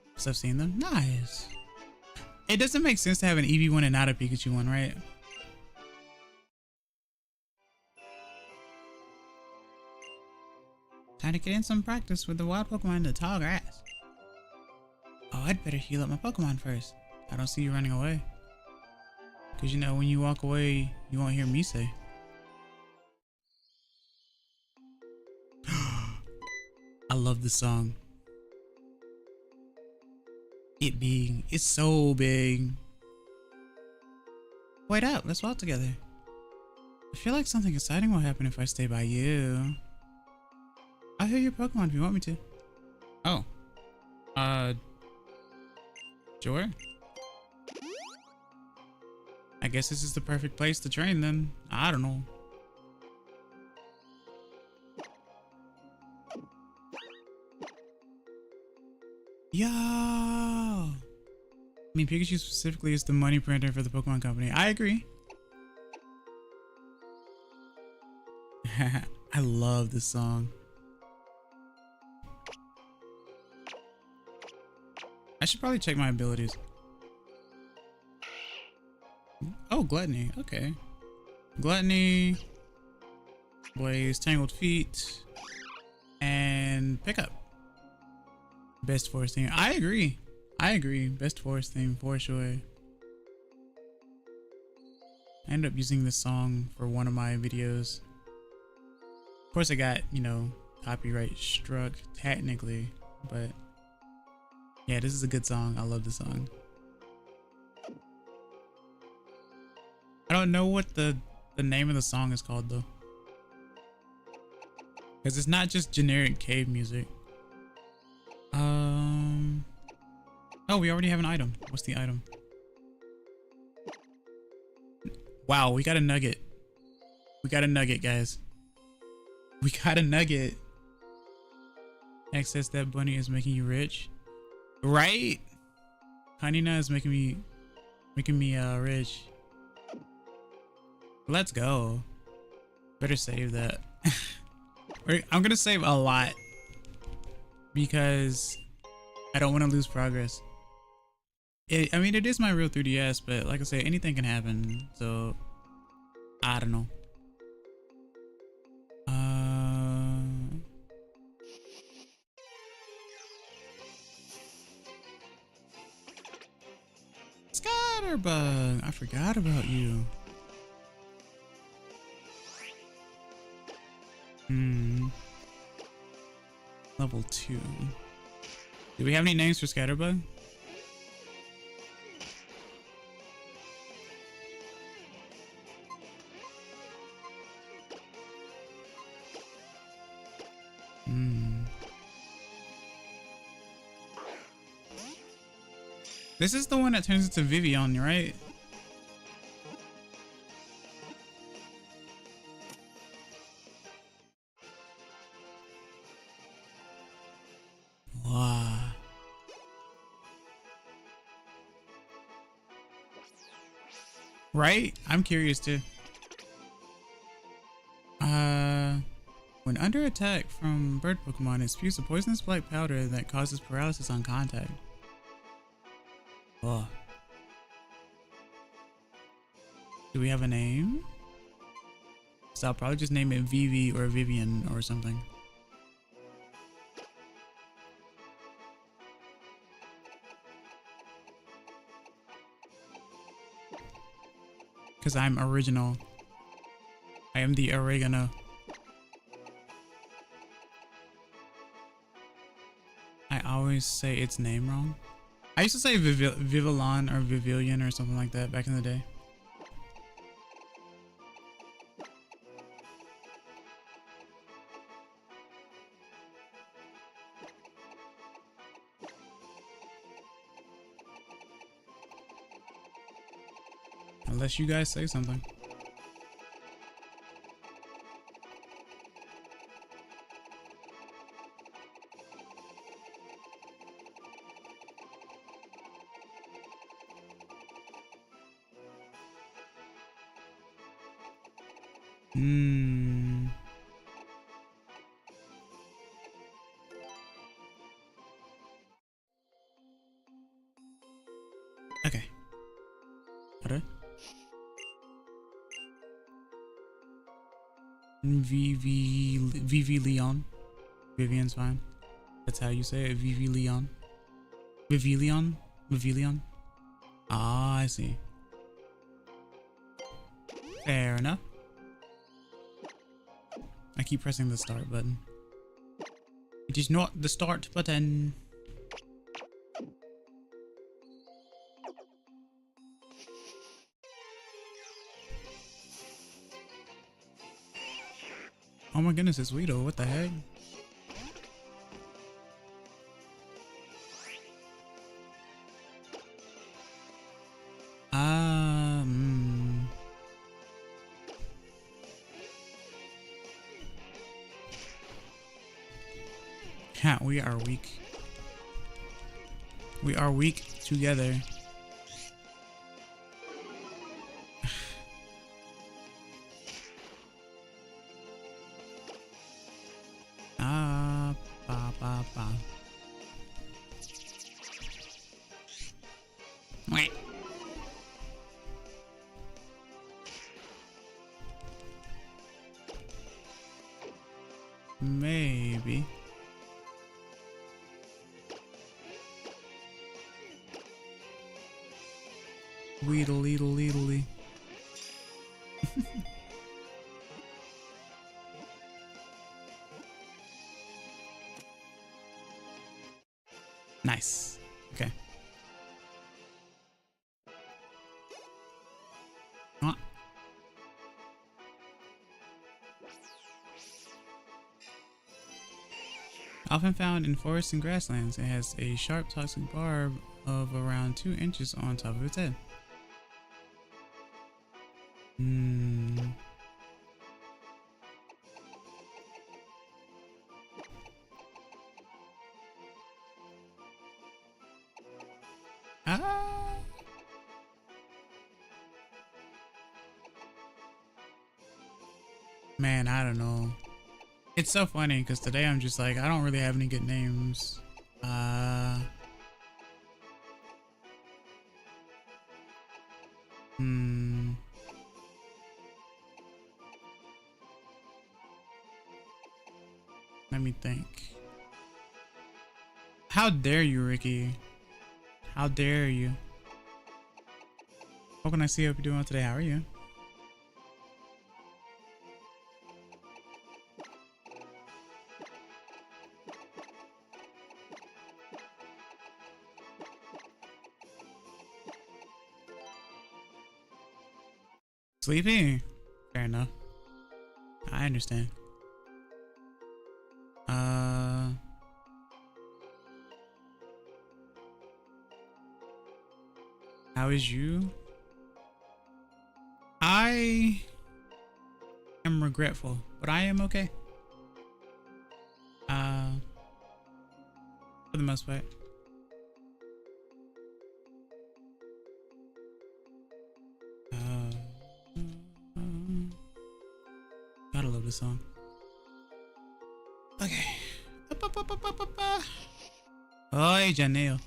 Because I've seen them. Nice. It doesn't make sense to have an Eevee one and not a Pikachu one, right? Time to get in some practice with the wild Pokemon in the tall grass. Oh, I'd better heal up my Pokemon first. I don't see you running away. Because you know, when you walk away, you won't hear me say. I love this song. It big. It's so big. Wait up, let's walk together. I feel like something exciting will happen if I stay by you. I'll heal your Pokemon if you want me to. Oh. Sure. I guess this is the perfect place to train then. I don't know. Yo! I mean, Pikachu specifically is the money printer for the Pokemon Company. I agree. I love this song. I should probably check my abilities. Oh, Gluttony. Okay. Gluttony. Blaze, Tangled Feet. And Pickup. Best forest theme. I agree. I agree. Best forest theme for sure. I ended up using this song for one of my videos. Of course, I got, you know, copyright struck technically, but yeah, this is a good song. I love this song. I don't know what the name of the song is called though, because it's not just generic cave music. Oh, we already have an item. What's the item? Wow, we got a nugget. We got a nugget, guys. We got a nugget. Access that bunny is making you rich, right? Kina is making me rich. Let's go. Better save that. I'm gonna save a lot because I don't want to lose progress. I mean, it is my real 3DS, but like I say, anything can happen. So I don't know. Scatterbug, I forgot about you. Level 2. Do we have any names for Scatterbug? This is the one that turns into Vivian, right? Wow. Right? I'm curious too. When When under attack from bird Pokemon, it spews a poisonous black powder that causes paralysis on contact. Oh. Do we have a name? So I'll probably just name it Vivi or Vivian or something. Because I'm original. I am the oregano. I always say its name wrong. I used to say Vivillon or Vivilion or something like that back in the day. Unless you guys say something. Okay. Alright. Vivi Leon. Vivian's fine. That's how you say it. Vivi Leon. Vivilion? Vivilion? Ah, I see. Fair enough. I keep pressing the start button. It is not the start button. Oh my goodness, it's Weedle. What the heck? Yeah, we are weak. We are weak together. Maybe. Weedle. Nice. Okay. Often found in forests and grasslands, it has a sharp toxic barb of around 2 inches on top of its head. Man, I don't know. It's so funny because today I'm just like, I don't really have any good names. Let me think. How dare you, Ricky? How dare you? What can I see hope you're doing today? How are you? Sleepy? Fair enough. I understand. How is you? I am regretful, but I am okay. For the most part. Gotta love this song. Okay. Oi, Janelle.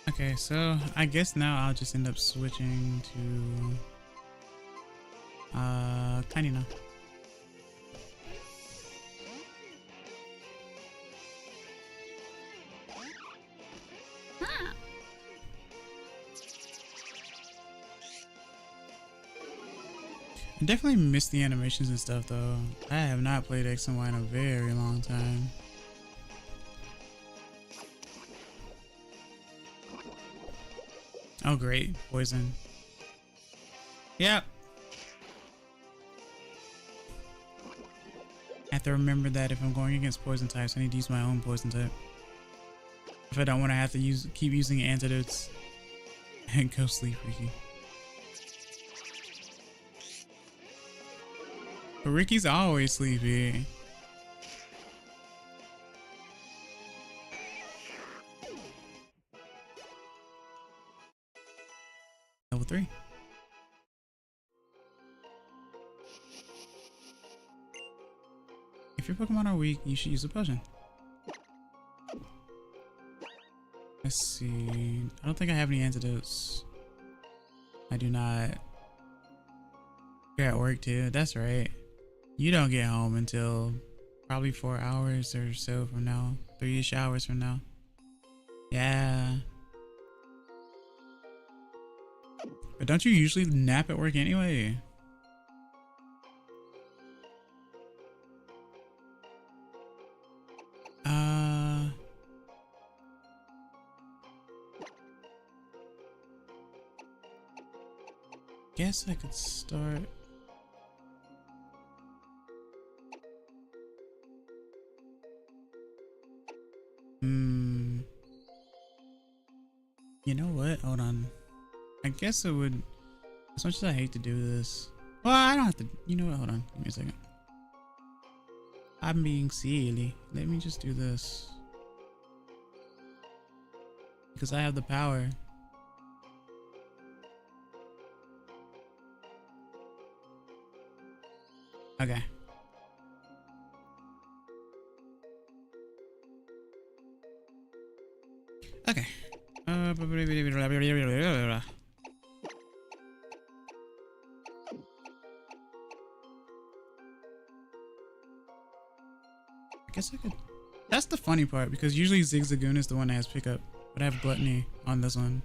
Okay, so I guess now I'll just end up switching to Kina. I definitely miss the animations and stuff though. I have not played X and Y in a very long time. Oh great, poison. Yep. I have to remember that if I'm going against poison types, I need to use my own poison type. If I don't want to have to keep using antidotes and go sleep, Ricky. But Ricky's always sleepy. Level 3. If your Pokemon are weak, you should use a potion. Let's see. I don't think I have any antidotes. I do not. You're at work too. That's right. You don't get home until probably 4 hours or so from now. 3-ish hours from now. Yeah. But don't you usually nap at work anyway? Guess I could start. You know what? Hold on. I guess it would. As much as I hate to do this. Well, I don't have to. You know what? Hold on. Give me a second. I'm being silly. Let me just do this. Because I have the power. Okay. Okay. I guess I could. That's the funny part because usually Zigzagoon is the one that has pickup, but I have Gluttony on this one.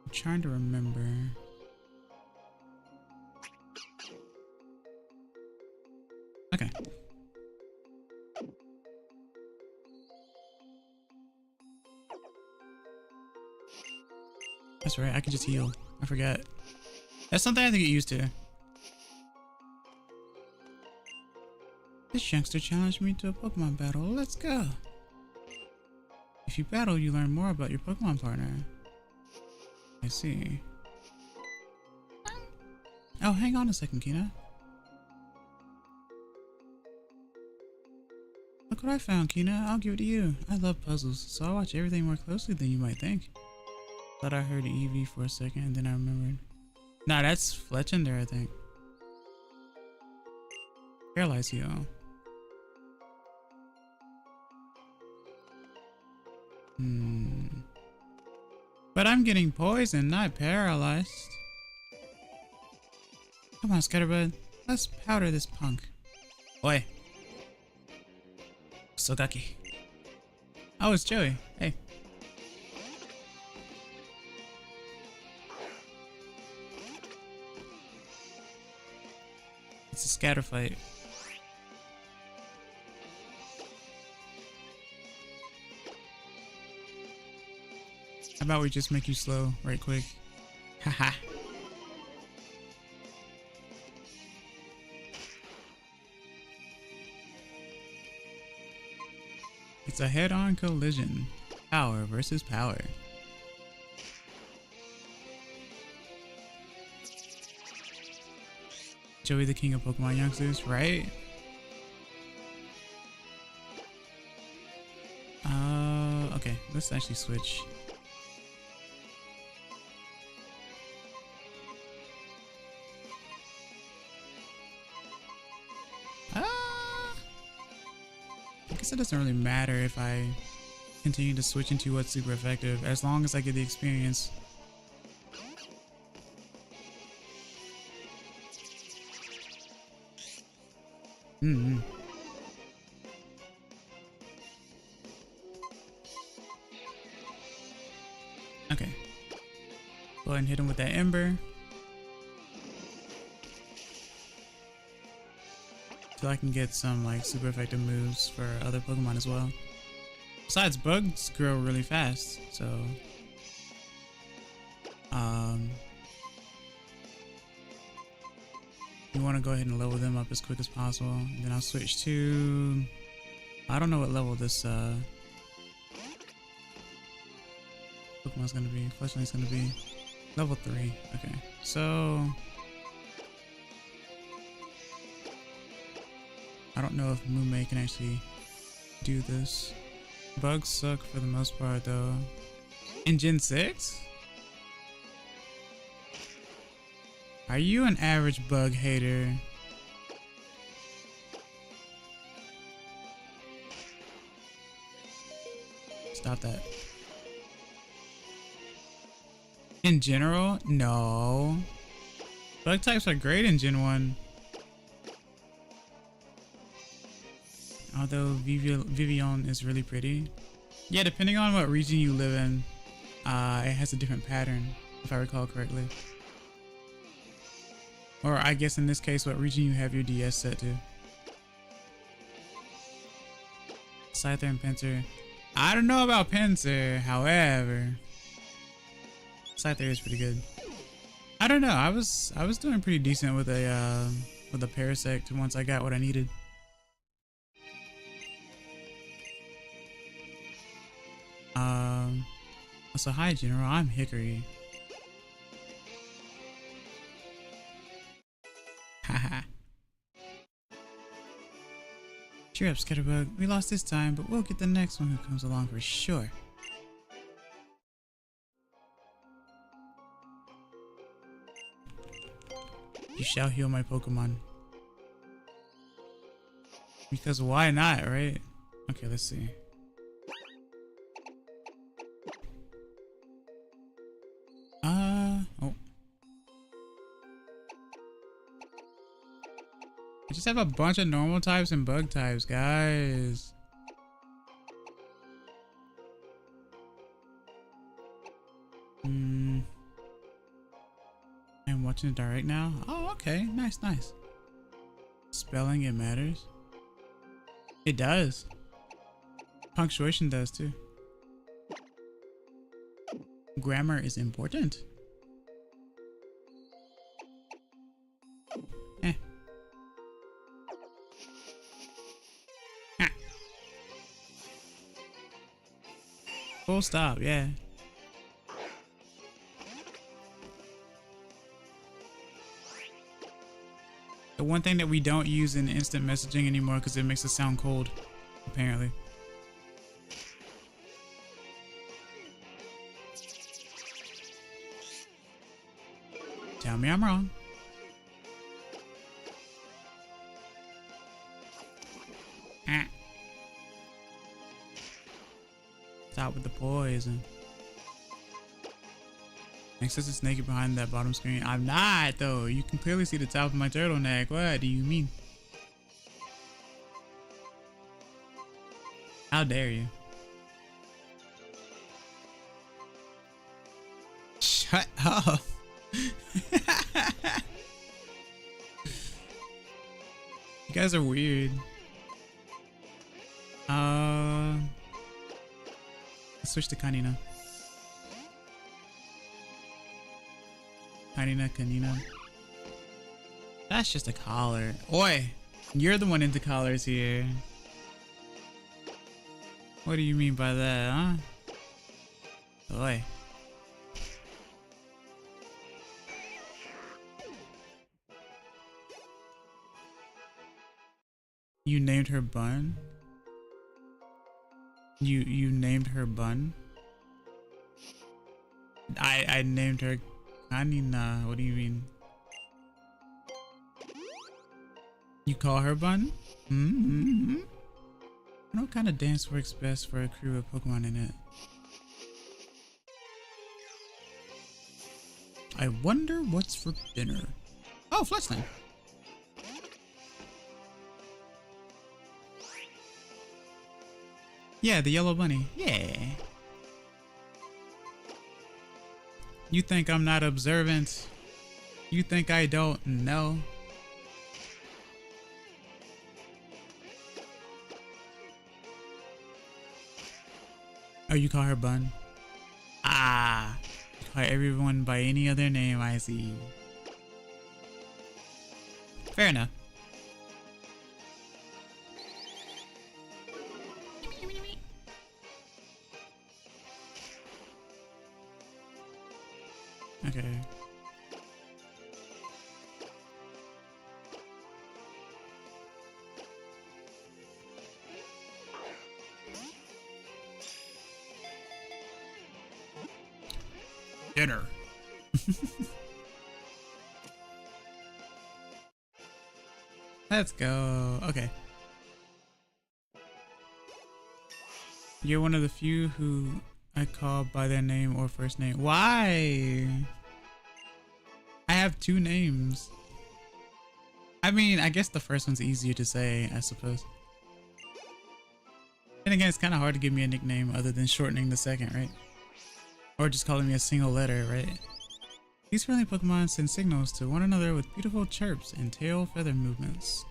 I'm trying to remember. Okay. That's right, I can just heal. I forgot. That's something I have to get used to. This youngster challenged me to a Pokemon battle. Let's go. If you battle, you learn more about your Pokemon partner. I see. Oh, hang on a second, Kina. Look what I found, Kina. I'll give it to you. I love puzzles, so I watch everything more closely than you might think. Thought I heard Eevee for a second, and then I remembered. Nah, that's Fletchender, I think. Paralyze heal. But I'm getting poisoned, not paralyzed. Come on, Scatterbud. Let's powder this punk. Oi. Sogaki. Oh, it's Joey. Hey. It's a scatter fight. How about we just make you slow right quick? Haha. It's a head-on collision. Power versus power. Joey the king of Pokemon youngsters, right? Okay, let's actually switch. I guess it doesn't really matter if I continue to switch into what's super effective, as long as I get the experience. Okay. Go ahead and hit him with that Ember. So I can get some like super effective moves for other Pokemon as well. Besides, bugs grow really fast, so you want to go ahead and level them up as quick as possible. And then I'll switch to, I don't know what level this Pokemon's gonna be. Fletchling's gonna be level 3. Okay, so I don't know if Mume can actually do this. Bugs suck for the most part though. In Gen 6? Are you an average bug hater? Stop that. In general, no. Bug types are great in Gen 1. Although Vivian is really pretty. Yeah, depending on what region you live in, it has a different pattern, if I recall correctly. Or I guess in this case, what region you have your DS set to. Scyther and Pinsir. I don't know about Pinsir, however. Scyther is pretty good. I don't know, I was doing pretty decent with a Parasect once I got what I needed. So hi General, I'm Hickory. Haha. Cheer up, Scatterbug. We lost this time, but we'll get the next one who comes along for sure. You shall heal my Pokemon. Because why not, right? Okay, let's see. Oh. I just have a bunch of normal types and bug types, guys. I'm watching it direct now. Oh, okay. Nice, nice. Spelling, it matters. It does. Punctuation does too. Grammar is important. Full stop, yeah. The one thing that we don't use in instant messaging anymore because it makes it sound cold, apparently. Tell me I'm wrong. Stop with the poison. Next is a snake behind that bottom screen. I'm not though. You can clearly see the top of my turtleneck. What do you mean? How dare you? Shut up. You guys are weird. Let's switch to Kanina. Kanina. That's just a collar. Oi! You're the one into collars here. What do you mean by that, huh? Oi. You named her Bun? You named her Bun? I named her Kanina. What do you mean? You call her Bun? Mm-hmm. What kind of dance works best for a crew of Pokemon in it? I wonder what's for dinner. Oh, Fletchling. Yeah, the yellow bunny. Yeah. You think I'm not observant? You think I don't know? Oh, you call her Bun? Ah. You call everyone by any other name, I see. Fair enough. Okay. Dinner. Let's go. Okay. You're one of the few who I call by their name or first name. Why? I have two names. I mean, I guess the first one's easier to say, I suppose. And again, it's kind of hard to give me a nickname other than shortening the second, right? Or just calling me a single letter, right? These friendly Pokemon send signals to one another with beautiful chirps and tail feather movements.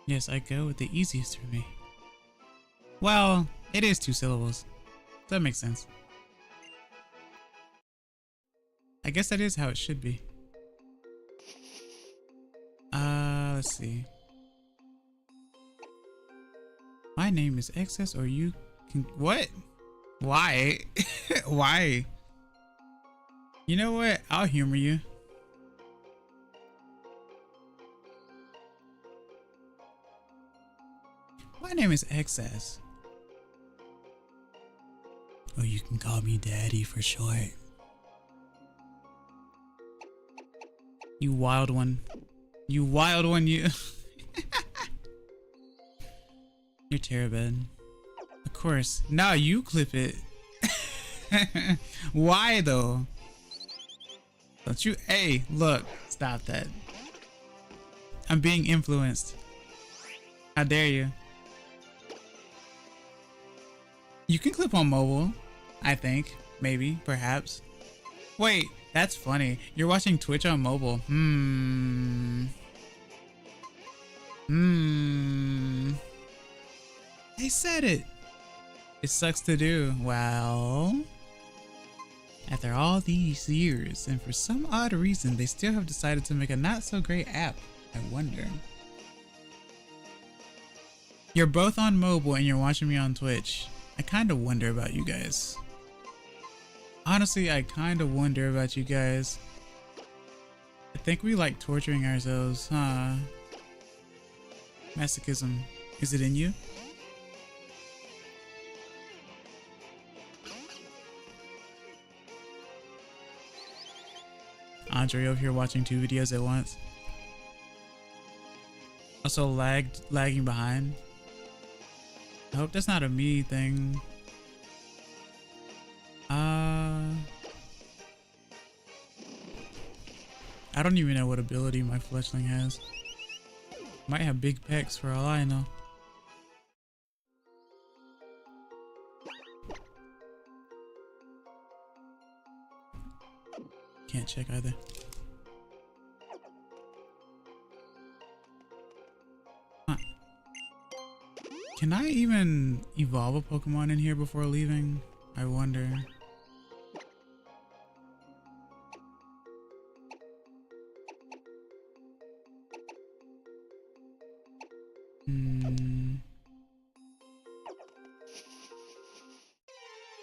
Yes, I go with the easiest for me. Well, it is 2 syllables. That makes sense. I guess that is how it should be. Let's see. My name is Excess, or you can... What? Why? Why? You know what? I'll humor you. My name is Excess. Or you can call me Daddy for short. You wild one. You wild one, you. You're terrible. Of course. Now you clip it. Why though? Don't you? Hey, look. Stop that. I'm being influenced. How dare you? You can clip on mobile, I think. Maybe, perhaps. Wait, that's funny. You're watching Twitch on mobile. They said it. It sucks to do. Well, after all these years, and for some odd reason, they still have decided to make a not so great app. I wonder. You're both on mobile and you're watching me on Twitch. I kind of wonder about you guys. Honestly, I kind of wonder about you guys. I think we like torturing ourselves, huh? Masochism. Is it in you? Andre over here watching 2 videos at once. Also lagging behind. I hope that's not a me thing. I don't even know what ability my Fletchling has. Might have big pecs for all I know. Can't check either. Huh. Can I even evolve a Pokemon in here before leaving? I wonder.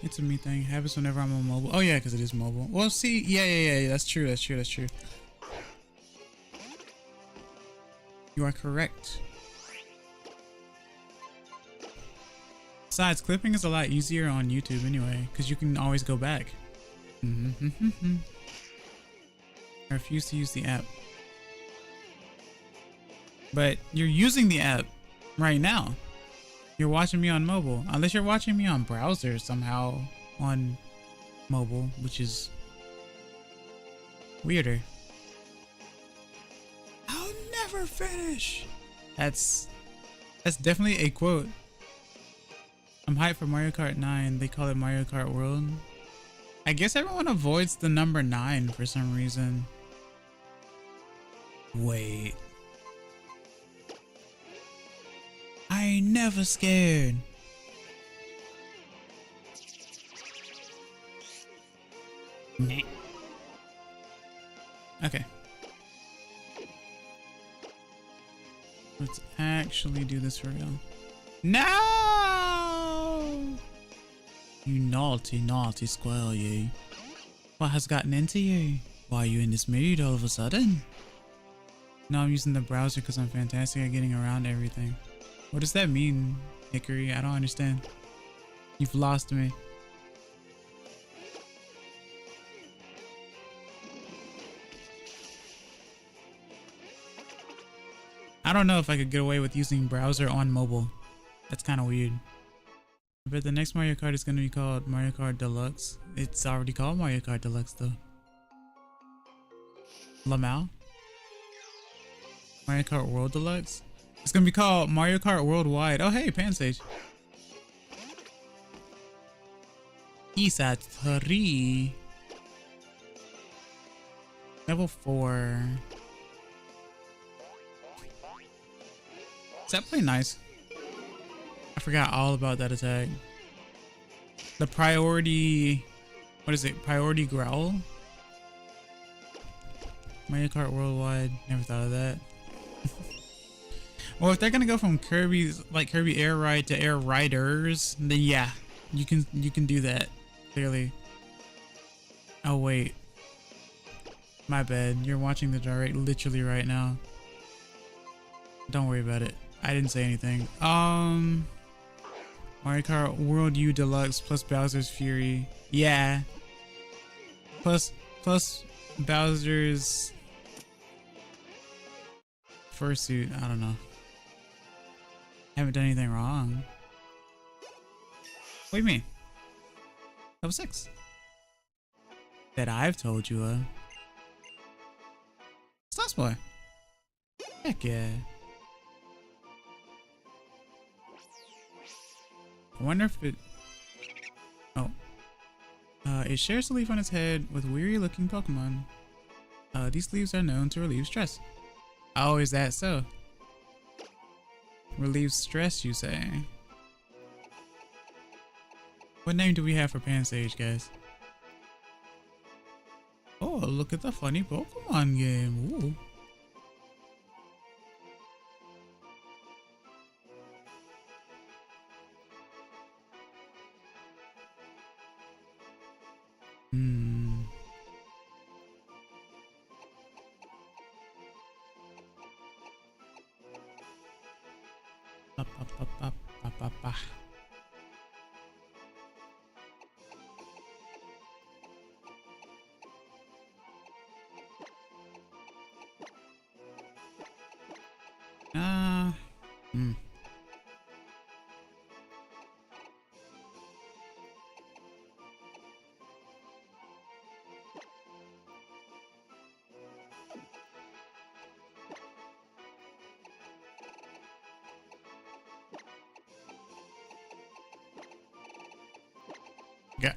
It's a me thing. Happens whenever I'm on mobile. Oh yeah, because it is mobile. Well, see, yeah. That's true. You are correct. Besides, clipping is a lot easier on YouTube anyway, because you can always go back. I refuse to use the app. But you're using the app right now. You're watching me on mobile. Unless you're watching me on browser somehow on mobile, which is weirder. I'll never finish. That's definitely a quote. I'm hyped for Mario Kart 9. They call it Mario Kart World. I guess everyone avoids the number 9 for some reason. Wait. I ain't never scared. Nah. Okay. Let's actually do this for real. No! You naughty, naughty squirrel, you. What has gotten into you? Why are you in this mood all of a sudden? No, I'm using the browser because I'm fantastic at getting around everything. What does that mean, Hickory? I don't understand. You've lost me. I don't know if I could get away with using browser on mobile. That's kind of weird. I bet the next Mario Kart is going to be called Mario Kart Deluxe. It's already called Mario Kart Deluxe though. Lamau? Mario Kart World Deluxe? It's gonna be called Mario Kart Worldwide. Oh hey, Pansage. Isa 3. Level 4. Does that play nice? I forgot all about that attack. The priority... What is it? Priority Growl? Mario Kart Worldwide. Never thought of that. Well, if they're gonna go from Kirby's, like Kirby Air Ride to Air Riders, then yeah, you can do that, clearly. Oh wait. My bad. You're watching the direct literally right now. Don't worry about it. I didn't say anything. Mario Kart World U Deluxe plus Bowser's Fury. Yeah. Plus Bowser's fursuit. I don't know. Haven't done anything wrong. What do you mean? Level 6. That I've told you of. Sauce Boy. Heck yeah. I wonder if it... Oh. It shares a leaf on its head with weary looking Pokemon. These leaves are known to relieve stress. Oh, is that so? Relieve stress, you say? What name do we have for Pansage, guys? Oh, look at the funny Pokemon game. Ooh.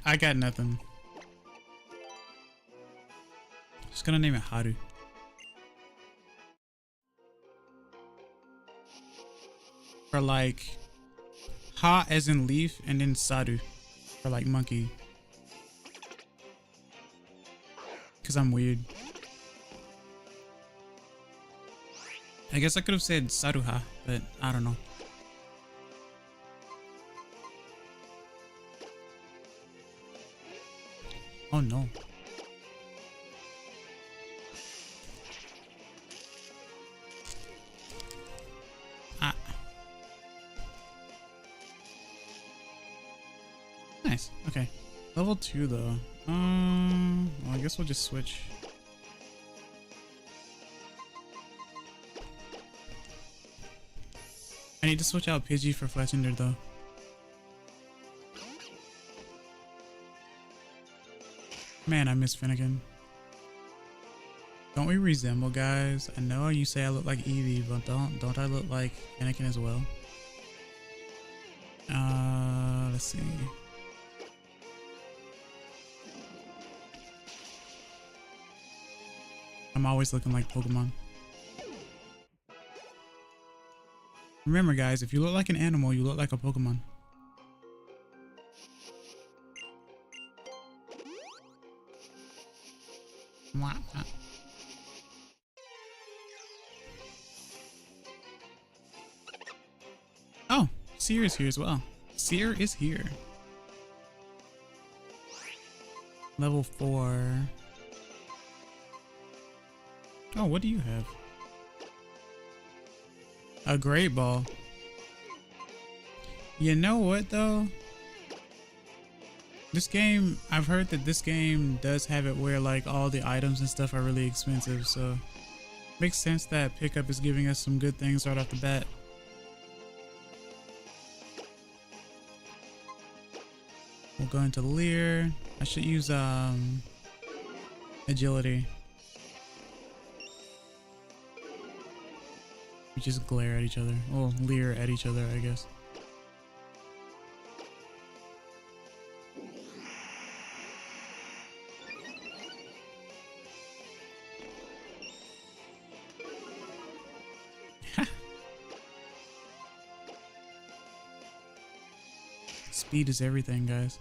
I got nothing. Just gonna name it Haru. For like Ha as in leaf and then Saru for like monkey. Cause I'm weird. I guess I could have said Saruha, but I don't know. Oh no. Nice. Okay. Level 2 though. Well, I guess we'll just switch. I need to switch out Pidgey for Fletchinder though. Man, I miss Finnegan. Don't we resemble, guys? I know you say I look like Eevee, but don't I look like Finnegan as well? Let's see. I'm always looking like Pokemon. Remember, guys, if you look like an animal, you look like a Pokemon. Oh, Seer is here as well. Seer is here. Level 4. Oh, what do you have? A Great Ball. You know what though? This game, I've heard that this game does have it where like all the items and stuff are really expensive, so makes sense that Pickup is giving us some good things right off the bat. We'll go into Leer. I should use Agility. We just glare at each other. Well, leer at each other, I guess. Speed is everything, guys.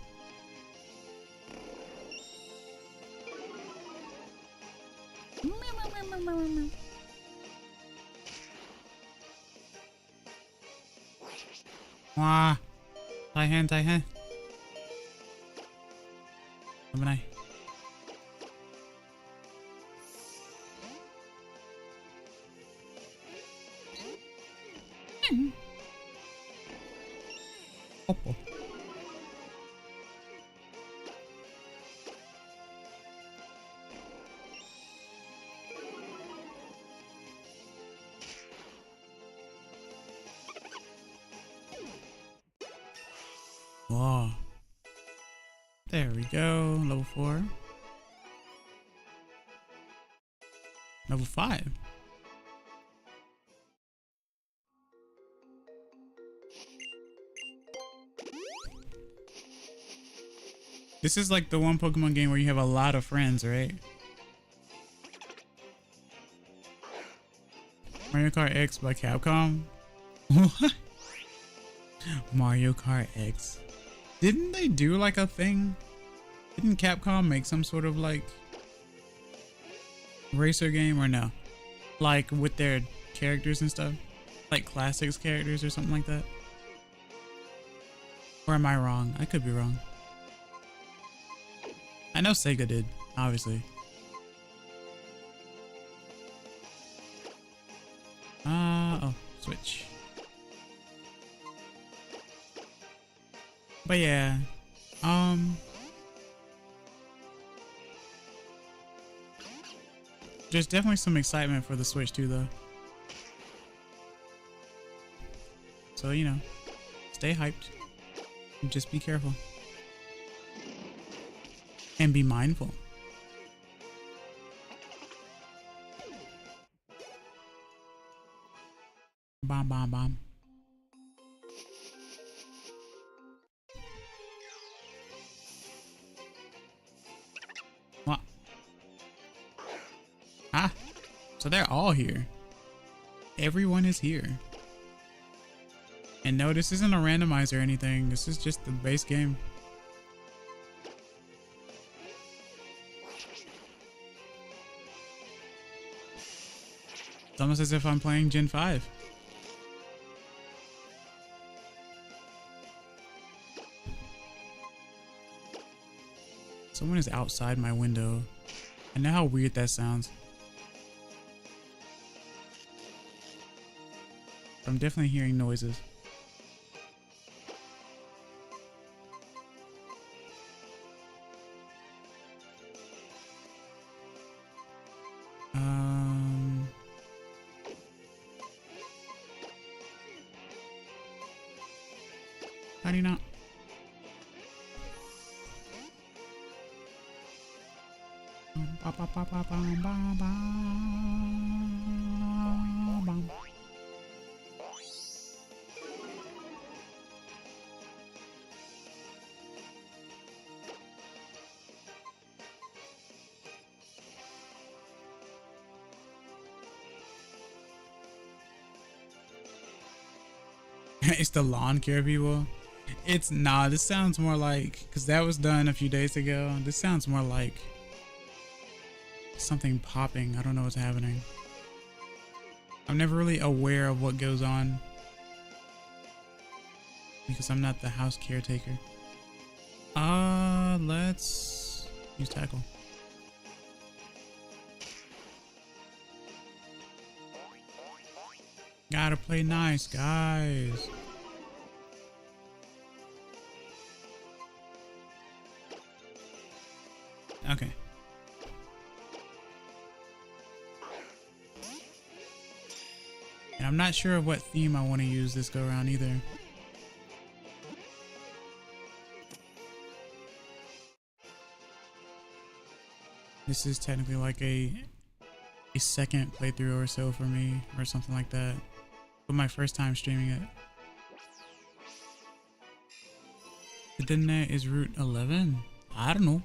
Wah, 大変大変。危ない。ほっぽ。Whoa. There we go. Level 4. Level 5. This is like the one Pokemon game where you have a lot of friends, right? Mario Kart X by Capcom? What? Mario Kart X. Didn't they do like a thing? Didn't Capcom make some sort of like racer game or no? Like with their characters and stuff? Like classics characters or something like that? Or am I wrong? I could be wrong. I know Sega did, obviously. Oh, switch. But yeah, there's definitely some excitement for the Switch 2 though. So, you know, stay hyped. And just be careful. And be mindful. Bomb, bomb, bomb. What? Ah, so they're all here. Everyone is here. And no, this isn't a randomizer or anything. This is just the base game. It's almost as if I'm playing Gen 5. Someone is outside my window. I know how weird that sounds. I'm definitely hearing noises. How do you not? It's the lawn care people. It's nah, this sounds more like, because that was done a few days ago. This sounds more like something popping. I don't know what's happening. I'm never really aware of what goes on because I'm not the house caretaker. Let's use tackle. Gotta play nice, guys. Okay. And I'm not sure what theme I want to use this go around either. This is technically like a second playthrough or so for me, or something like that. But my first time streaming it. But then there is Route 11. I don't know.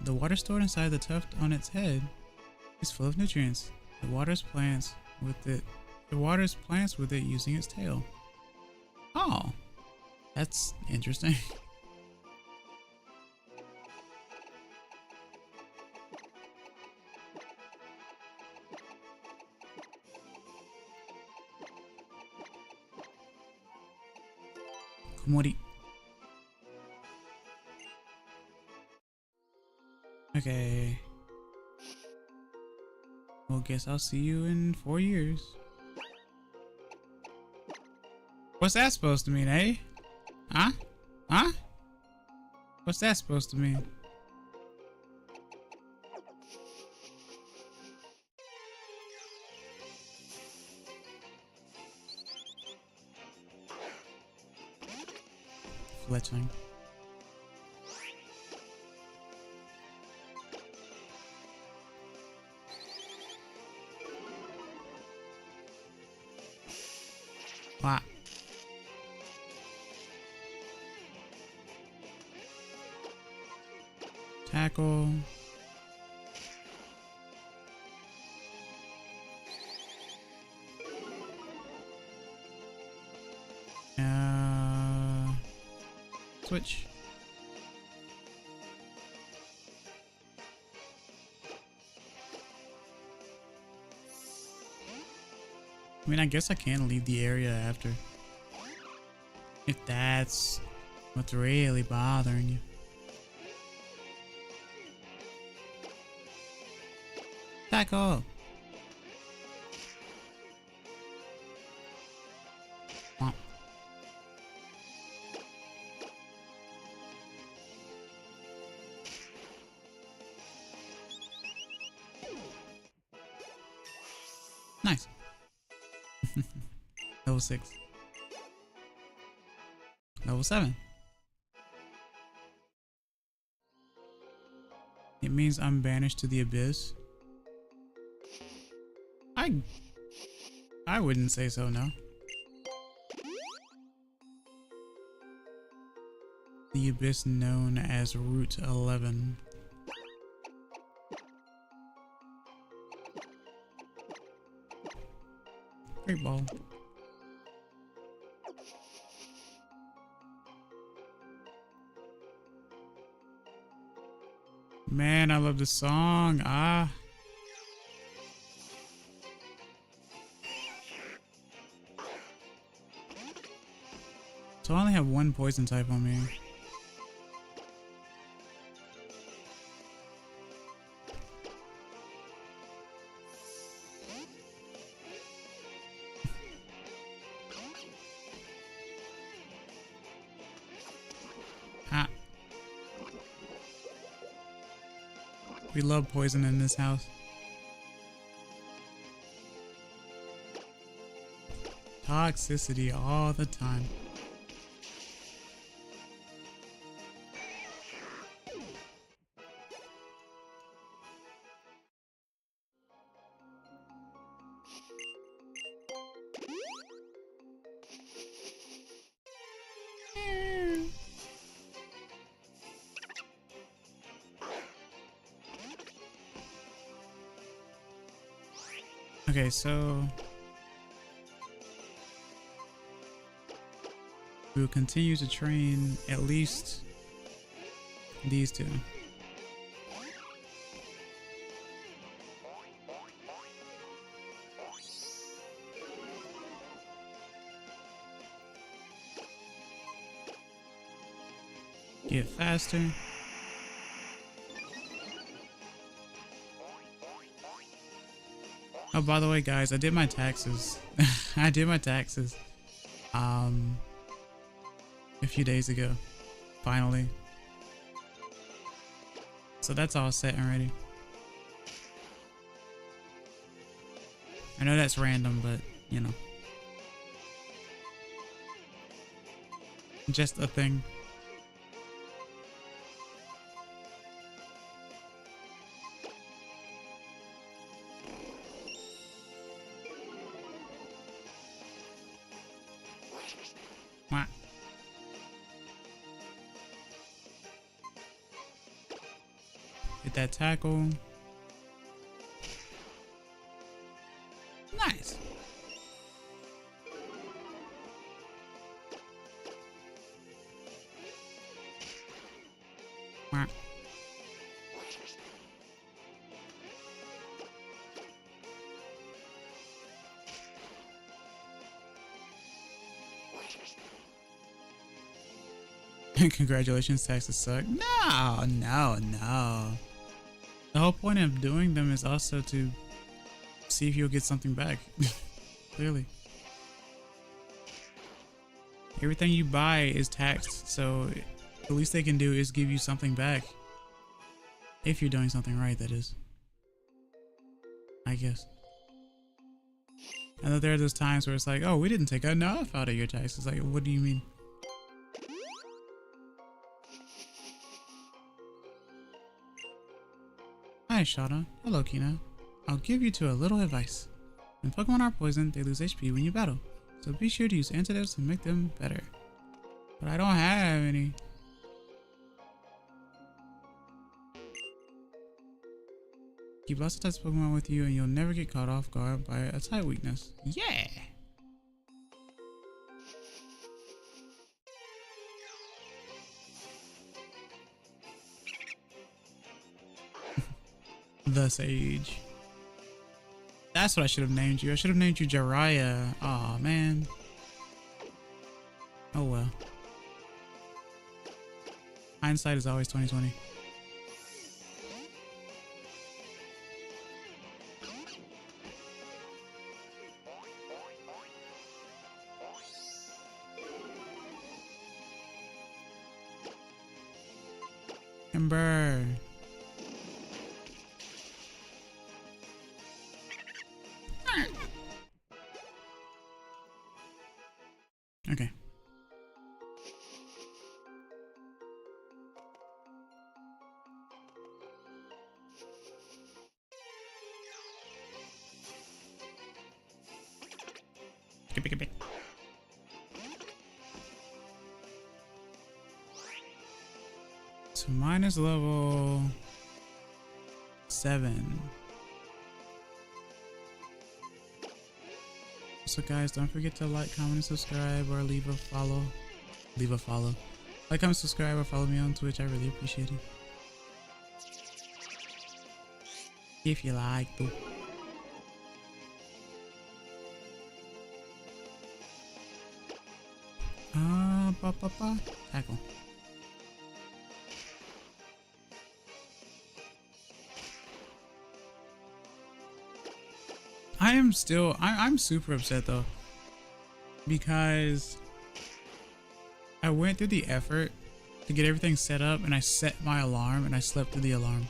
The water stored inside the tuft on its head is full of nutrients. It waters plants with it. It waters plants with it using its tail. Oh, that's interesting. Komori. Okay. Well, guess I'll see you in 4 years. What's that supposed to mean, eh? Huh? Huh? What's that supposed to mean? Fletching. Wow. Tackle. Switch. I mean, I guess I can leave the area after. If that's what's really bothering you. Tackle. Oh. Nice. Level 6. Level 7. It means I'm banished to the abyss. I wouldn't say so, no. The abyss known as Route 11. Great ball. Man, I love this song. Ah. So I only have one poison type on me. We love poison in this house. Toxicity all the time. Okay, so we'll continue to train at least these two. Get faster. Oh, by the way, guys, I did my taxes. I did my taxes a few days ago, finally. So that's all set and ready. I know that's random, but you know, just a thing. Get that tackle. Nice. Congratulations, taxes suck. No, no, no. The whole point of doing them is also to see if you'll get something back. Clearly. Everything you buy is taxed, so the least they can do is give you something back. If you're doing something right, that is. I guess. I know there are those times where it's like, oh, we didn't take enough out of your taxes. Like, what do you mean? Hi, Shauna. Hello, Kina. I'll give you two a little advice. When Pokemon are poisoned, they lose HP when you battle, so be sure to use antidotes to make them better. But I don't have any. Keep lots of types of Pokemon with you and you'll never get caught off guard by a type weakness. Yeah! The Sage. That's what I should have named you. I should have named you Jiraiya. Aw, man. Oh well. Hindsight is always 20/20. Ember. Okay. Skip it. So mine is level 7. So guys, don't forget to like, comment, and subscribe, or leave a follow. Like, comment, subscribe, or follow me on Twitch. I really appreciate it. If you like to. Tackle. I'm super upset though, because I went through the effort to get everything set up and I set my alarm and I slept through the alarm.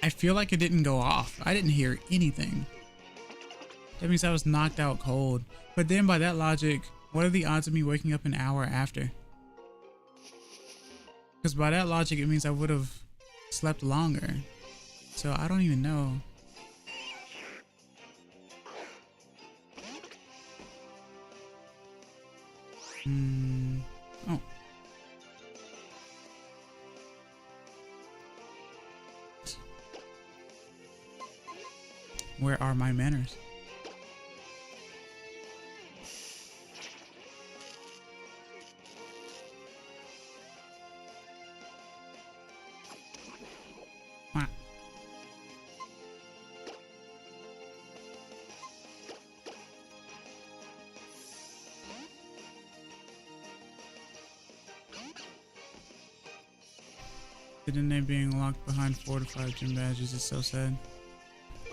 I feel like it didn't go off. I didn't hear anything. That means I was knocked out cold. But then by that logic, what are the odds of me waking up an hour after? Because by that logic, it means I would have slept longer. So I don't even know. Oh. Where are my manners? Dedenne being locked behind 4 to 5 gym badges is so sad.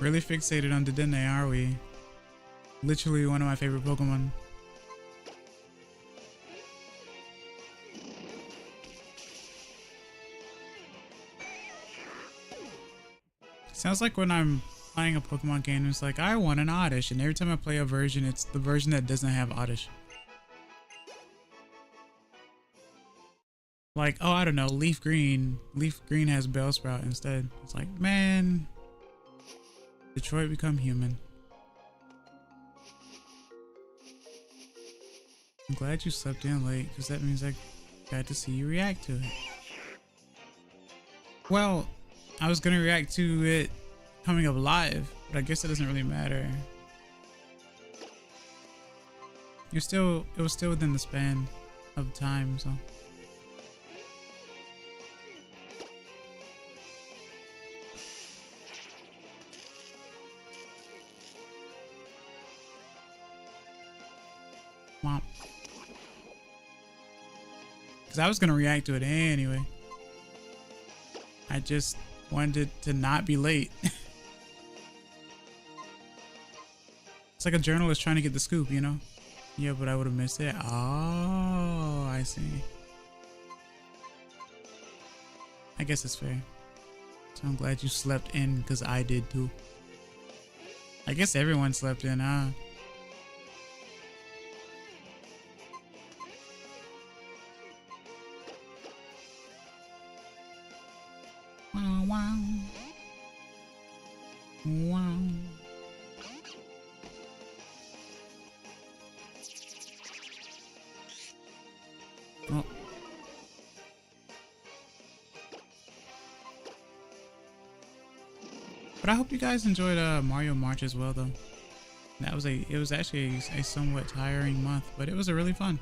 Really fixated on Dedenne, are we? Literally one of my favorite Pokemon. Sounds like when I'm playing a Pokemon game, it's like, I want an Oddish, and every time I play a version, it's the version that doesn't have Oddish. Like, oh, I don't know, Leaf Green. Leaf Green has Bellsprout instead. It's like, man, Detroit become human. I'm glad you slept in late, because that means I got to see you react to it. Well, I was going to react to it coming up live, but I guess it doesn't really matter. It was still within the span of time, so. Because I was going to react to it anyway. I just wanted it to not be late. It's like a journalist trying to get the scoop, you know? Yeah, but I would have missed it. Oh, I see. I guess it's fair. So I'm glad you slept in because I did too. I guess everyone slept in, huh? Wow, wow. Wow. Oh. But I hope you guys enjoyed Mario March as well, though. It was actually a somewhat tiring month, but it was a really fun.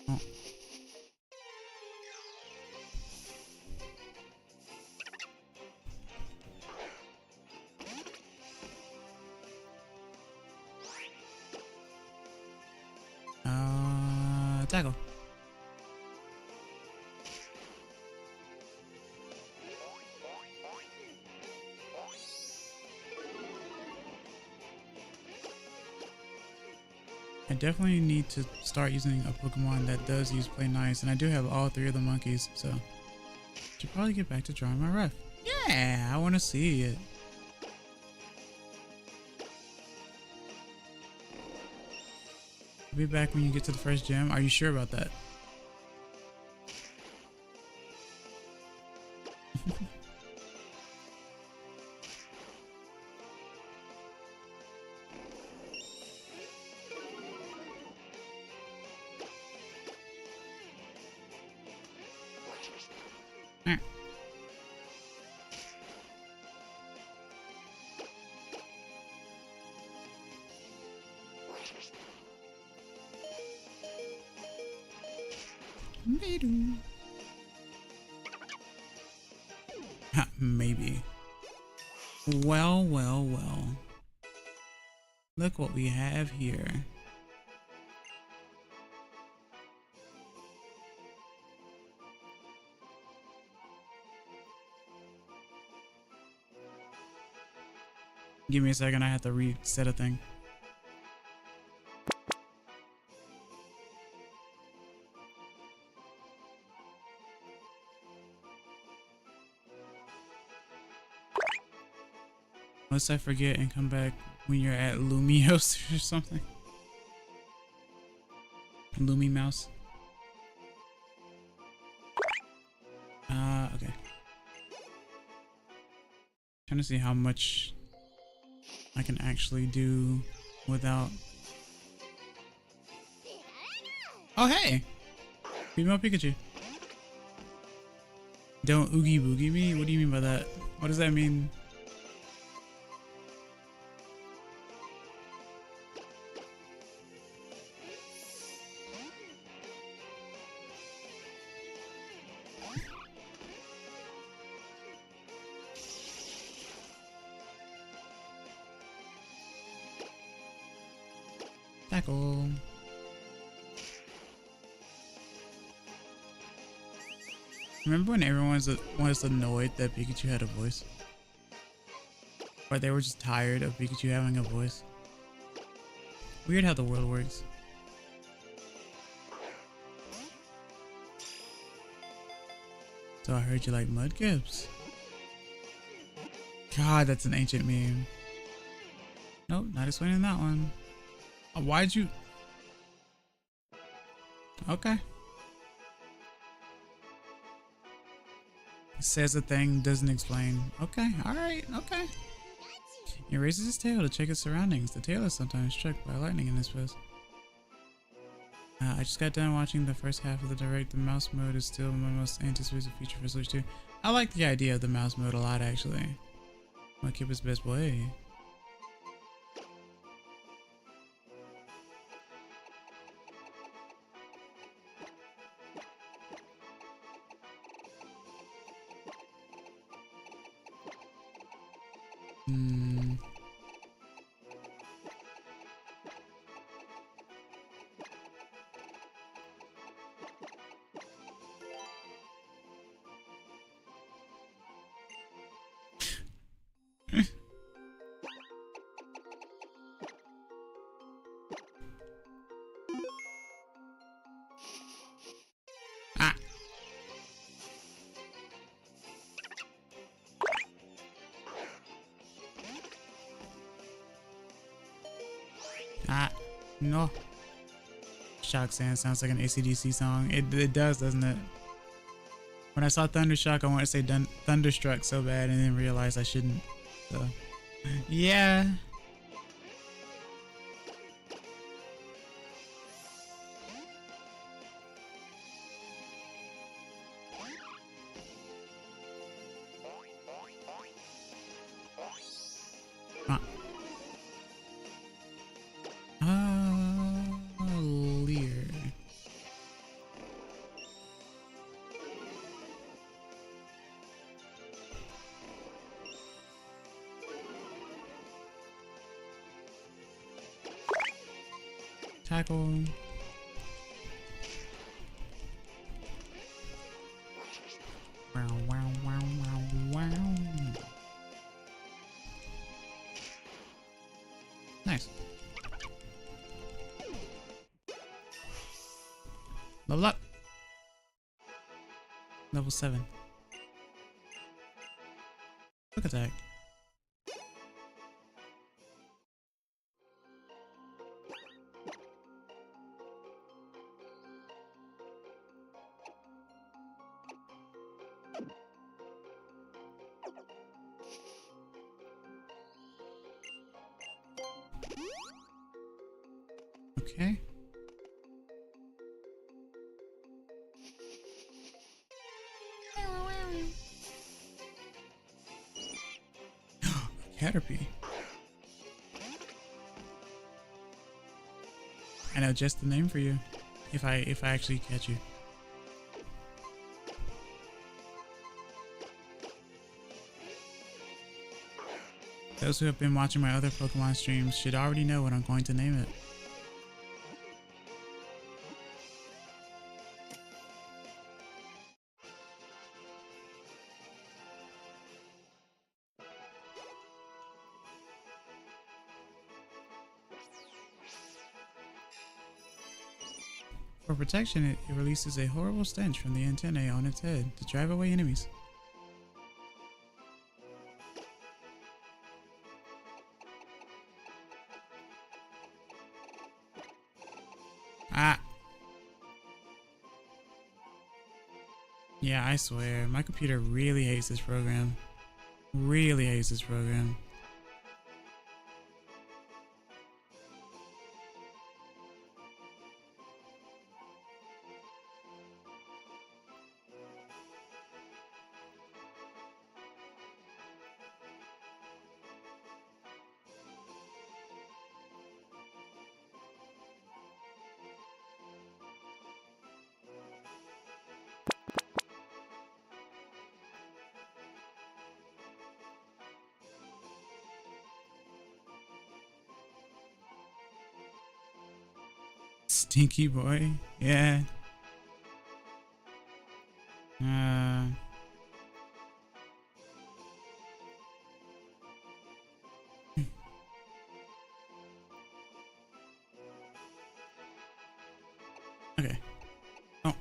Oh. Tackle. I definitely need to start using a Pokemon that does use Play Nice, and I do have all 3 of the monkeys, so I should probably get back to drawing my ref. Yeah, I want to see it. I'll be back when you get to the first gym. Are you sure about that? Maybe. Well, well, well. Look what we have here. Give me a second, I have to reset a thing. Unless I forget and come back when you're at Lumios or something. Lumi Mouse. Okay. Trying to see how much I can actually do without. Oh, hey! Female Pikachu. Don't oogie boogie me? What do you mean by that? What does that mean? Tackle. Remember when everyone was annoyed that Pikachu had a voice? Or they were just tired of Pikachu having a voice? Weird how the world works. So I heard you like Mudkips. God, that's an ancient meme. Nope, not explaining that one. Why'd you? Okay. Says a thing, doesn't explain. Okay, alright, okay. He raises his tail to check his surroundings. The tail is sometimes struck by lightning in this place. I just got done watching the first half of the direct. The mouse mode is still my most anticipated feature for Switch 2. I like the idea of the mouse mode a lot, actually. Mudkip is best boy. No. Shock Sand sounds like an AC/DC song. It does, doesn't it? When I saw Thundershock, I wanted to say Thunderstruck so bad and then realized I shouldn't. So, yeah. Tackle. Wow, wow, wow, wow, wow. Nice. Level up. Level 7. Quick attack. Okay. Caterpie. I know just the name for you. If I actually catch you. Those who have been watching my other Pokemon streams should already know what I'm going to name it. For protection, it releases a horrible stench from the antennae on its head to drive away enemies. Yeah, I swear, my computer really hates this program. Really hates this program. Stinky boy, yeah. Okay. Oh.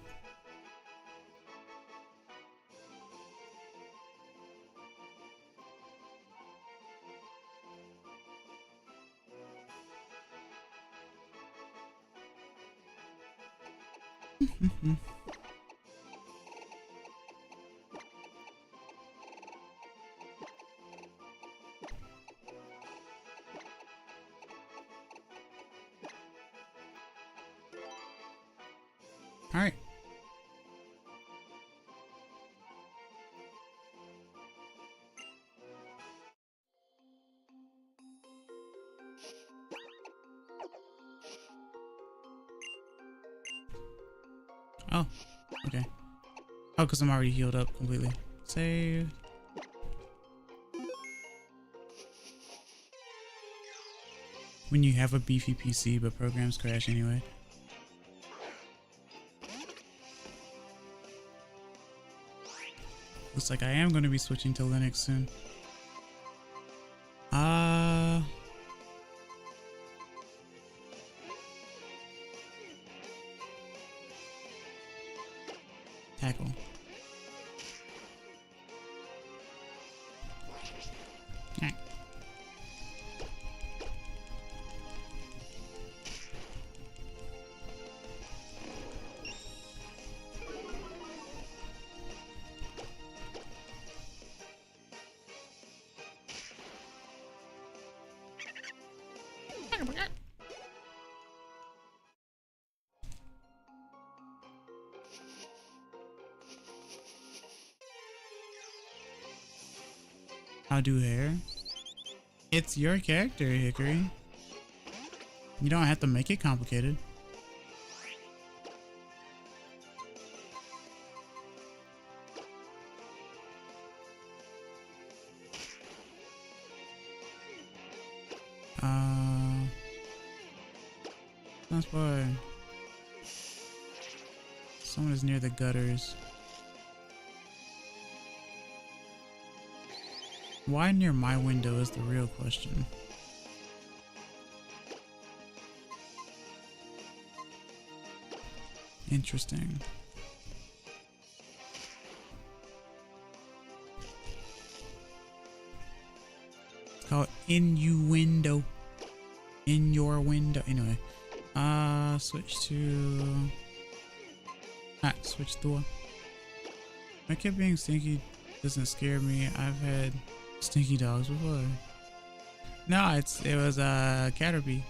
All right. Oh, okay. Oh, because I'm already healed up completely. Save. When you have a beefy PC, but programs crash anyway. Looks like I am going to be switching to Linux soon. Tackle. Alright. How do hair? It's your character, Hickory. You don't have to make it complicated. That's why someone is near the gutters. Why near my window is the real question. Interesting. It's called innuendo. In your window. Anyway. Switch to... switch door. I kept being stinky doesn't scare me. I've had stinky dogs before. No, it was Caterpie.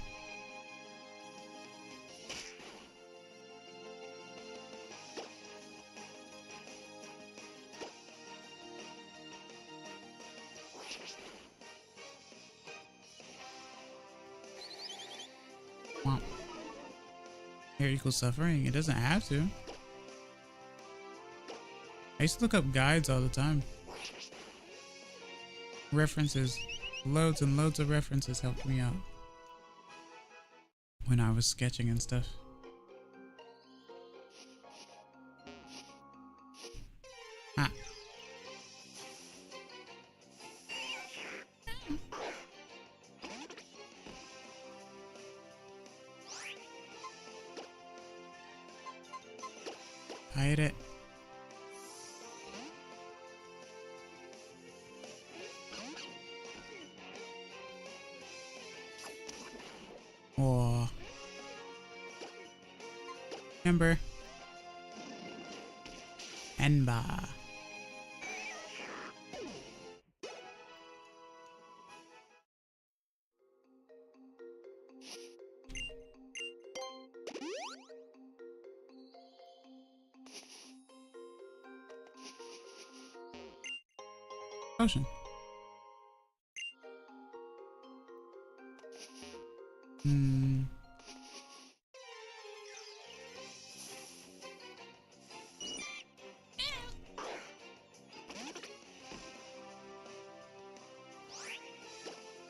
Wow. Hair equals suffering. It doesn't have to. I used to look up guides all the time. References. Loads and loads of references helped me out when I was sketching and stuff. Ah. Hide it. Oh. Amber. Anba. Ocean.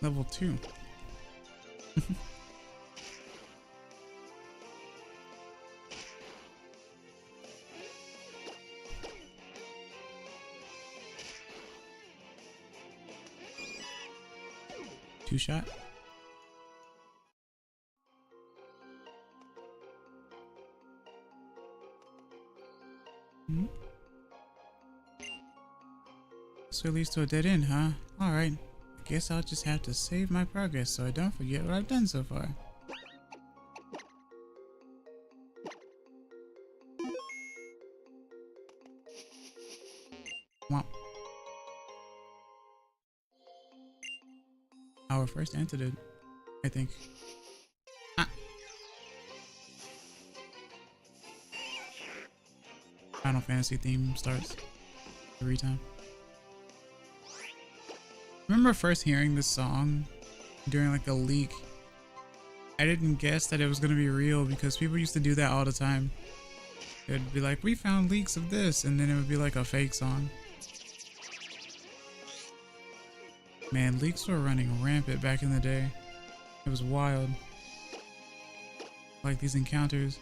Level 2. Two shot. So it leads to a dead end, huh? Alright. I guess I'll just have to save my progress so I don't forget what I've done so far. Womp. Our first antidote, I think. Ah. Final Fantasy theme starts every time. I remember first hearing this song during like a leak. I didn't guess that it was gonna be real because people used to do that all the time. It'd be like, we found leaks of this, and then it would be like a fake song. Man, leaks were running rampant back in the day. It was wild. Like these encounters.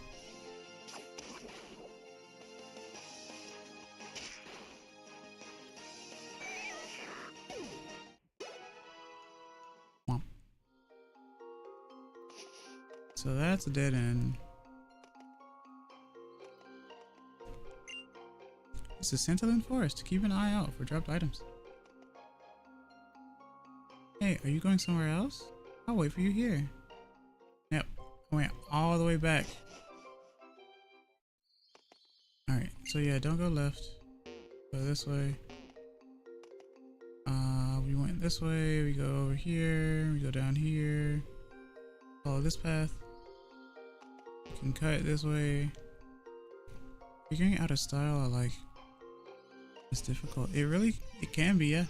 So that's a dead end. It's a Sentinel Forest. Keep an eye out for dropped items. Hey, are you going somewhere else? I'll wait for you here. Yep, I went all the way back. Alright, so yeah, don't go left. Go this way. We went this way, we go over here, we go down here. Follow this path. You can cut this way. Figuring out a style I like is difficult. It can be, yeah.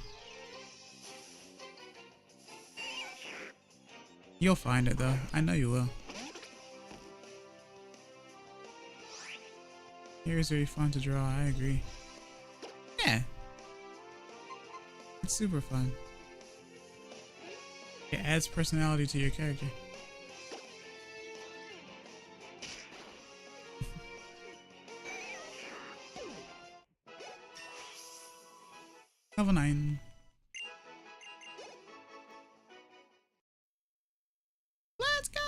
You'll find it though. I know you will. Here is very fun to draw, I agree. Yeah. It's super fun. It adds personality to your character. Level 9. Let's go!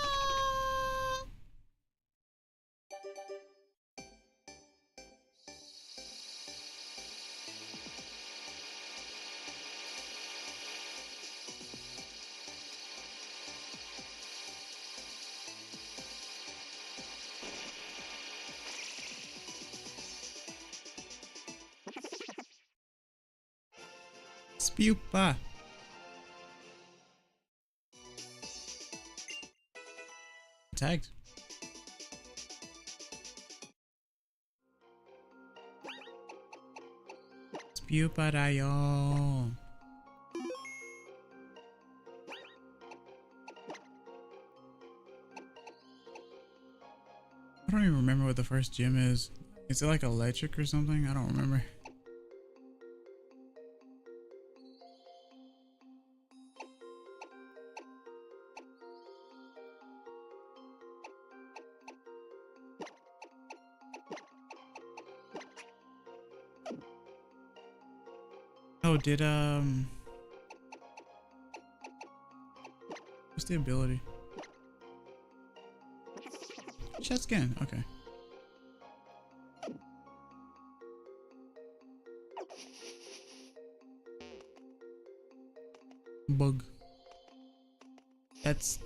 Spupa. Tagged. Spupa rayo. I don't even remember what the first gym is. Is it like electric or something? I don't remember. Oh, did what's the ability? Chest skin, okay. Bug. That's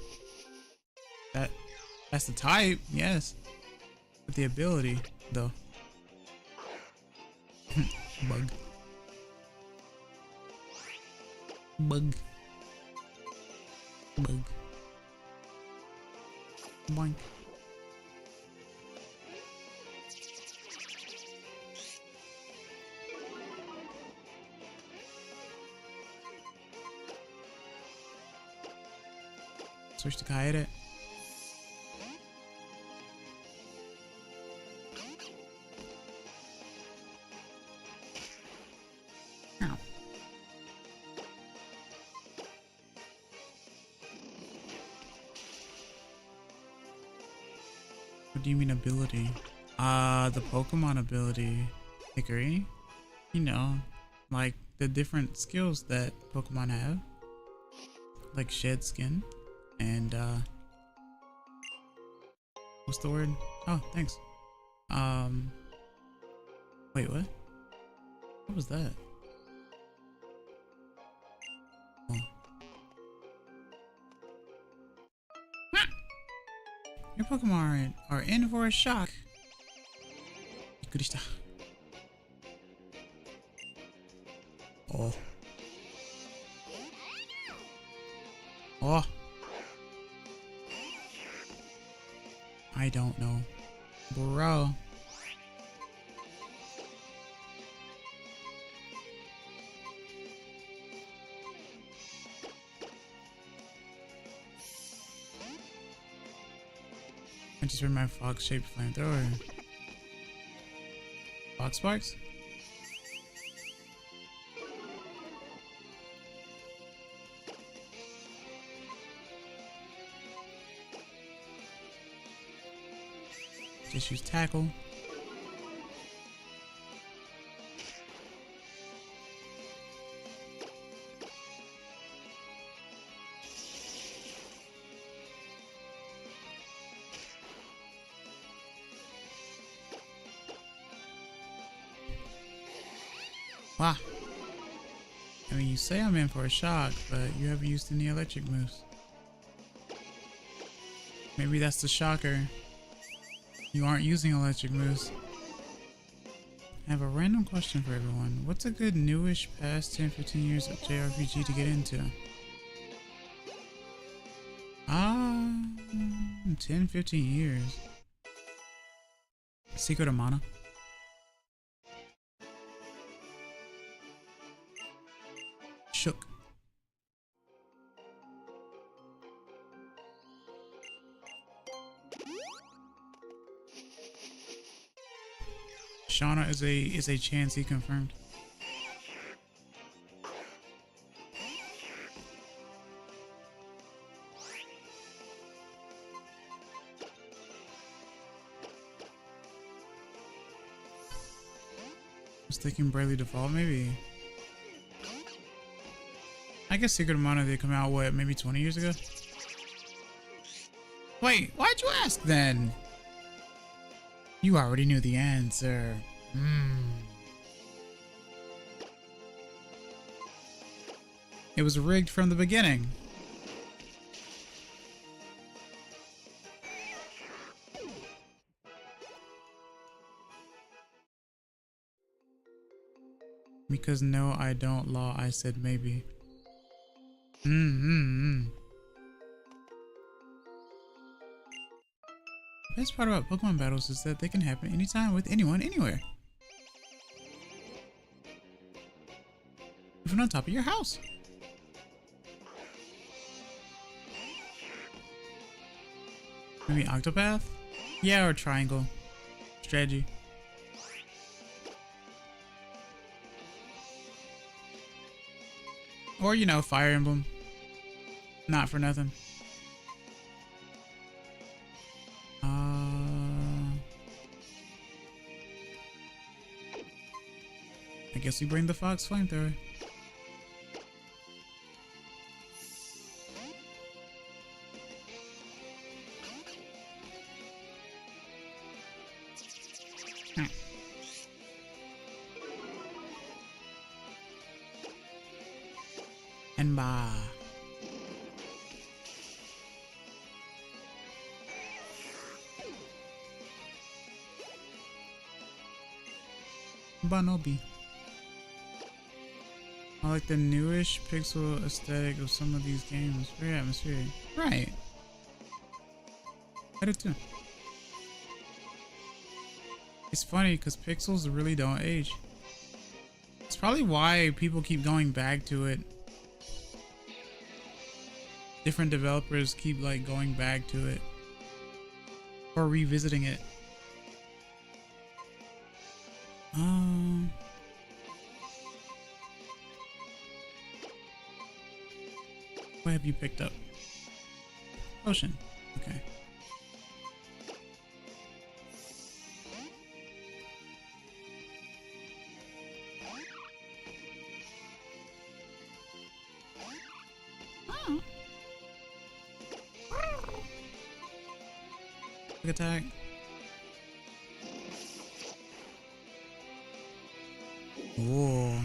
the type, yes. But the ability, though. Bug. Bug. Bug. Boink. Switch to Kaede. What do you mean ability? The Pokemon ability. Hickory. You know, like the different skills that Pokemon have. Like shed skin and what's the word? Oh, thanks. Wait, what? What was that? Oh. Your Pokemon are in for a shock. Oh. Oh. I don't know. Bro. I just read my fox-shaped flamethrower. Fox sparks? Just use tackle. Wow. I mean, you say I'm in for a shock, but you haven't used any electric moves. Maybe that's the shocker. You aren't using electric moves. I have a random question for everyone. What's a good newish past 10-15 years of JRPG to get into? 10-15 years. Secret of Mana. Shook. Shauna is a chance he confirmed. I was thinking Bravely Default, maybe. I guess Secret of Mana did come out, what, maybe 20 years ago? Wait, why'd you ask then? You already knew the answer. It was rigged from the beginning. Because no, I don't law, I said maybe. The best part about Pokemon battles is that they can happen anytime with anyone, anywhere. Even on top of your house. Maybe Octopath? Yeah, or Triangle. Strategy. Or, you know, Fire Emblem. Not for nothing. I guess we bring the Fox Flamethrower. And bye. Banobi. I like the newish pixel aesthetic of some of these games. Very atmospheric. Right. I do too. It's funny because pixels really don't age. It's probably why people keep going back to it. Different developers keep like going back to it or revisiting it. What have you picked up? Ocean. Okay. Quick attack. Whoa.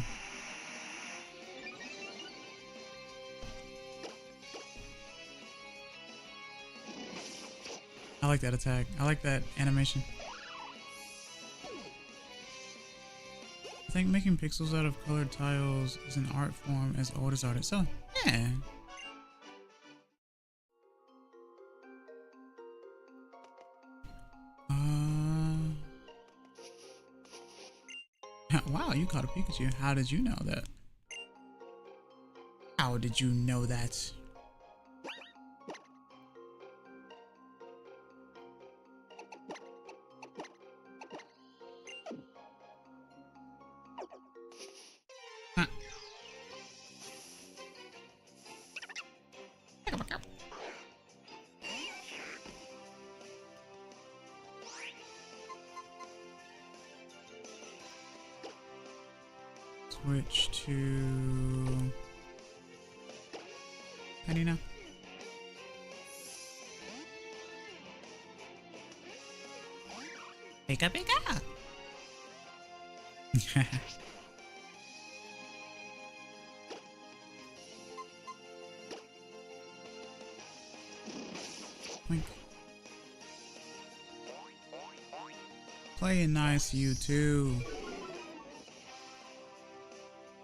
I like that attack. I like that animation. I think making pixels out of colored tiles is an art form as old as art itself. Yeah. Wow, you caught a Pikachu. How did you know that? How did you know that? Huh. Switch to Kina. Pika Pika. Playing nice, you too.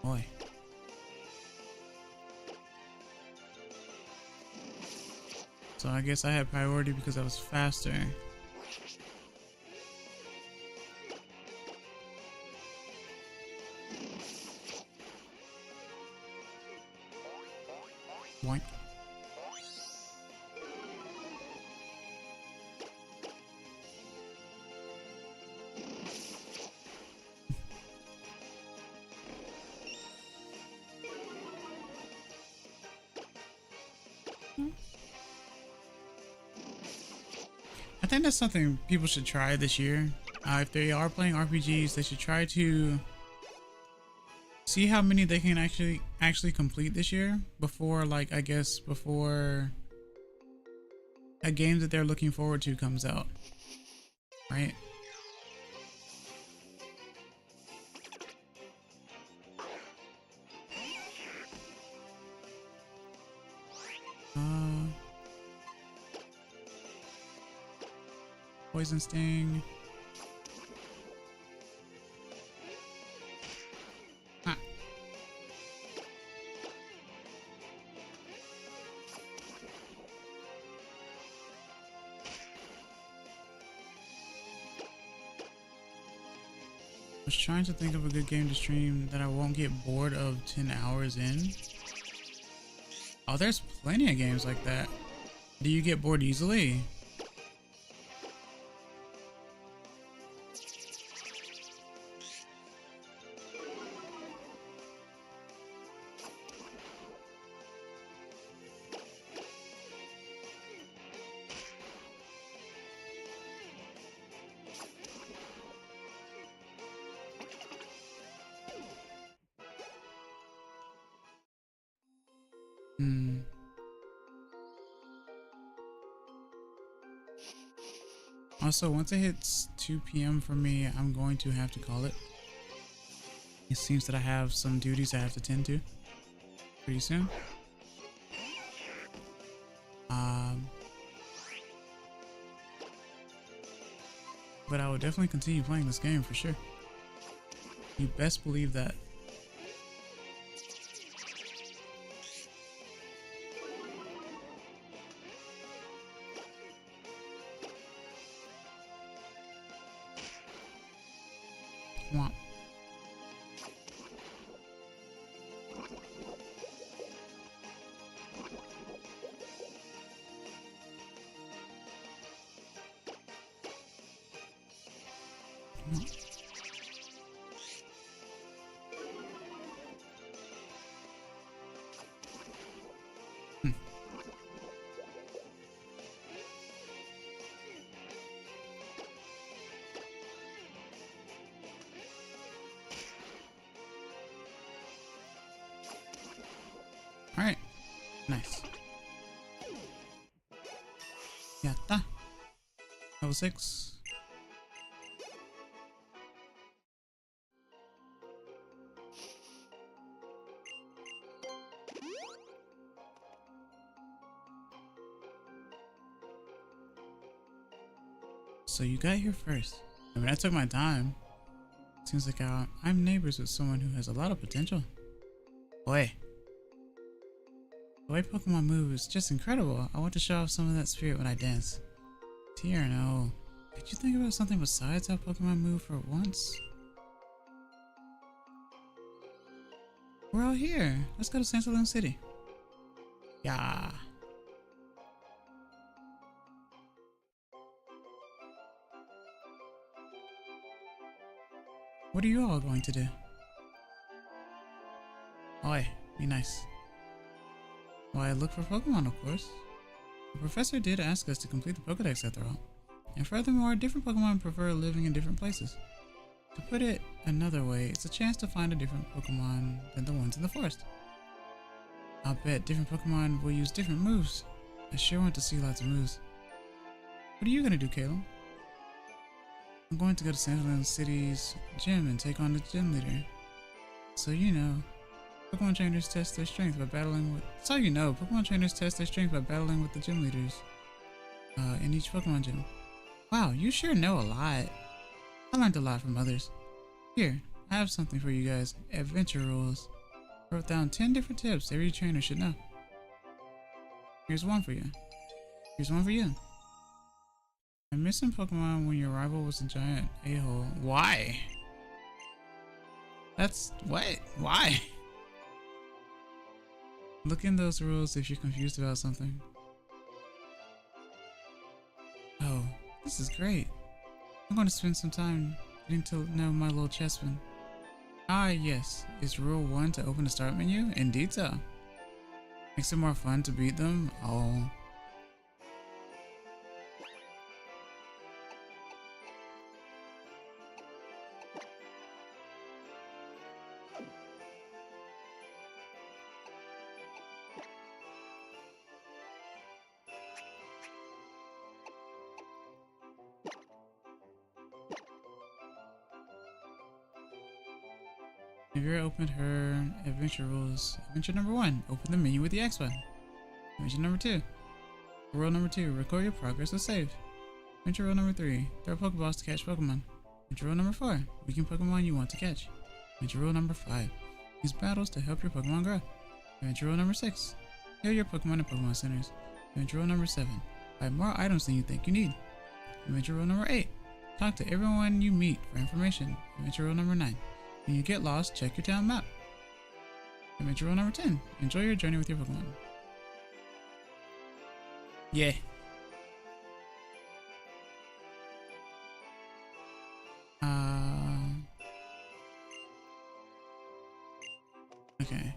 Boy. So I guess I had priority because I was faster. Boink. I think that's something people should try this year. If they are playing RPGs, they should try to see how many they can actually complete this year before, like, I guess before a game that they're looking forward to comes out, right? Poison Sting. Ah. I was trying to think of a good game to stream that I won't get bored of 10 hours in. Oh, there's plenty of games like that. Do you get bored easily? Also, once it hits 2 p.m. for me, I'm going to have to call it. It seems that I have some duties I have to tend to pretty soon. But I will definitely continue playing this game for sure. You best believe that. Womp. All right, nice. Yatta. Level 6. So you got here first. I mean, I took my time. Seems like I'm neighbors with someone who has a lot of potential. Boy. The way Pokemon move is just incredible. I want to show off some of that spirit when I dance. TRNO. Could you think about something besides how Pokemon move for once? We're all here. Let's go to Sandalone City. Yeah. What are you all going to do? Oi, be nice. Why, look for Pokemon, of course. The professor did ask us to complete the Pokedex after all. And furthermore, different Pokemon prefer living in different places. To put it another way, it's a chance to find a different Pokemon than the ones in the forest. I'll bet different Pokemon will use different moves. I sure want to see lots of moves. What are you gonna do, Caleb? I'm going to go to Sandalone City's gym and take on the gym leader. So you know, Pokemon trainers test their strength by battling with... Pokemon trainers test their strength by battling with the gym leaders in each Pokemon gym. Wow, you sure know a lot. I learned a lot from others. Here, I have something for you guys. Adventure rules. I wrote down 10 different tips every trainer should know. Here's one for you. Here's one for you. I'm missing Pokemon when your rival was a giant a-hole. Why? That's... what? Why? Look in those rules if you're confused about something. Oh, this is great. I'm going to spend some time getting to know my little chessman. Ah, yes. Is rule 1 to open the start menu? Indeed so. Makes it more fun to beat them? Oh. Have you opened her adventure rules? Adventure number 1, open the menu with the X button. Adventure number 2, rule number 2, record your progress with save. Adventure rule number 3, throw Pokeballs to catch Pokemon. Adventure rule number 4, weaken Pokemon you want to catch. Adventure rule number 5, use battles to help your Pokemon grow. Adventure rule number 6, heal your Pokemon in Pokemon centers. Adventure rule number 7, buy more items than you think you need. Adventure rule number 8, talk to everyone you meet for information. Adventure rule number 9, when you get lost, check your town map. Adventure rule number 10. Enjoy your journey with your Pokemon. Yeah. Okay.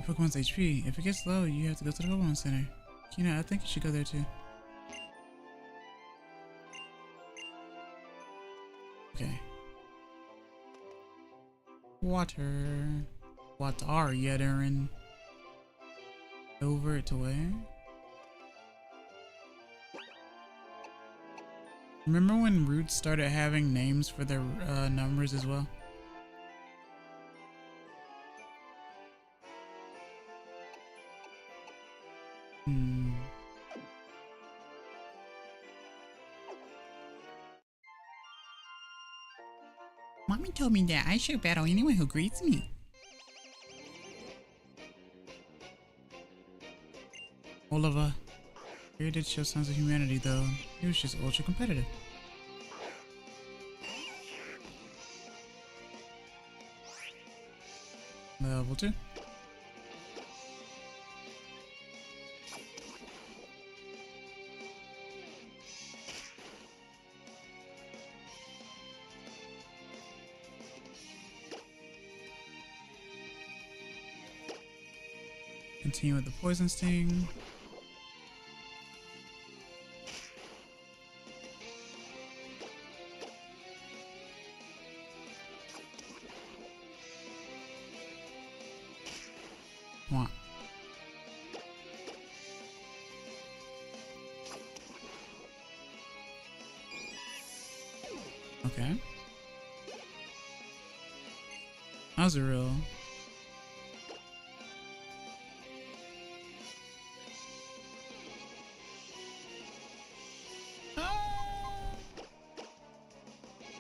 Pokemon's HP. If it gets low, you have to go to the Pokemon Center. Kina, I think you should go there too. Okay. Water. What are Yettering? Over to where? Remember when routes started having names for their numbers as well? Mommy told me that I should battle anyone who greets me. Oliver. He did show signs of humanity though. He was just ultra competitive. Level 2. Continue with the poison sting. What? Okay. That was a real.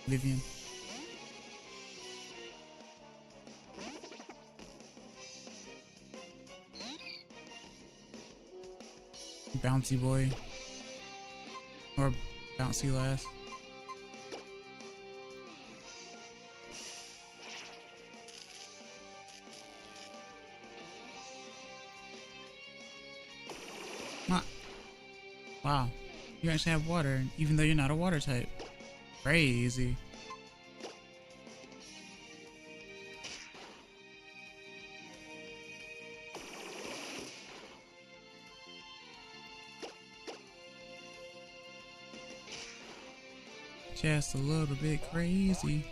Vivian. Bouncy boy. Or bouncy lass. Huh. Wow. You actually have water, even though you're not a water type. Crazy. Just a little bit crazy.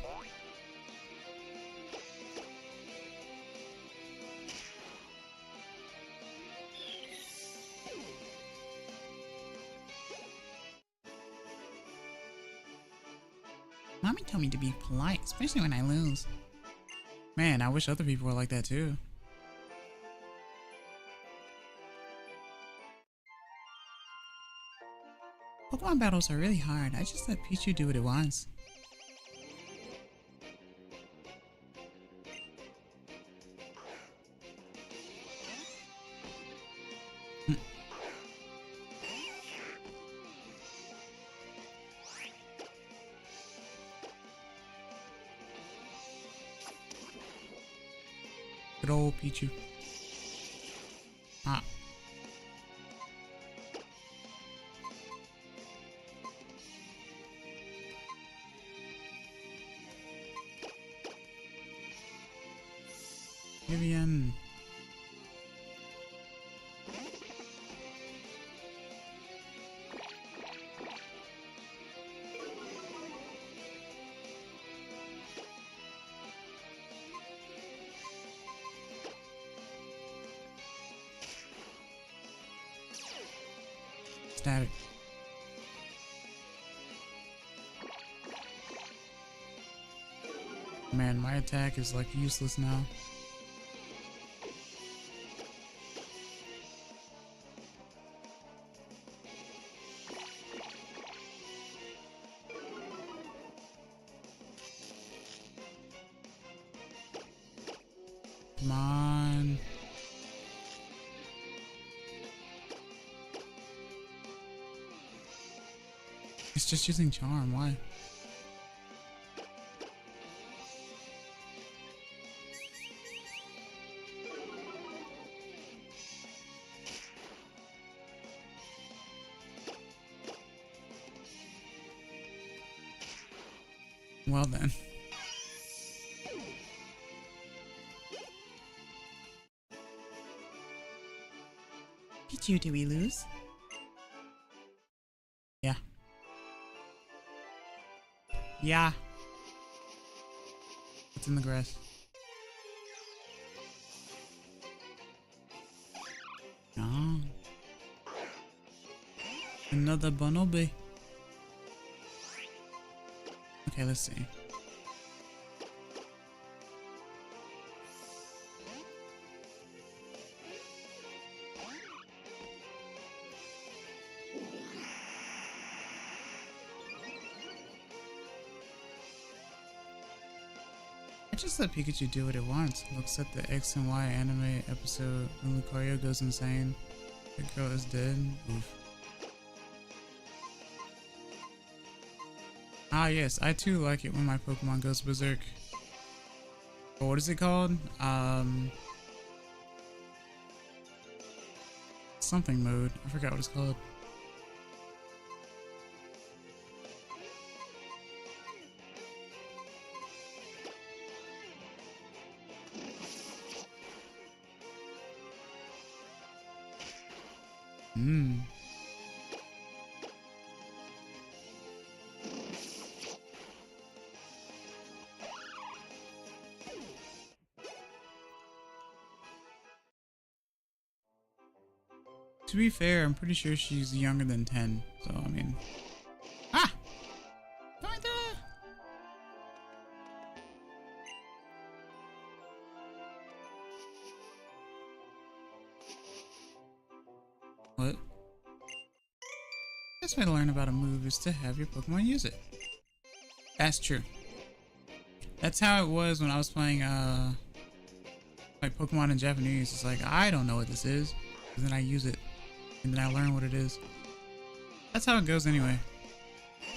Mommy told me to be polite, especially when I lose. Man, I wish other people were like that too. Pokemon battles are really hard. I just let Pichu do what it wants. Good old Pichu. Ah. Vivian. Static. Man, my attack is like useless now. Come on. It's just using charm, why? Well then. Pichu, do we lose? Yeah. Yeah. What's in the grass? Oh. Another Bonobi. Okay, let's see. I just let Pikachu do what it wants. Looks at the X and Y anime episode when Lucario goes insane. The girl is dead. Oof. Ah yes, I too like it when my Pokemon goes berserk. But what is it called? Something mode. I forgot what it's called. To be fair, I'm pretty sure she's younger than 10. So, I mean... Ah! Going through! What? Best way to learn about a move is to have your Pokemon use it. That's true. That's how it was when I was playing, like Pokemon in Japanese. It's like, I don't know what this is. And then I use it. And then I learn what it is. That's how it goes anyway.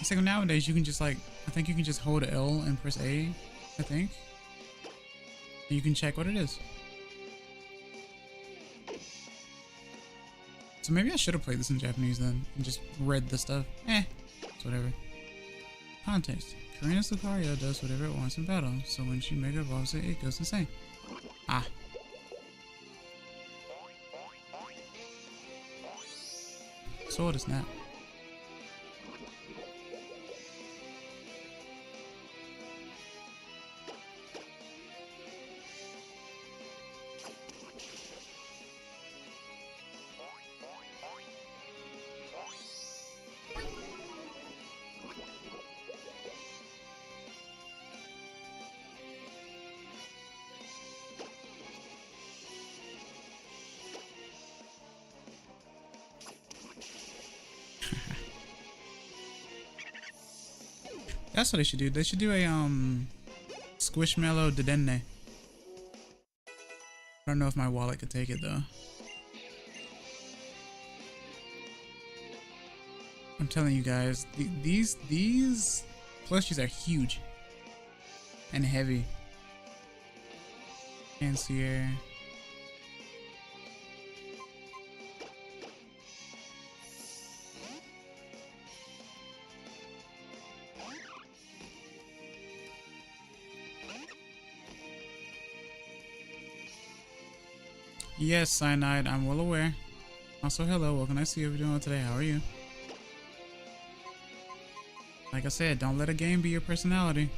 It's like nowadays you can just like, I think you can just hold L and press A, I think. And you can check what it is. So maybe I should have played this in Japanese then and just read the stuff. It's whatever. Context. Karina's Lucario does whatever it wants in battle, so when she Mega Evolves it, it goes insane. Ah. Sword is that. That's what they should do. They should do a Squishmallow Dedenne. I don't know if my wallet could take it though. I'm telling you guys, these plushies are huge and heavy. Fancier. Yes, Cyanide, I'm well aware. Also, hello, what can I see you doing today? How are you? Like I said, don't let a game be your personality.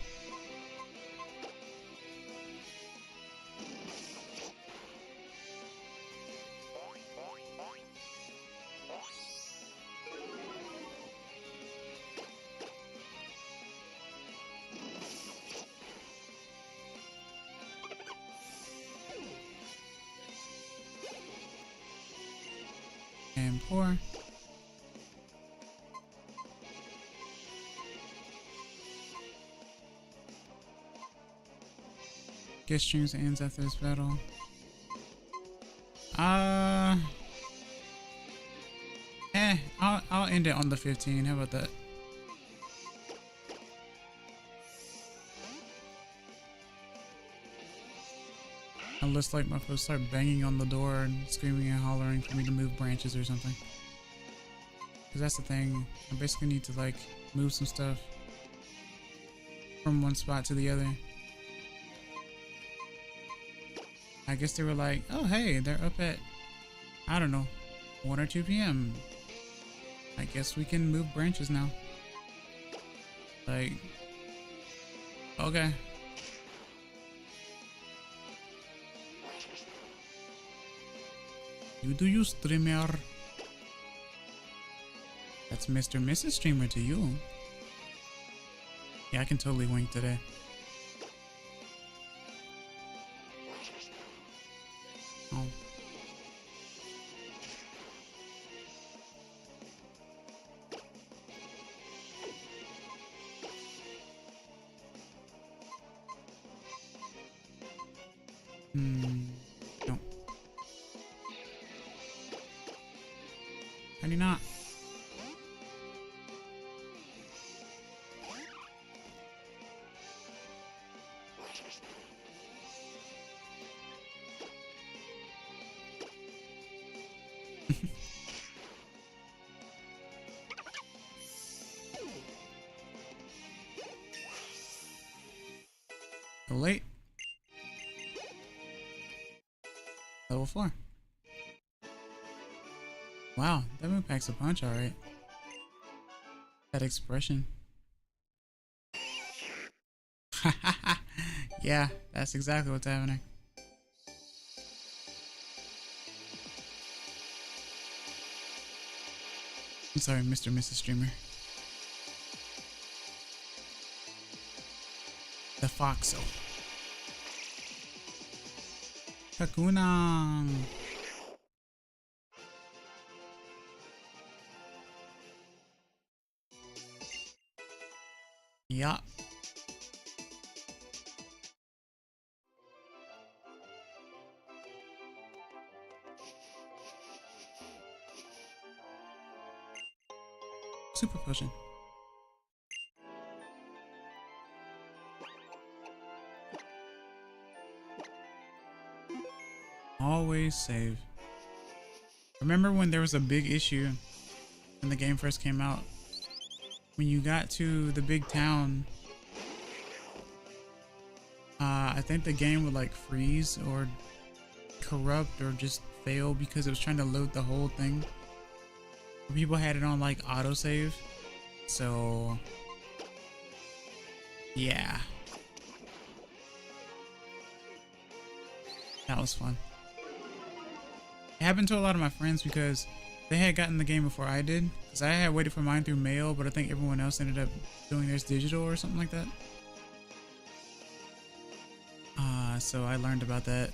And pour. Guest streams ends after this battle. I'll end it on the 15. How about that? Unless like my folks start banging on the door and screaming and hollering for me to move branches or something. Because that's the thing. I basically need to like move some stuff from one spot to the other. I guess they were like, oh hey, they're up at, I don't know, 1 or 2 p.m. I guess we can move branches now. Like, okay. You do you, streamer. That's Mr. and Mrs. Streamer to you. Yeah, I can totally wink today. Oh. No. How do you not? Late. Level 4. Wow, that move packs a punch, alright. That expression. Yeah, that's exactly what's happening. I'm sorry, Mr. and Mrs. Streamer. The Foxo. Kakuna. Yeah. Super potion. Always save. Remember when there was a big issue when the game first came out? When you got to the big town, I think the game would like freeze or corrupt or just fail because it was trying to load the whole thing. People had it on like autosave. So yeah. That was fun. It happened to a lot of my friends because they had gotten the game before I did. Because I had waited for mine through mail, but I think everyone else ended up doing theirs digital or something like that. So I learned about that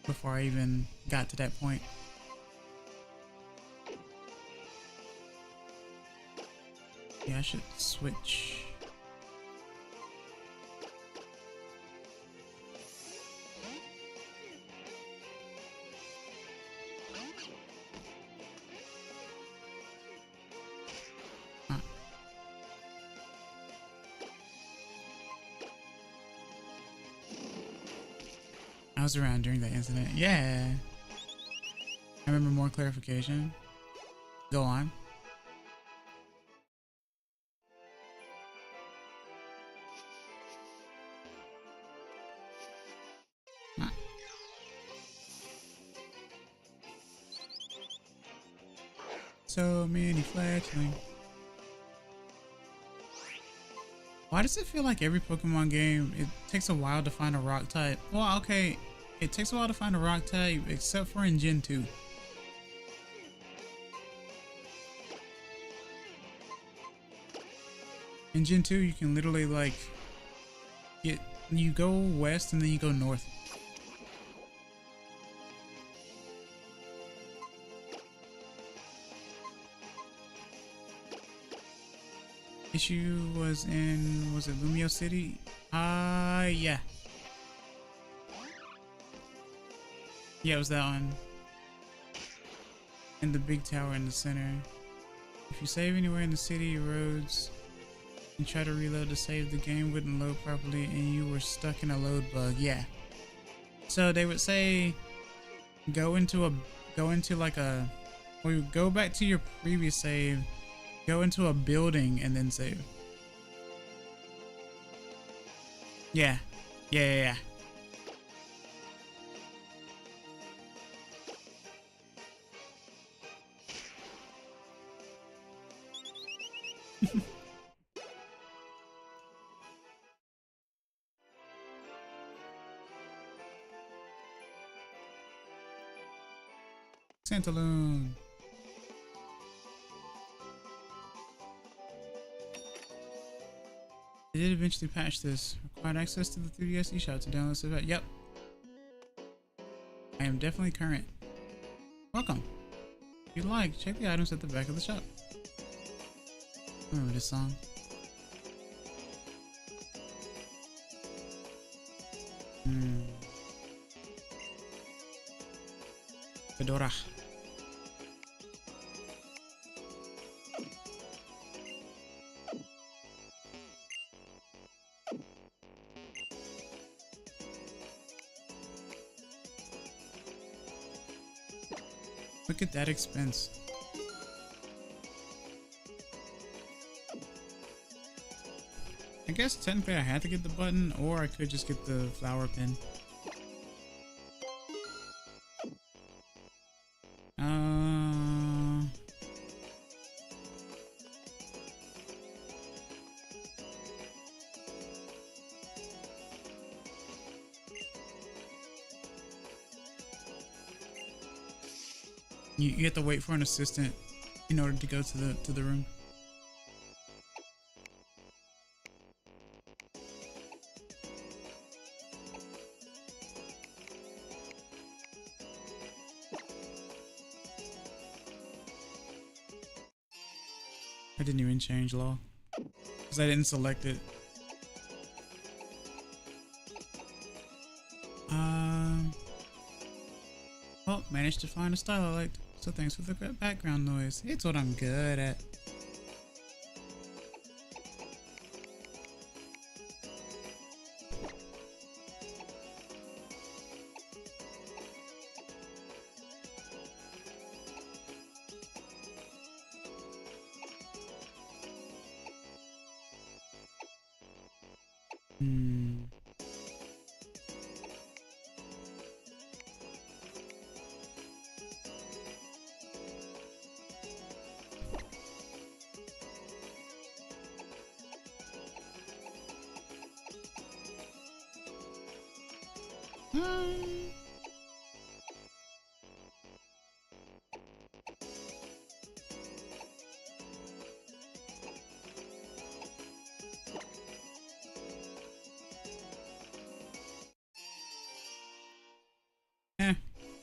before I even got to that point. Yeah, I should switch. I was around during that incident. Yeah. I remember more clarification. Go on. So many fledgling. Why does it feel like every Pokemon game, it takes a while to find a rock type? Well, okay, it takes a while to find a rock type, except for in Gen 2. In Gen 2, you can literally like you go west and then you go north. Issue was in, was it Lumio City? Yeah. Yeah, it was that one. And the big tower in the center. If you save anywhere in the city, roads, and try to reload to save, the game wouldn't load properly and you were stuck in a load bug. Yeah. So they would say, go into like a, or you go back to your previous save, go into a building and then save. Yeah. Yeah. Santaloon. They did eventually patch this. Required access to the 3DS eShop to download stuff. Yep. I am definitely current. Welcome. If you'd like, check the items at the back of the shop. Remember this song? Fedora. Look at that expense. I guess technically I had to get the button, or I could just get the flower pin. You have to wait for an assistant in order to go to the room. I didn't even change law because I didn't select it. Well, managed to find a style I liked. So thanks for the background noise. It's what I'm good at.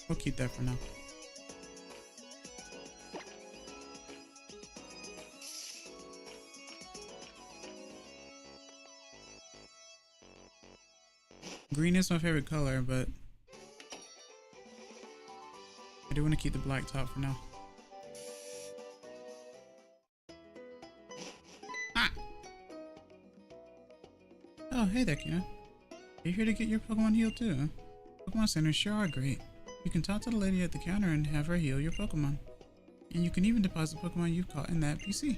We'll keep that for now. Green is my favorite color, but I do want to keep the black top for now. Ah! Oh, hey there, Kina. You're here to get your Pokemon healed too? Pokemon centers sure are great. You can talk to the lady at the counter and have her heal your Pokemon. And you can even deposit Pokemon you've caught in that PC.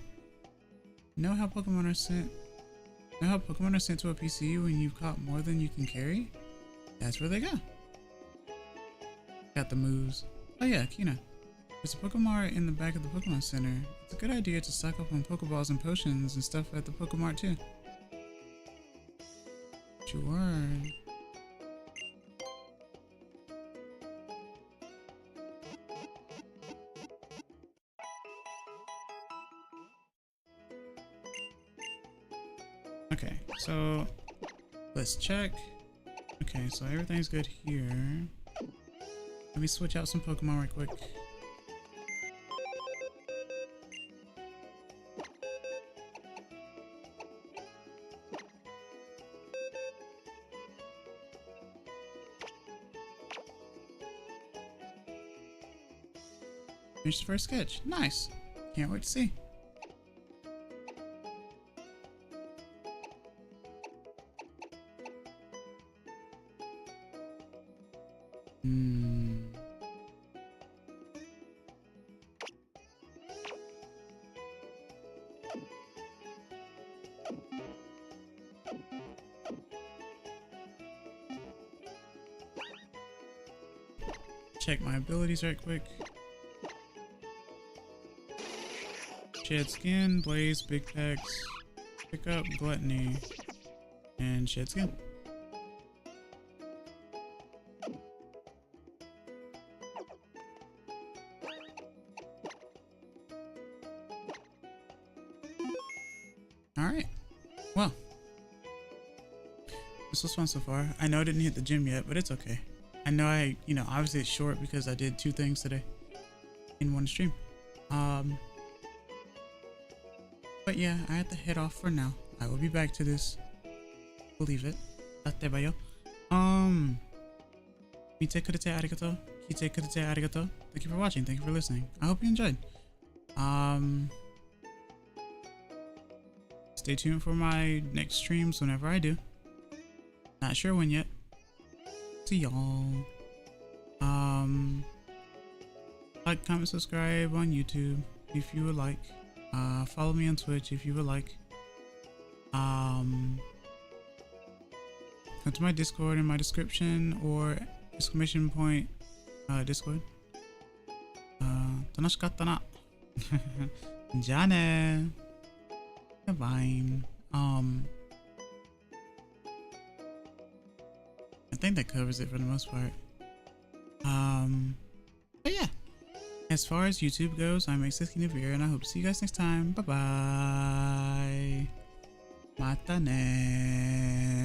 Know how Pokemon are sent to a PC when you've caught more than you can carry? That's where they go. Got the moves. Oh yeah, Kina. There's a Pokemart in the back of the Pokemon Center. It's a good idea to stock up on Pokeballs and potions and stuff at the Pokemart too. Sure. Okay, so let's check. Okay, so everything's good here. Let me switch out some Pokemon right quick. Finish the first sketch. Nice. Can't wait to see. Check my abilities right quick. Shed Skin, Blaze, Big Packs, Pick Up, Gluttony, and Shed Skin. Alright. Well. This was fun so far. I know I didn't hit the gym yet, but it's okay. I know obviously it's short because I did 2 things today in one stream. But yeah, I have to head off for now. I will be back to this. Believe it. Mite kurete arigato. Kite kurete arigato. Thank you for watching. Thank you for listening. I hope you enjoyed. Stay tuned for my next streams whenever I do. Not sure when yet. See y'all. Like, comment, subscribe on YouTube if you would like. Follow me on Twitch if you would like. Come to my Discord in my description or exclamation point Discord. 楽しかったな。じゃあね。Goodbye. I think that covers it for the most part. But yeah. As far as YouTube goes, I'm Kina Vira, and I hope to see you guys next time. Bye bye. Mata ne.